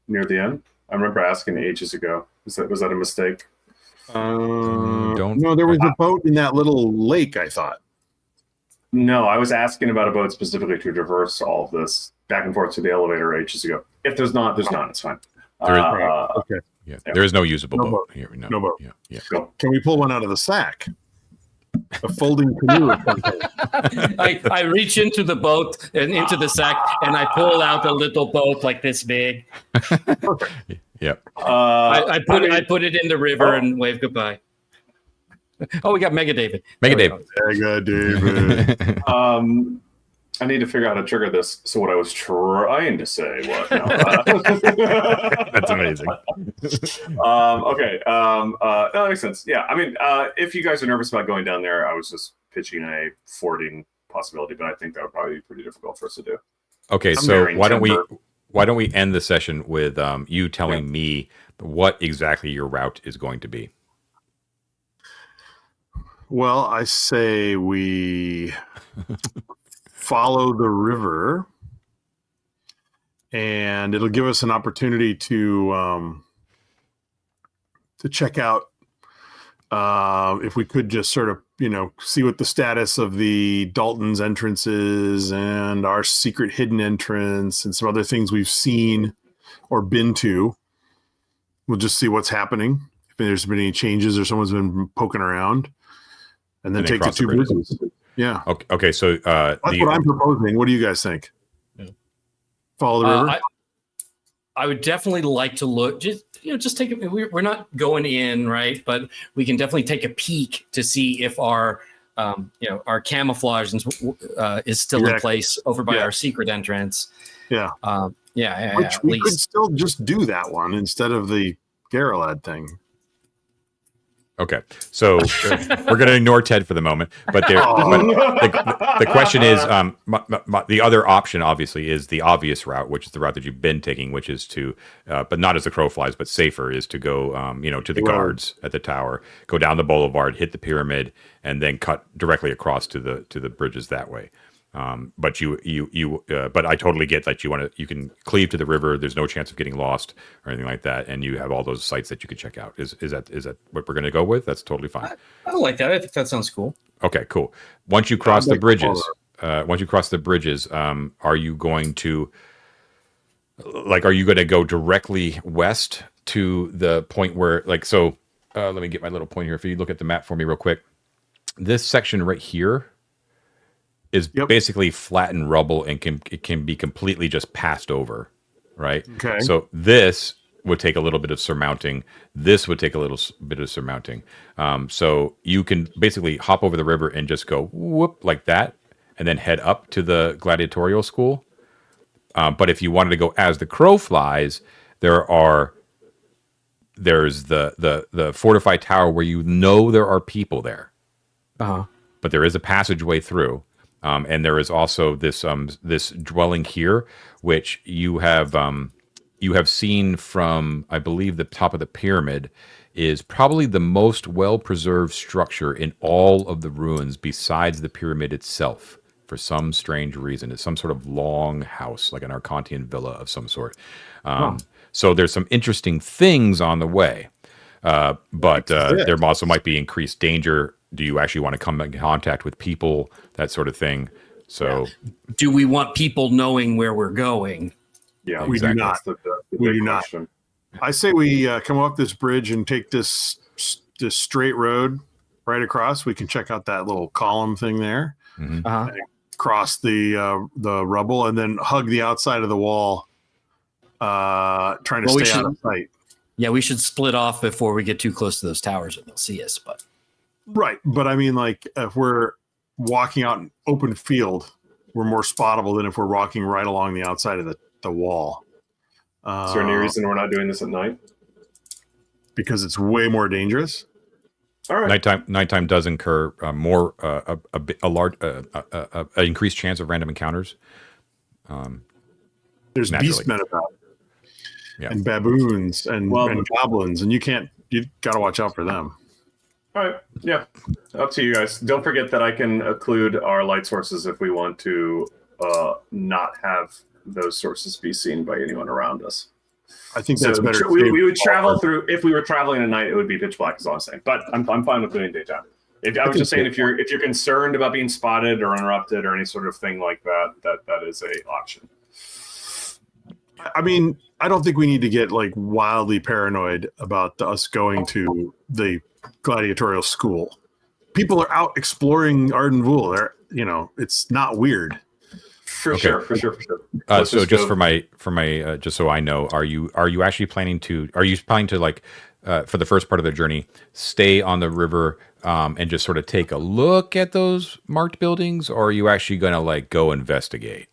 near the end? I remember asking ages ago. Was that a mistake? No, there was a boat in that little lake, I thought. No, I was asking about a boat specifically to traverse all of this back and forth to the elevator ages ago. If there's not, there's not. It's fine. There is- Okay. Yeah, there is no usable No boat boat. here. No boat. Yeah, yeah. Go. Can we pull one out of the sack? A folding canoe or something. I reach into the boat and into the sack, and I pull out a little boat like this big. Yep. I put it in the river and wave goodbye. Oh, we got Mega David. Mega There we Dave. Mega David. I need to figure out how to trigger this. So what I was trying to say, what? No. That's amazing. Okay. That makes sense. Yeah. I mean, if you guys are nervous about going down there, I was just pitching a fording possibility, but I think that would probably be pretty difficult for us to do. Okay, I'm so marrying why don't timber. we end the session with you telling me what exactly your route is going to be? Well, I say we follow the river, and it'll give us an opportunity to check out if we could just sort of see what the status of the Dalton's entrance is and our secret hidden entrance and some other things we've seen or been to. We'll just see what's happening, if there's been any changes or someone's been poking around, and then And then take the cross the two bridge. bridges. Yeah, Okay, so that's what I'm proposing. What do you guys think? Yeah. Follow the river. I would definitely like to look. Just take it. We're not going in, right? But we can definitely take a peek to see if our our camouflage is still in Exactly. place over by Yeah. our secret entrance. Yeah. At Which we could least. still just do that one instead of the Garrelad thing. Okay, so we're going to ignore Ted for the moment, but the question is, the other option obviously is the obvious route, which is the route that you've been taking, which is to, but not as the crow flies, but safer, is to go, to the guards at the tower, go down the boulevard, hit the pyramid, and then cut directly across to the bridges that way. But but I totally get that you can cleave to the river. There's no chance of getting lost or anything like that, and you have all those sites that you can check out. Is that what we're going to go with? That's totally fine. I like that. I think that sounds cool. Okay, cool. Once you cross the bridges, are you going to go directly west to the point where let me get my little point here. If you look at the map for me real quick, this section right here is basically flattened rubble and it can be completely just passed over, right? Okay. So this would take a little bit of surmounting. This would take a little bit of surmounting. So you can basically hop over the river and just go whoop like that, and then head up to the gladiatorial school. But if you wanted to go as the crow flies, there's the fortified tower where there are people there. Uh-huh. But there is a passageway through. And there is also this dwelling here, which you have seen from, I believe, the top of the pyramid, is probably the most well-preserved structure in all of the ruins besides the pyramid itself. For some strange reason, it's some sort of long house, like an Arcantian villa of some sort. So there's some interesting things on the way, but there also might be increased danger. Do you actually want to come in contact with people, that sort of thing? So, do we want people knowing where we're going? Yeah, we do not. We do not. I say we come up this bridge and take this straight road right across. We can check out that little column thing there. Mm-hmm. Uh-huh. Cross the rubble and then hug the outside of the wall, trying to stay out of sight. Yeah, we should split off before we get too close to those towers and they'll see us. But right, but I mean, like if we're walking out in open field, we're more spottable than if we're walking right along the outside of the wall. Is there any reason we're not doing this at night? Because it's way more dangerous. All right. Nighttime does incur a increased chance of random encounters. There's beastmen about, and baboons and goblins, and you got to watch out for them. All right, yeah, up to you guys. Don't forget that I can occlude our light sources if we want to not have those sources be seen by anyone around us. I think that's better. We would travel through. If we were traveling at night, it would be pitch black, is all I'm saying. But I'm fine with doing daytime. I was just saying, if you're concerned about being spotted or interrupted or any sort of thing like that, that is a option. I mean, I don't think we need to get like wildly paranoid about us going to the gladiatorial school. People are out exploring Arden Vul. It's not weird. For sure. So just for my just so I know, are you actually planning to like for the first part of the journey stay on the river and just sort of take a look at those marked buildings, or are you actually going to like go investigate?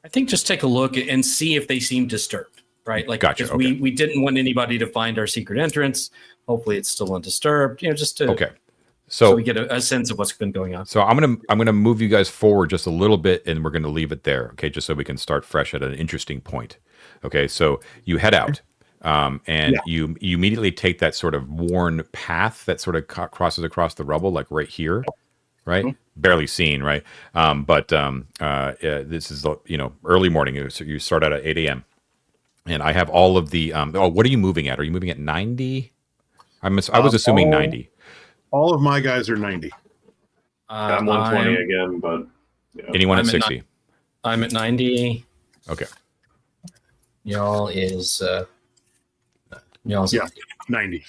I think just take a look and see if they seem disturbed, right? Like, gotcha. Okay. we didn't want anybody to find our secret entrance. Hopefully it's still undisturbed, just to so we get a sense of what's been going on. So I'm gonna move you guys forward just a little bit, and we're gonna leave it there, okay? Just so we can start fresh at an interesting point. Okay, so you head out, and you immediately take that sort of worn path that sort of crosses across the rubble, like right here, right? Mm-hmm. Barely seen, right? But this is early morning, so you start out at 8 a.m. And I have all of the what are you moving at? Are you moving at 90? I was assuming 90. All of my guys are 90. I'm 120 again, but anyone at 60? I'm at 90. Okay. Y'all is 90.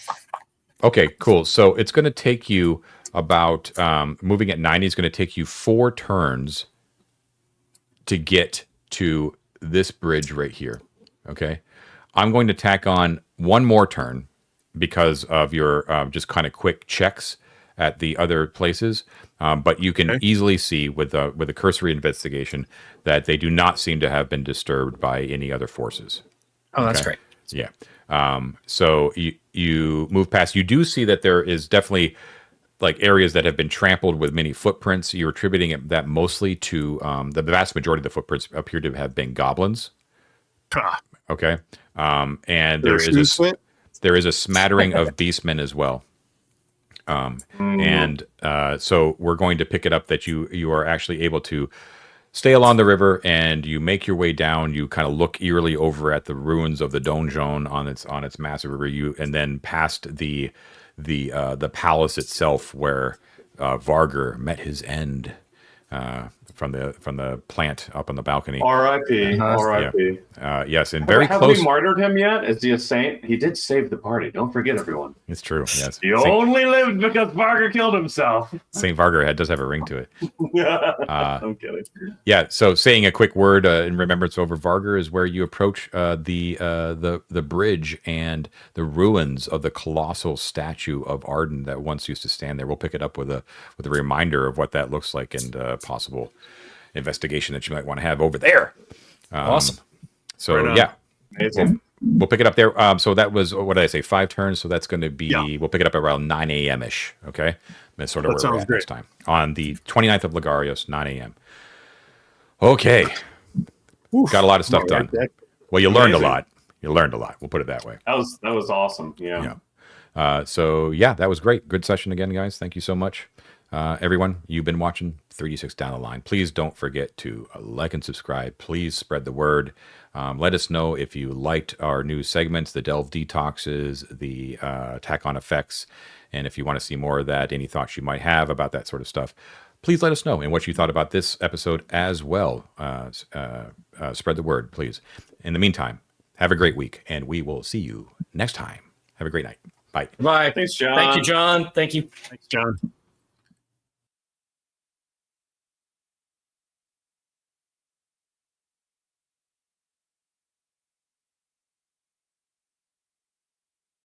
Okay, cool. So it's going to take you about moving at 90 is going to take you 4 turns to get to this bridge right here. Okay, I'm going to tack on one more turn because of your just kind of quick checks at the other places. But you can easily see with a cursory investigation that they do not seem to have been disturbed by any other forces. Oh, that's great. Yeah. So you move past. You do see that there is definitely like areas that have been trampled with many footprints. You're attributing that mostly to the vast majority of the footprints appear to have been goblins. Ah, Okay, and their shoes went. there is a smattering of beastmen as well. And so we're going to pick it up that you are actually able to stay along the river, and you make your way down. You kind of look eerily over at the ruins of the donjon on its massive river. And then past the palace itself, where Varger met his end from the plant up on the balcony. R.I.P. R.I.P. Yes, and very Have close. we martyred him yet? Is he a saint? He did save the party. Don't forget, everyone. It's true. Yes, He only lived because Barger killed himself. Saint Varger does have a ring to it. I'm kidding. Yeah. So saying a quick word in remembrance over Varger is where you approach the bridge and the ruins of the colossal statue of Arden that once used to stand there. We'll pick it up with a reminder of what that looks like and possible investigation that you might want to have over there. Awesome. So Right on. yeah, Amazing. we'll pick it up there. So that was, what did I say, 5 turns? So that's going to be, Yeah. we'll pick it up around 9 a.m. ish. Okay, that's sort of That where we're sounds at great. this time on the 29th of Ligarios, 9 a.m. Okay, got a lot of stuff done. Well, you learned a Amazing. lot. You learned a lot. We'll put it that way. That was awesome. Yeah. So yeah, that was great. Good session again, guys. Thank you so much. Everyone, you've been watching 3D6 Down the Line. Please don't forget to like and subscribe. Please spread the word. Let us know if you liked our new segments, the Delve Detoxes, the Attack on Effects, and if you want to see more of that, any thoughts you might have about that sort of stuff, please let us know and what you thought about this episode as well. Spread the word, please. In the meantime, have a great week, and we will see you next time. Have a great night. Bye. Bye. Thanks, John. Thank you, John. Thank you. Thanks, John.